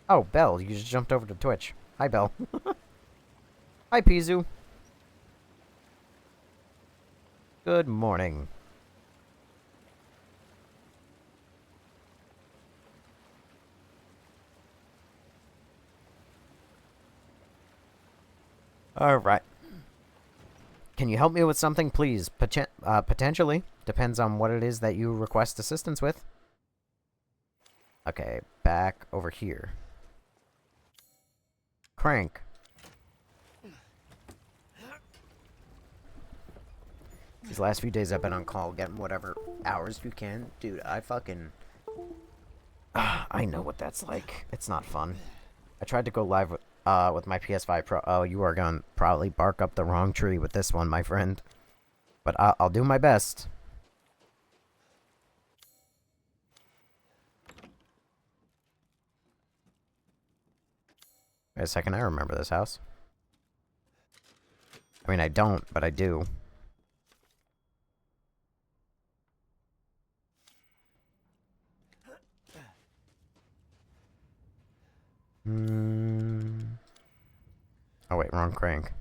S1: Oh, Belle, you just jumped over to Twitch. Hi, Belle. Hi, Pizu. Good morning. Alright. Can you help me with something, please? Potentially. Depends on what it is that you request assistance with. Okay, back over here. Crank. These last few days I've been on call getting whatever hours you can. Dude, I fucking... I know what that's like. It's not fun. I tried to go live with my PS5 Pro. Oh, you are gonna probably bark up the wrong tree with this one, my friend. But I'll do my best. Wait a second, I remember this house. I mean, I don't, but I do. Oh wait, wrong crank.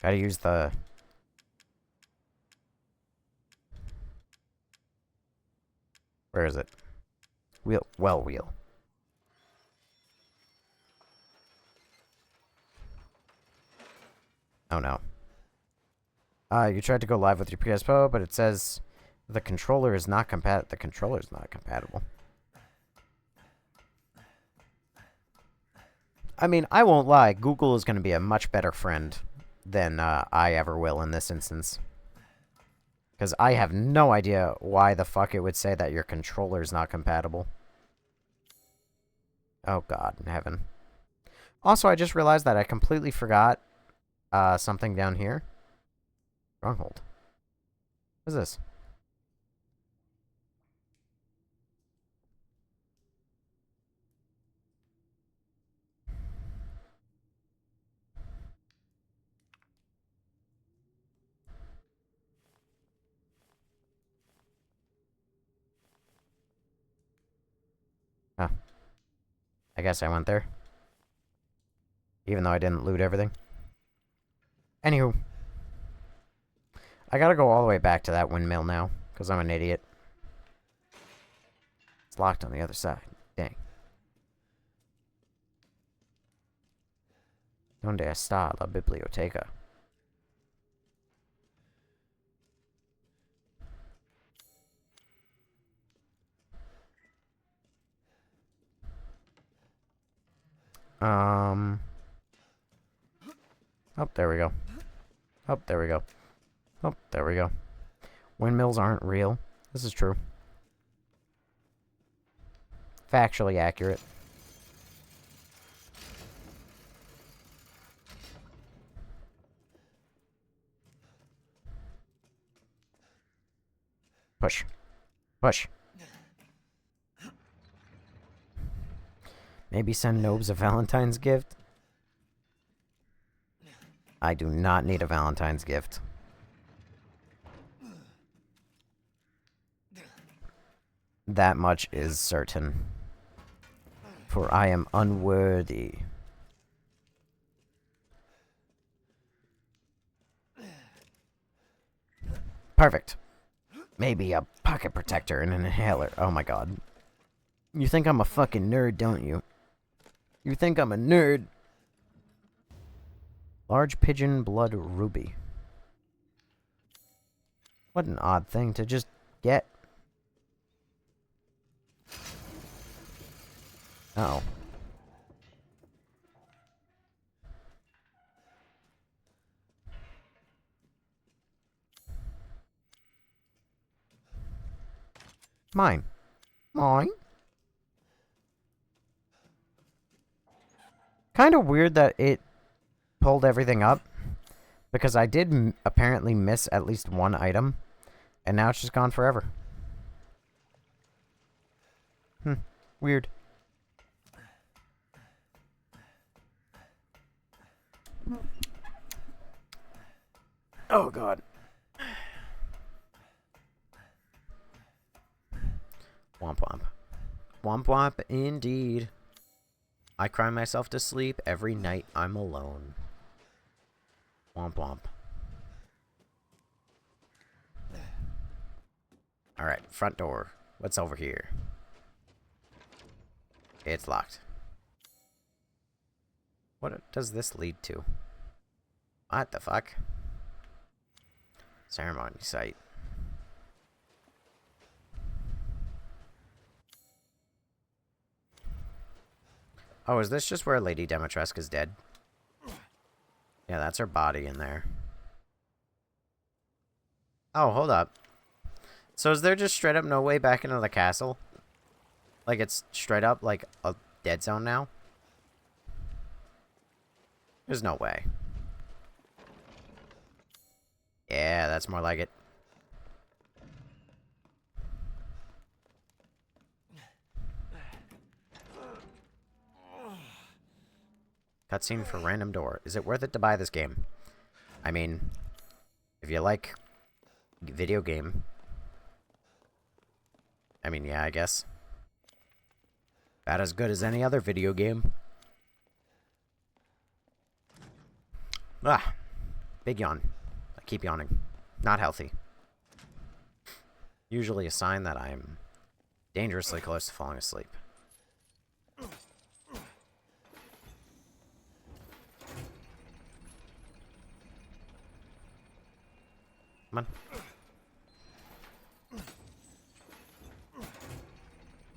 S1: Gotta use the... Where is it? Wheel. Oh no. You tried to go live with your PS Pro, but it says the controller is not compatible. The controller's not compatible. I mean, I won't lie. Google is going to be a much better friend than I ever will in this instance. Because I have no idea why the fuck it would say that your controller's not compatible. Oh god in heaven. Also, I just realized that I completely forgot something down here. Stronghold. What is this? I guess I went there. Even though I didn't loot everything. Anywho. I gotta go all the way back to that windmill now, because I'm an idiot. It's locked on the other side. Dang. Donde está la biblioteca? Oh, there we go. Oh, there we go. Oh, there we go. Windmills aren't real. This is true. Factually accurate. Push. Push. Maybe send Nobes a Valentine's gift? I do not need a Valentine's gift. That much is certain. For I am unworthy. Perfect. Maybe a pocket protector and an inhaler. Oh my god. You think I'm a fucking nerd, don't you? You think I'm a nerd? Large pigeon blood ruby. What an odd thing to just get. Uh-oh. Mine. Mine? Kind of weird that it pulled everything up. Because I did apparently miss at least one item. And now it's just gone forever. Weird. Oh, God. Womp womp. Womp womp, indeed. I cry myself to sleep every night I'm alone. Womp womp. Alright, front door. What's over here? It's locked. What does this lead to? What the fuck? Ceremony site. Oh, is this just where Lady Dimitrescu is dead? Yeah, that's her body in there. Oh, hold up. So is there just straight up no way back into the castle? Like it's straight up like a dead zone now? There's no way. Yeah, that's more like it. Cutscene for random door. Is it worth it to buy this game? I mean, if you like video game, I mean, yeah, I guess. About as good as any other video game. Ah, big yawn. I keep yawning. Not healthy. Usually a sign that I'm dangerously close to falling asleep. Come on.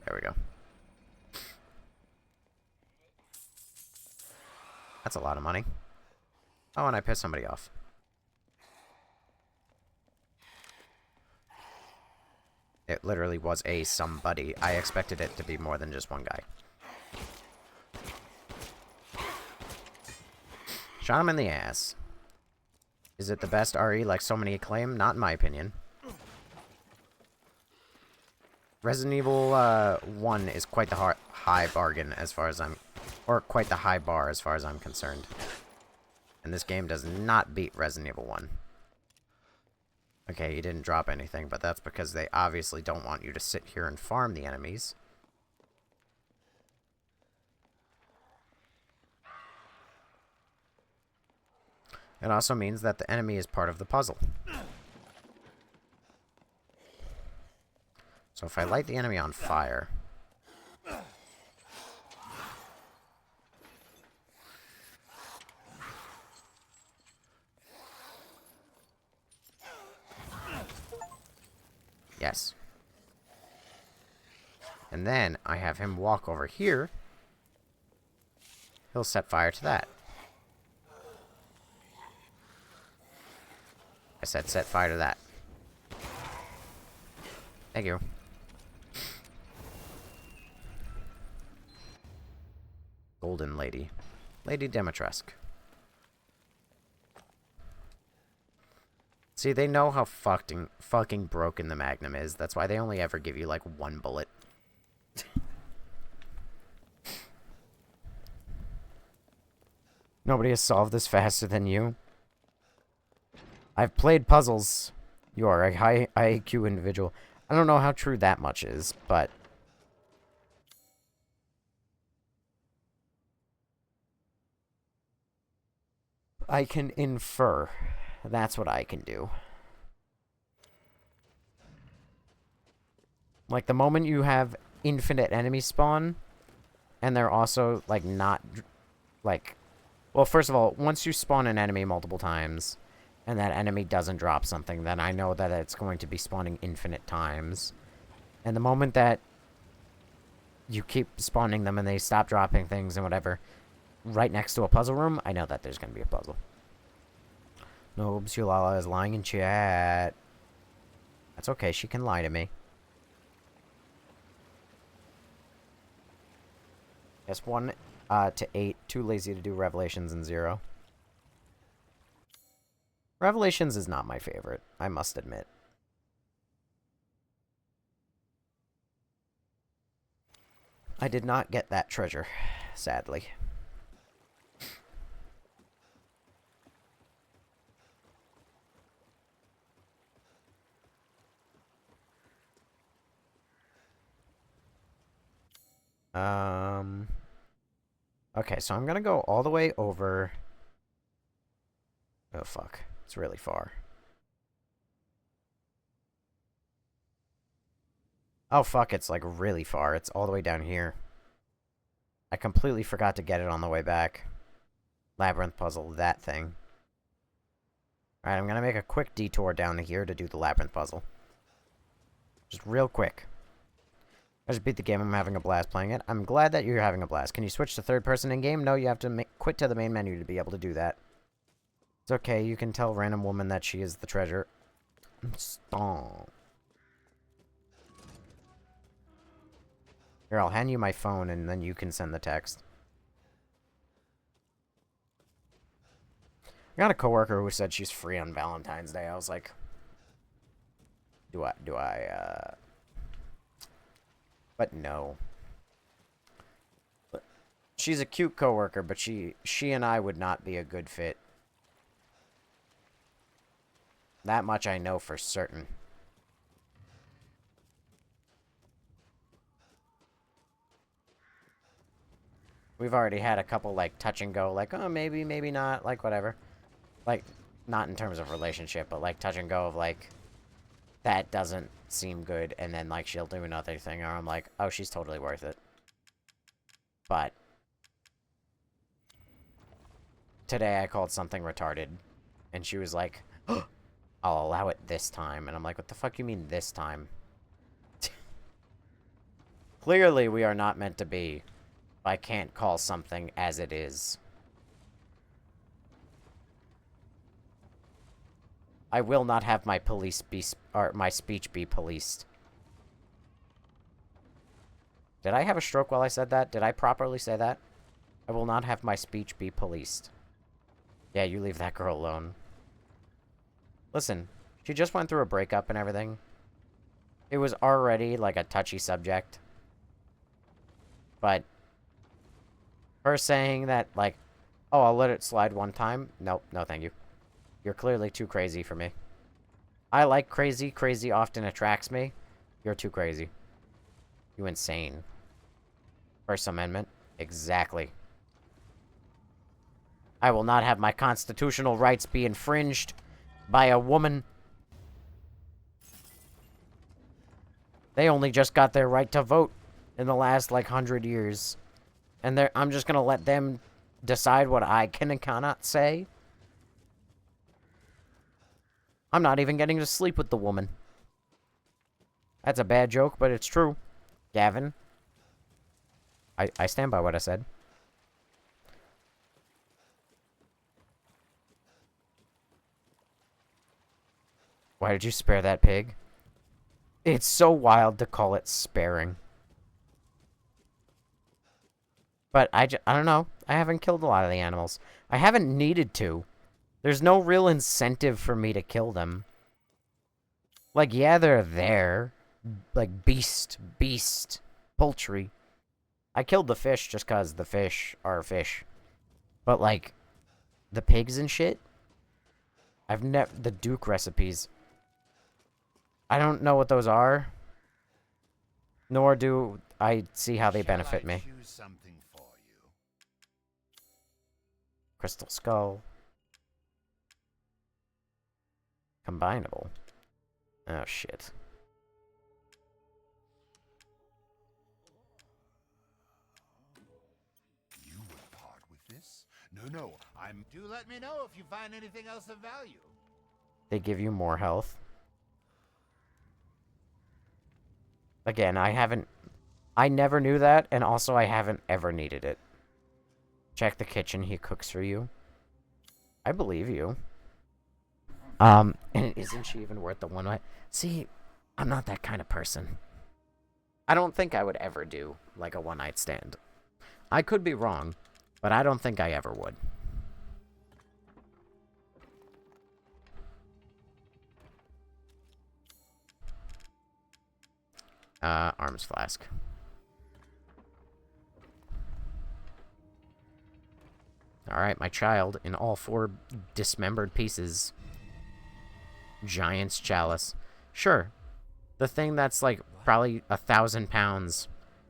S1: There we go. That's a lot of money. Oh, and I pissed somebody off. It literally was a somebody. I expected it to be more than just one guy. Shot him in the ass. Is it the best RE like so many claim? Not in my opinion. Resident Evil 1 is quite the high bargain as far as I'm... Or quite the high bar as far as I'm concerned. And this game does not beat Resident Evil 1. Okay, he didn't drop anything, but that's because they obviously don't want you to sit here and farm the enemies. It also means that the enemy is part of the puzzle. So if I light the enemy on fire... Yes. And then I have him walk over here. He'll set fire to that. I said set fire to that. Thank you. Golden Lady. Lady Dimitrescu. See, they know how fucking broken the Magnum is. That's why they only ever give you, like, one bullet. Nobody has solved this faster than you. I've played puzzles. You are a high IQ individual. I don't know how true that much is, but... I can infer. That's what I can do. Like, the moment you have infinite enemy spawn, and they're also, like, not... Like... Well, first of all, once you spawn an enemy multiple times, and that enemy doesn't drop something, then I know that it's going to be spawning infinite times. And the moment that you keep spawning them and they stop dropping things and whatever, right next to a puzzle room, I know that there's going to be a puzzle. No, Sulala is lying in chat. That's okay, she can lie to me. Yes, 1 to 8, too lazy to do Revelations, and 0. Revelations is not my favorite, I must admit. I did not get that treasure, sadly. Okay, so I'm gonna go all the way over... Oh, fuck. It's really far. Oh, fuck, it's, like, really far. It's all the way down here. I completely forgot to get it on the way back. Labyrinth puzzle, that thing. Alright, I'm gonna make a quick detour down to here to do the labyrinth puzzle. Just real quick. I just beat the game. I'm having a blast playing it. I'm glad that you're having a blast. Can you switch to third person in game? No, you have to quit to the main menu to be able to do that. It's okay. You can tell random woman that she is the treasure. Stop. Here, I'll hand you my phone and then you can send the text. I got a coworker who said she's free on Valentine's Day. I was like, But no. She's a cute coworker, but she and I would not be a good fit. That much I know for certain. We've already had a couple, like, touch and go, like, oh, maybe, maybe not, like, whatever. Like, not in terms of relationship, but, like, touch and go of, like, that doesn't seem good, and then, like, she'll do another thing, or I'm like, oh, she's totally worth it. But today I called something retarded, and she was like, oh, I'll allow it this time, and I'm like, what the fuck you mean this time? Clearly we are not meant to be. I can't call something as it is. I will not have my my speech be policed. Did I have a stroke while I said that? Did I properly say that? I will not have my speech be policed. Yeah, you leave that girl alone. Listen, she just went through a breakup and everything. It was already, like, a touchy subject. But her saying that, like, oh, I'll let it slide one time. Nope, no thank you. You're clearly too crazy for me. I like crazy. Crazy often attracts me. You're too crazy. You insane. First Amendment. Exactly. I will not have my constitutional rights be infringed by a woman. They only just got their right to vote in the last, like, 100 years. And I'm just gonna let them decide what I can and cannot say. I'm not even getting to sleep with the woman. That's a bad joke, but it's true. Gavin. I stand by what I said. Why did you spare that pig? It's so wild to call it sparing. But I don't know. I haven't killed a lot of the animals. I haven't needed to. There's no real incentive for me to kill them. Like, yeah, they're there. Like, beast, poultry. I killed the fish just because the fish are fish. But, like, the pigs and shit? I've never... The Duke recipes. I don't know what those are. Nor do I see how they benefit me.
S7: Choose something for you?
S1: Crystal Skull. Combinable. Oh, shit.
S7: You would part with this? No, Do let me know if you find anything else of value.
S1: They give you more health. Again, I never knew that, and also I haven't ever needed it. Check the kitchen, he cooks for you. I believe you. And isn't she even worth the one way? See, I'm not that kind of person. I don't think I would ever do, like, a one-night stand. I could be wrong, but I don't think I ever would. Arms flask. Alright, my child, in all 4 dismembered pieces. Giant's chalice. Sure. The thing that's, like, probably 1,000 pounds.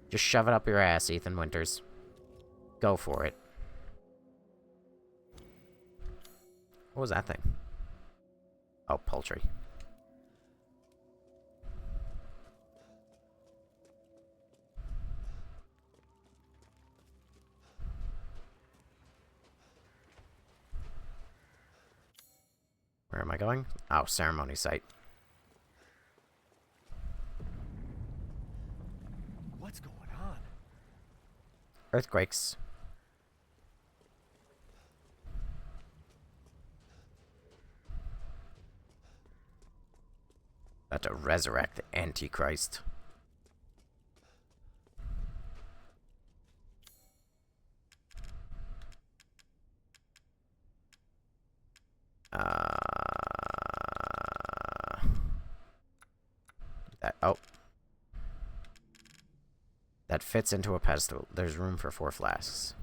S1: Just shove it up your ass, Ethan Winters. Go for it. What was that thing? Oh, poultry. Where am I going? Oh, ceremony site.
S3: What's going on?
S1: Earthquakes. About to resurrect the Antichrist. That fits into a pedestal. There's room for 4 flasks.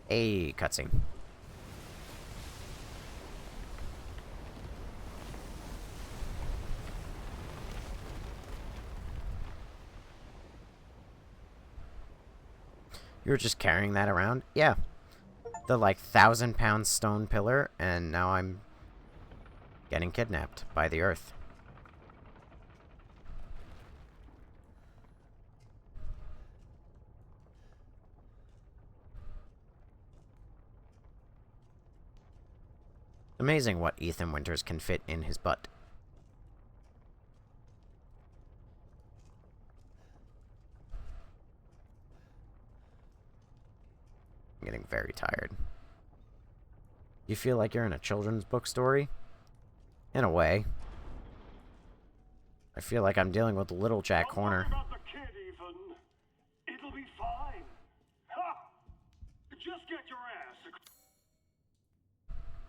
S1: Hey, cutscene. You were just carrying that around? Yeah. The, like, 1,000-pound stone pillar, and now I'm getting kidnapped by the Earth. Amazing what Ethan Winters can fit in his butt. I'm getting very tired. You feel like you're in a children's book story? In a way. I feel like I'm dealing with Little Jack Horner.
S6: Don't worry about the kid, Ethan. It'll be fine. Ha! Just get your ass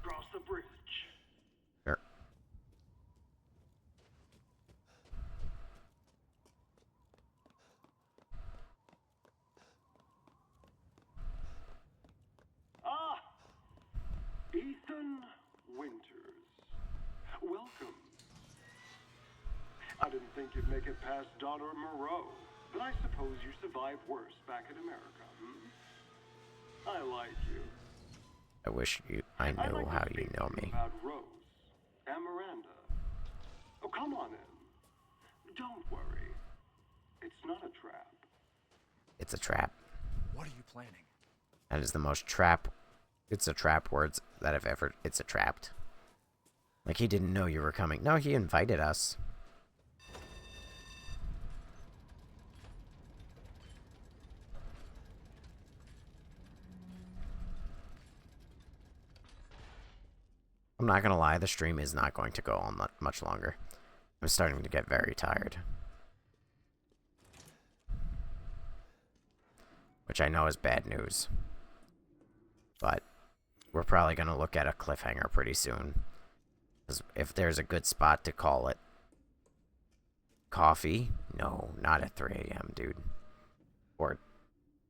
S6: across the bridge.
S1: Sure.
S6: Ethan Winters. Welcome. I'm didn't think you'd make it past Daughter of Moreau, but I suppose you survived worse back in America, I like you.
S1: I wish I
S6: I'd
S1: knew
S6: like to
S1: how you
S6: speak
S1: know
S6: to you
S1: me.
S6: about Rose and Miranda. Oh, come on in. Don't worry. It's not a trap.
S1: It's a trap.
S3: What are you planning?
S1: That is the most trap. It's a trap words that I've ever. It's a trapped. Like he didn't know you were coming. No, he invited us. I'm not gonna lie, the stream is not going to go on much longer. I'm starting to get very tired. Which I know is bad news. But we're probably gonna look at a cliffhanger pretty soon. Because if there's a good spot to call it. Coffee? No, not at 3 a.m., dude. Or,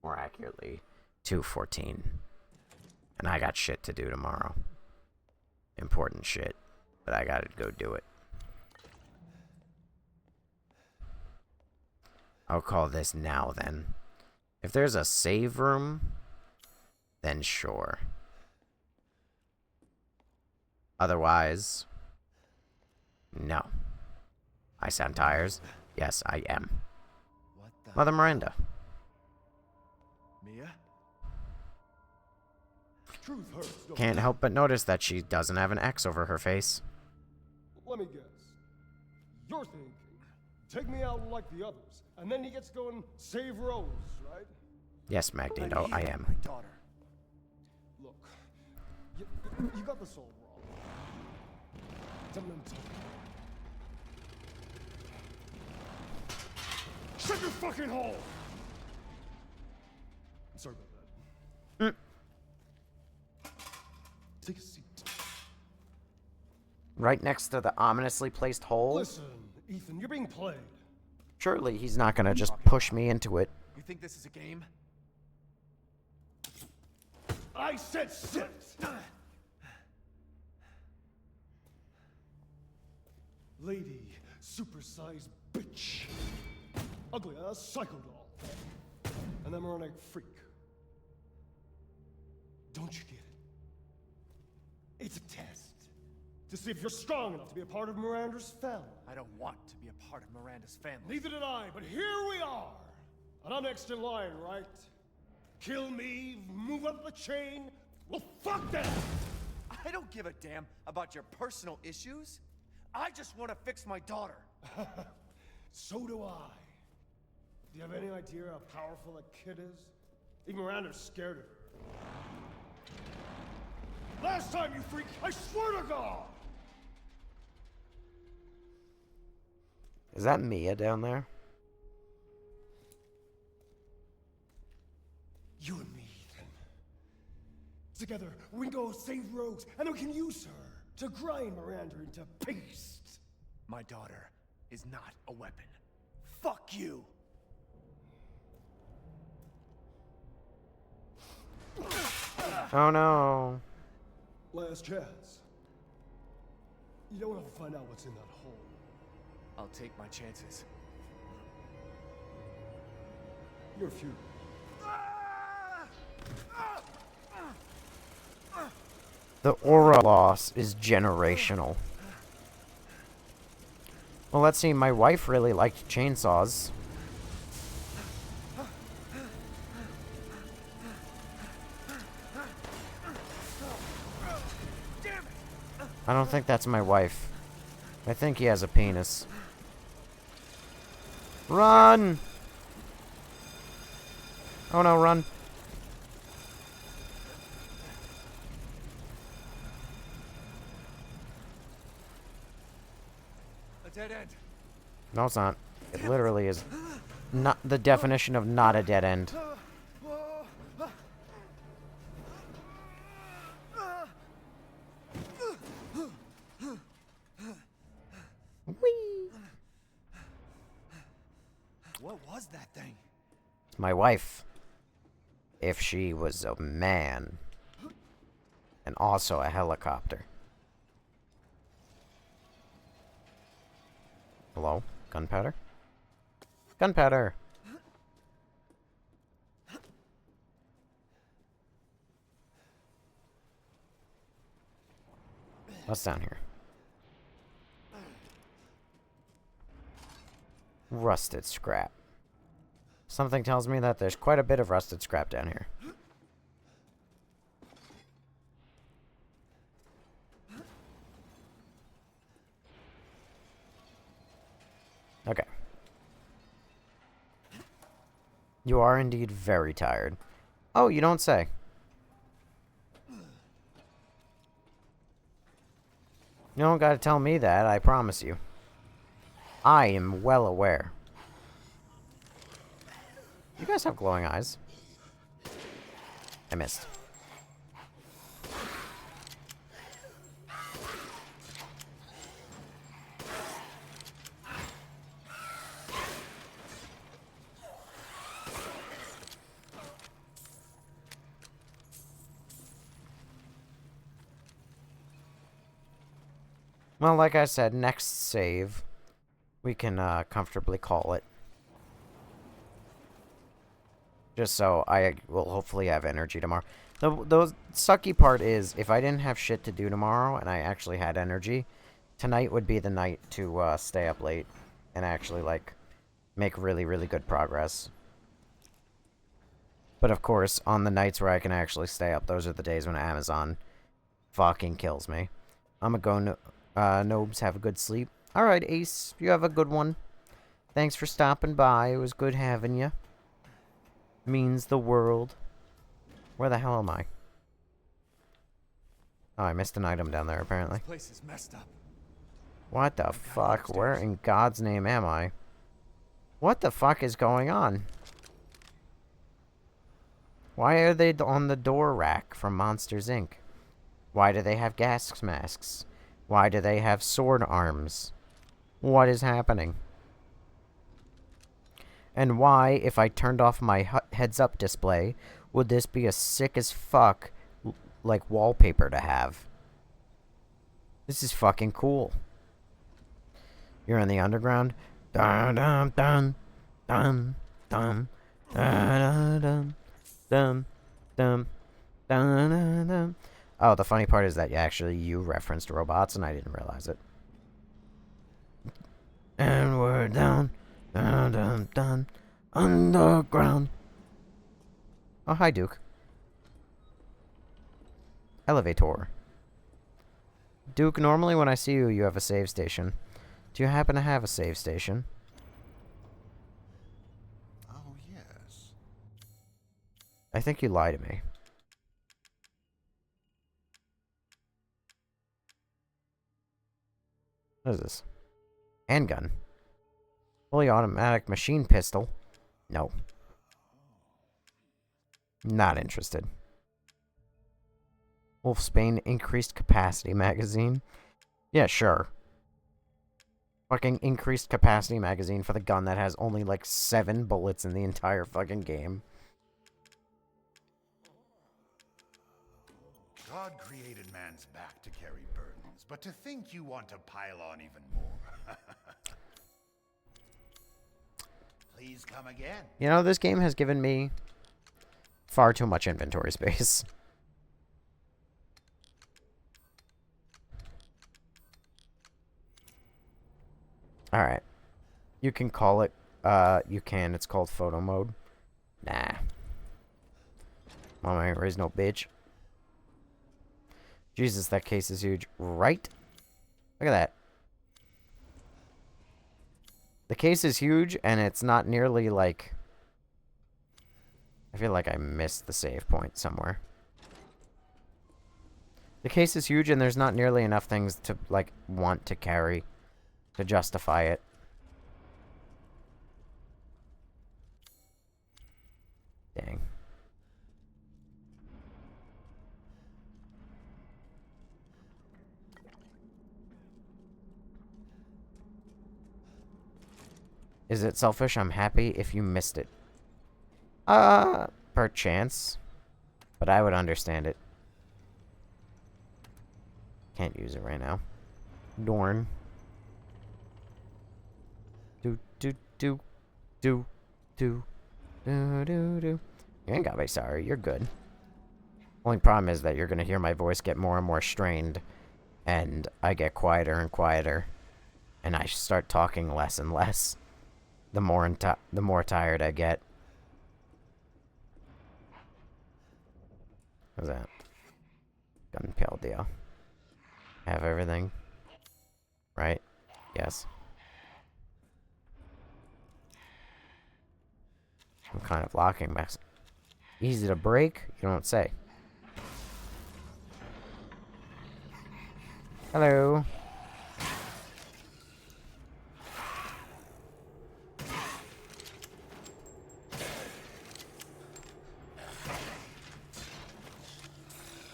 S1: more accurately, 2:14. And I got shit to do tomorrow. Important shit, but I gotta go do it. I'll call this now then. If there's a save room, then sure. Otherwise, no. I sound tired? Yes, I am.
S3: What the?
S1: Mother Miranda.
S3: Mia?
S4: Truth hurts.
S1: Can't help but notice that she doesn't have an X over her face.
S8: Let me guess. You're thinking, take me out like the others, and then he gets going, save Rose, right?
S1: Yes, Magneto, I am.
S3: My daughter.
S8: Look, you got this all wrong. Tell me I'm talking. Shut your fucking hole! I'm sorry about that. Take a seat.
S1: Right next to the ominously placed hole?
S8: Listen, Ethan, you're being played.
S1: Surely he's not gonna just push me into it.
S3: You think this is a game?
S8: I said sit! Lady, supersized bitch. Ugly, a psycho doll. An embryonic freak. Don't you get it? It's a test. To see if you're strong enough to be a part of Miranda's family.
S3: I don't want to be a part of Miranda's family.
S8: Neither did I, but here we are. And I'm next in line, right? Kill me, move up the chain. Well, fuck that!
S3: I don't give a damn about your personal issues. I just want to fix my daughter.
S8: So do I. Do you have any idea how powerful that kid is? Even Miranda's scared of her. Last time, you freak, I swear to God!
S1: Is that Mia down there?
S8: You and me, Ethan. Together, we can go save Rose, and we can use her to grind Miranda into paste.
S3: My daughter is not a weapon. Fuck you!
S1: Oh no.
S8: Last chance. You don't have to find out what's in that hole.
S3: I'll take my chances.
S8: You're futile.
S1: The aura loss is generational. Well, let's see. My wife really liked chainsaws. I don't think that's my wife. I think he has a penis. Run! Oh no, run.
S3: A dead end.
S1: No, it's not. It literally is not the definition of not a dead end. Whee!
S3: What was that thing?
S1: It's my wife. If she was a man. And also a helicopter. Hello? gunpowder. Gunpowder! What's down here? Rusted scrap. Something tells me that there's quite a bit of rusted scrap down here. Okay. You are indeed very tired. Oh, you don't say. You don't gotta tell me that, I promise you. I am well aware. You guys have glowing eyes. I missed. Well, like I said, next save, we can comfortably call it. Just so I will hopefully have energy tomorrow. The sucky part is, if I didn't have shit to do tomorrow and I actually had energy, tonight would be the night to stay up late and actually, like, make really, really good progress. But of course, on the nights where I can actually stay up, those are the days when Amazon fucking kills me. I'm gonna go... Nobes, have a good sleep. Alright, Ace, you have a good one. Thanks for stopping by. It was good having you. Means the world. Where the hell am I? Oh, I missed an item down there, apparently.
S3: This place is messed up.
S1: What the fuck? Where in God's name am I? What the fuck is going on? Why are they on the door rack from Monsters, Inc.? Why do they have gas masks? Why do they have sword arms? What is happening? And why, if I turned off my heads-up display, would this be a sick as fuck, like, wallpaper to have? This is fucking cool. You're in the underground? Dun dun dun dun dun dun dun dun dun dun dun. Oh, the funny part is that you referenced robots and I didn't realize it. And we're down, dun dun dun, underground. Oh, hi, Duke. Elevator. Duke, normally when I see you, you have a save station. Do you happen to have a save station?
S7: Oh, yes.
S1: I think you lie to me. What is this? Handgun. Fully automatic machine pistol. No. Not interested. Wolfsbane increased capacity magazine. Yeah, sure. Fucking increased capacity magazine for the gun that has only like 7 bullets in the entire fucking game.
S7: God created man's back to carry burdens, but to think you want to pile on even more. Please come again.
S1: You know, this game has given me far too much inventory space. Alright. You can call it, you can. It's called photo mode. Nah. Mama ain't raised no bitch. Jesus, that case is huge. Right? Look at that. The case is huge, and it's not nearly, like... I feel like I missed the save point somewhere. The case is huge, and there's not nearly enough things to, like, want to carry to justify it. Dang. Is it selfish? I'm happy if you missed it. Perchance. But I would understand it. Can't use it right now. Dorn. Do do do do do do do do. You ain't gotta be sorry. You're good. Only problem is that you're gonna hear my voice get more and more strained, and I get quieter and quieter, and I start talking less and less. The more tired I get. What's that? Gun pill deal. Have everything. Right? Yes. Some kind of locking mess. Easy to break? You don't say. Hello.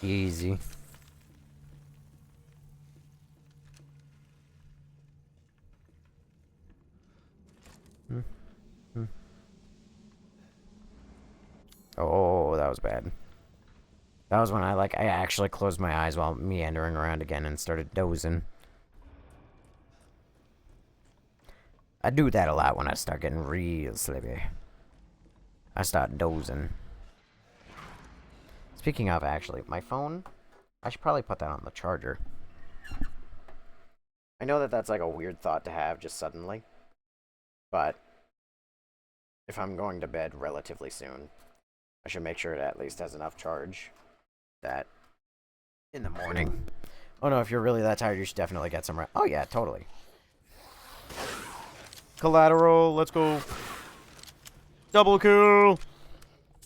S1: Easy. Oh, that was bad. That was when I actually closed my eyes while meandering around again and started dozing. I do that a lot when I start getting real sleepy. I start dozing. Speaking of, actually, my phone, I should probably put that on the charger. I know that that's like a weird thought to have just suddenly, but if I'm going to bed relatively soon, I should make sure it at least has enough charge that in the morning. Oh no, if you're really that tired, you should definitely get some rest. Oh yeah, totally. Collateral, let's go. Double kill.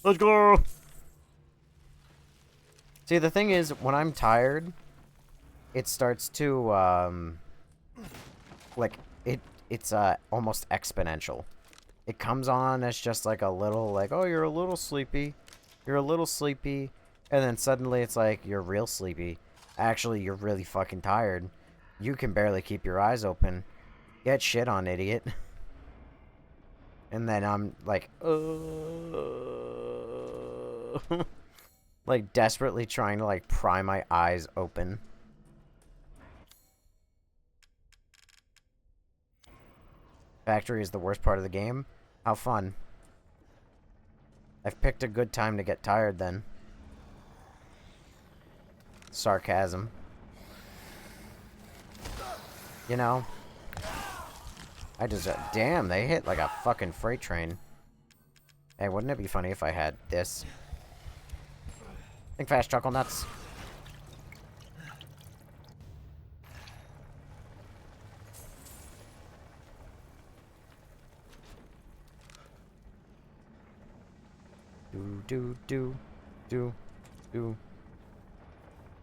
S1: Let's go. See, the thing is, when I'm tired, it starts to, like, it's almost exponential. It comes on as just, like, a little, like, oh, you're a little sleepy. You're a little sleepy. And then suddenly it's like, you're real sleepy. Actually, you're really fucking tired. You can barely keep your eyes open. Get shit on, idiot. And then I'm like, like, desperately trying to, like, pry my eyes open. Factory is the worst part of the game. How fun. I've picked a good time to get tired, then. Sarcasm. You know? I deserve... Damn, they hit like a fucking freight train. Hey, wouldn't it be funny if I had this? Think fast, chuckle nuts. Do.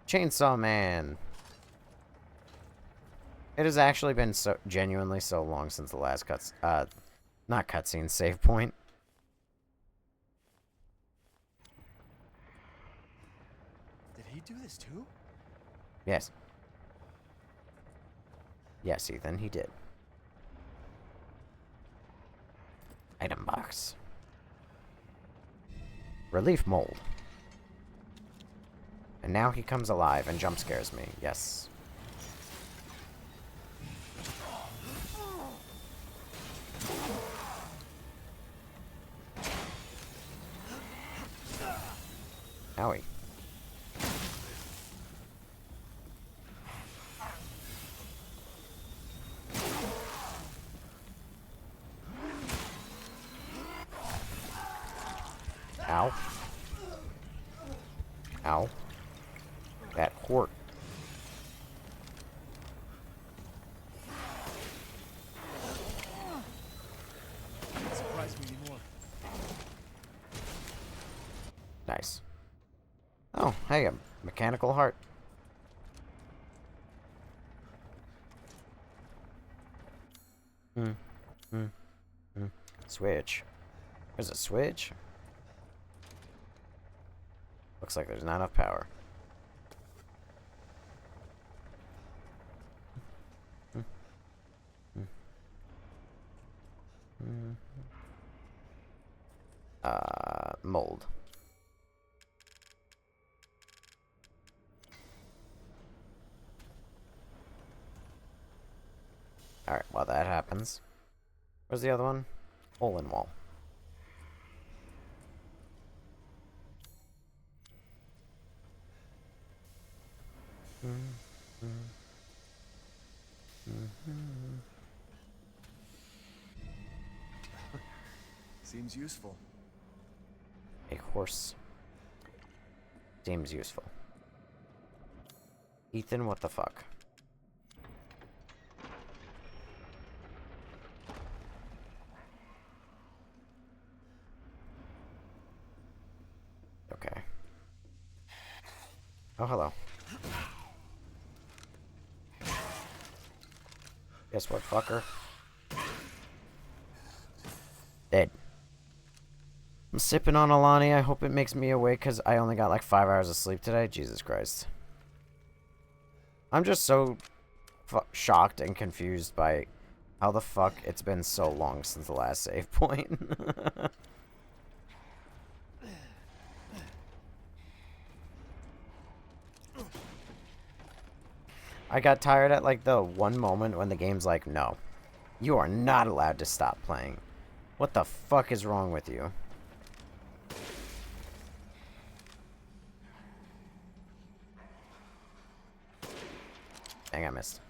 S1: Chainsaw Man. It has actually been so genuinely so long since the last not cutscene, save point.
S3: Did he do this too?
S1: Yes. Yes, Ethan, he did. Item box. Relief mold. And now he comes alive and jump scares me. Yes. Owie. Ow. Ow. That hurt.
S3: Surprise me anymore.
S1: Nice. Oh, hey, a mechanical heart. Switch. There's a switch? Looks like there's not enough power. Mold. Alright, while that happens, Where's the other one? Hole in wall.
S3: Seems useful.
S1: A horse. Seems useful. Ethan, what the fuck? Okay. Oh, hello. Guess what, fucker? Dead. I'm sipping on Alani. I hope it makes me awake because I only got like 5 hours of sleep today. Jesus Christ. I'm just so shocked and confused by how the fuck it's been so long since the last save point. I got tired at like the one moment when the game's like, no, you are not allowed to stop playing. What the fuck is wrong with you? Dang, I missed.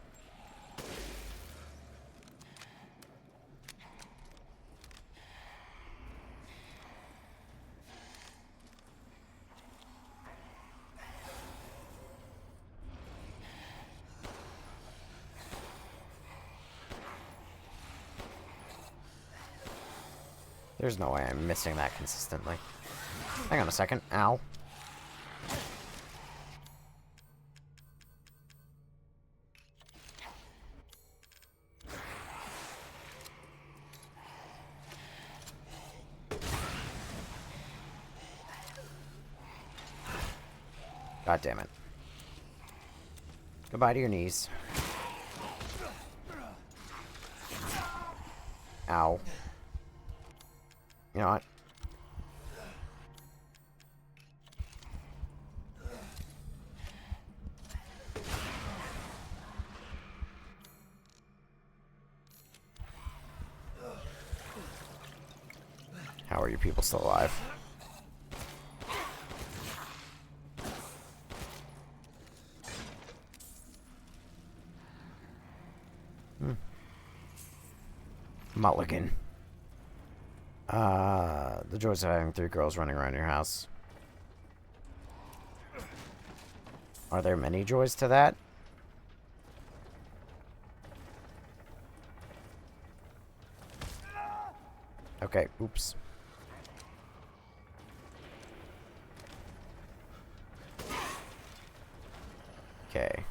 S1: There's no way I'm missing that consistently. Hang on a second. Ow. God damn it. Goodbye to your knees. Ow. You know what? How are you people still alive? Mulligan. The joys of having 3 girls running around your house. Are there many joys to that? Okay, oops. Okay.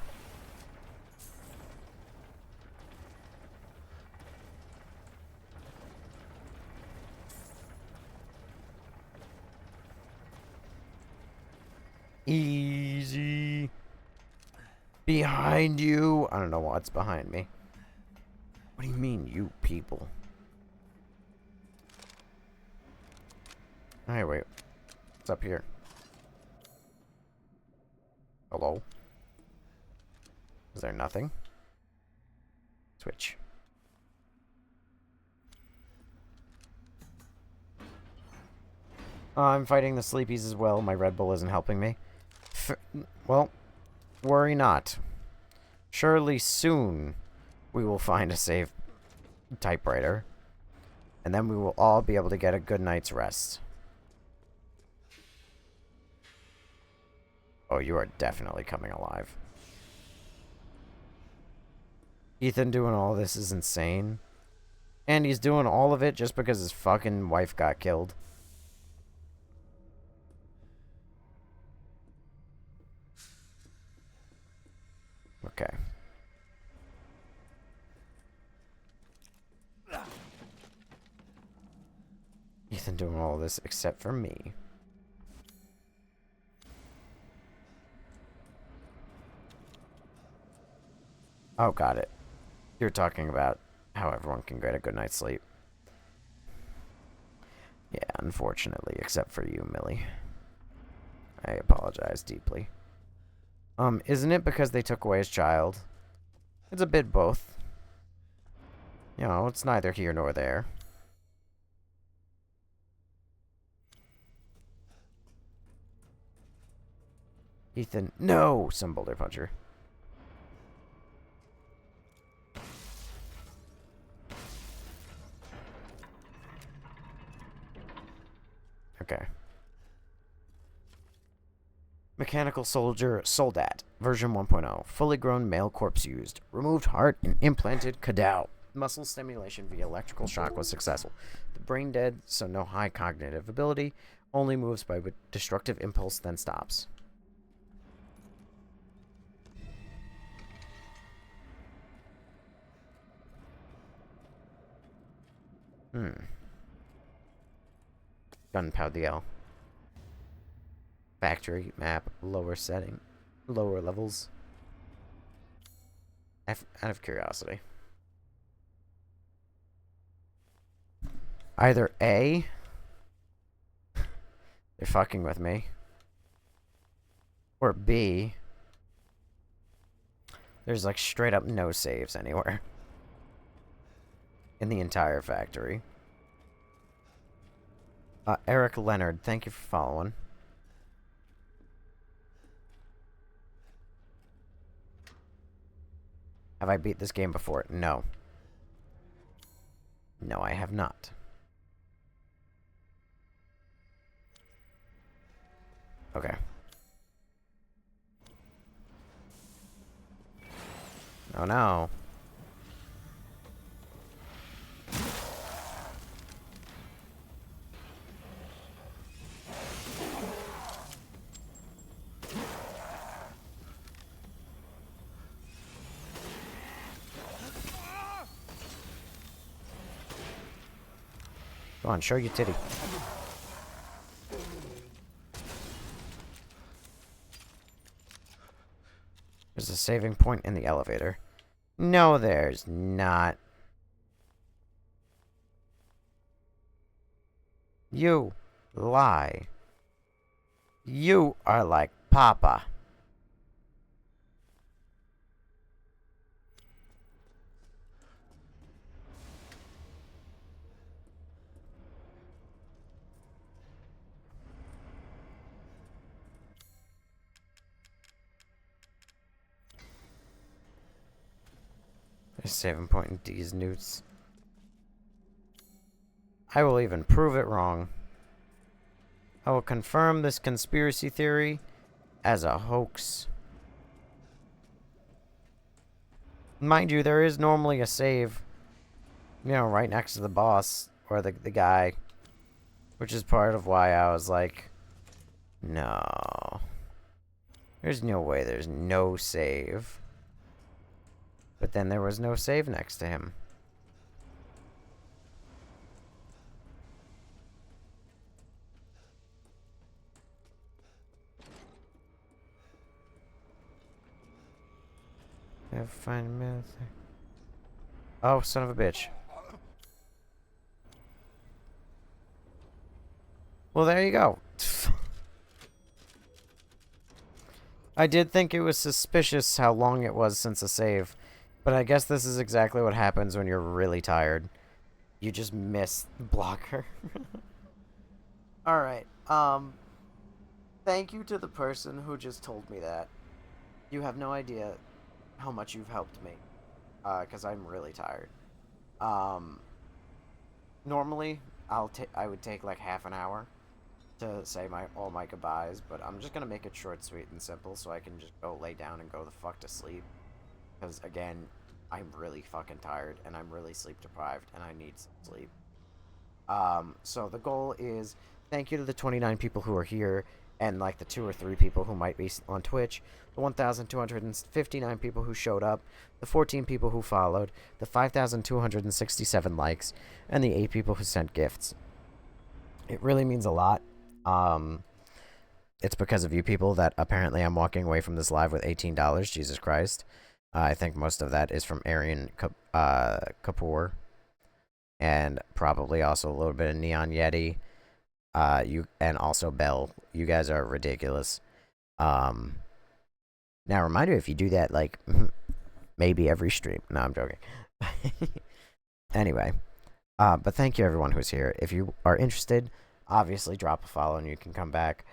S1: Easy. Behind you. I don't know what's behind me. What do you mean, you people? Hey, wait. What's up here? Hello? Is there nothing? Switch. I'm fighting the sleepies as well. My Red Bull isn't helping me. Well, worry not. Surely soon we will find a safe typewriter. And then we will all be able to get a good night's rest. Oh, you are definitely coming alive. Ethan doing all this is insane. And he's doing all of it just because his fucking wife got killed. Okay. Ethan doing all this except for me. Oh, got it. You're talking about how everyone can get a good night's sleep. Yeah, unfortunately, except for you, Millie. I apologize deeply. Isn't it because they took away his child? It's a bit both. You know, it's neither here nor there. Ethan, no! Some boulder puncher. Okay. Mechanical Soldier Soldat, version 1.0. Fully grown male corpse used. Removed heart and implanted cadow. Muscle stimulation via electrical shock was successful. The brain dead, so no high cognitive ability. Only moves by destructive impulse, then stops. Gunpowder L. Factory map, lower setting, lower levels. Out of curiosity. Either A, they're fucking with me, or B, there's like straight up no saves anywhere in the entire factory. Eric Leonard, thank you for following. Have I beat this game before? No. No, I have not. Okay. Oh no. Go on, show your titty. There's a saving point in the elevator. No, there's not. You lie. You are like Papa. There's a saving point in D's newts. I will even prove it wrong. I will confirm this conspiracy theory as a hoax. Mind you, there is normally a save, you know, right next to the boss or the guy, which is part of why I was like, no. There's no way there's no save. But then there was no save next to him. Find a minute. Oh, son of a bitch. Well, there you go. I did think it was suspicious how long it was since a save, but I guess this is exactly what happens when you're really tired. You just miss the blocker. Alright, thank you to the person who just told me that. You have no idea how much you've helped me, because I'm really tired. Normally, I would take like half an hour to say all my goodbyes, but I'm just gonna make it short, sweet, and simple so I can just go lay down and go the fuck to sleep. Because again, I'm really fucking tired and I'm really sleep deprived and I need some sleep. So the goal is thank you to the 29 people who are here and like the 2 or 3 people who might be on Twitch, the 1,259 people who showed up, the 14 people who followed, the 5,267 likes, and the 8 people who sent gifts. It really means a lot. It's because of you people that apparently I'm walking away from this live with $18. Jesus Christ. I think most of that is from Aryan Kapoor. And probably also a little bit of Neon Yeti. And also Bell. You guys are ridiculous. Now, reminder, if you do that, like, maybe every stream. No, I'm joking. Anyway, but thank you everyone who's here. If you are interested, obviously drop a follow and you can come back,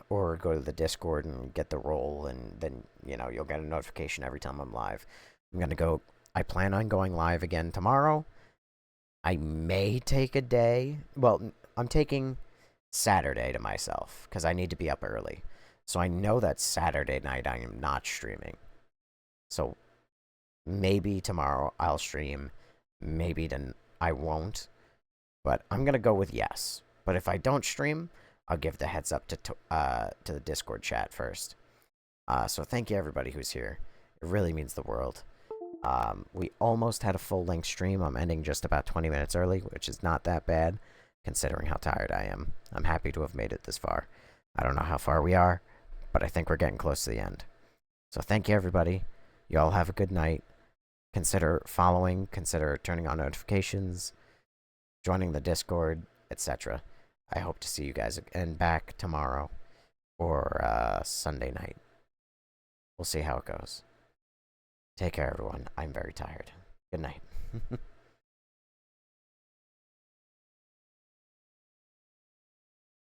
S1: or go to the Discord and get the role, and then you'll get a notification every time I'm live. I plan on going live again tomorrow. I may take a day. Well, I'm taking Saturday to myself because I need to be up early. So I know that Saturday night I am not streaming. So maybe tomorrow I'll stream. Maybe then I won't. But I'm going to go with yes. But if I don't stream, I'll give the heads up to the Discord chat first. So thank you everybody who's here. It really means the world. We almost had a full-length stream. I'm ending just about 20 minutes early, which is not that bad, considering how tired I am. I'm happy to have made it this far. I don't know how far we are, but I think we're getting close to the end. So thank you, everybody. You all have a good night. Consider following, consider turning on notifications, joining the Discord, etc. I hope to see you guys again back tomorrow or Sunday night. We'll see how it goes. Take care, everyone. I'm very tired. Good night.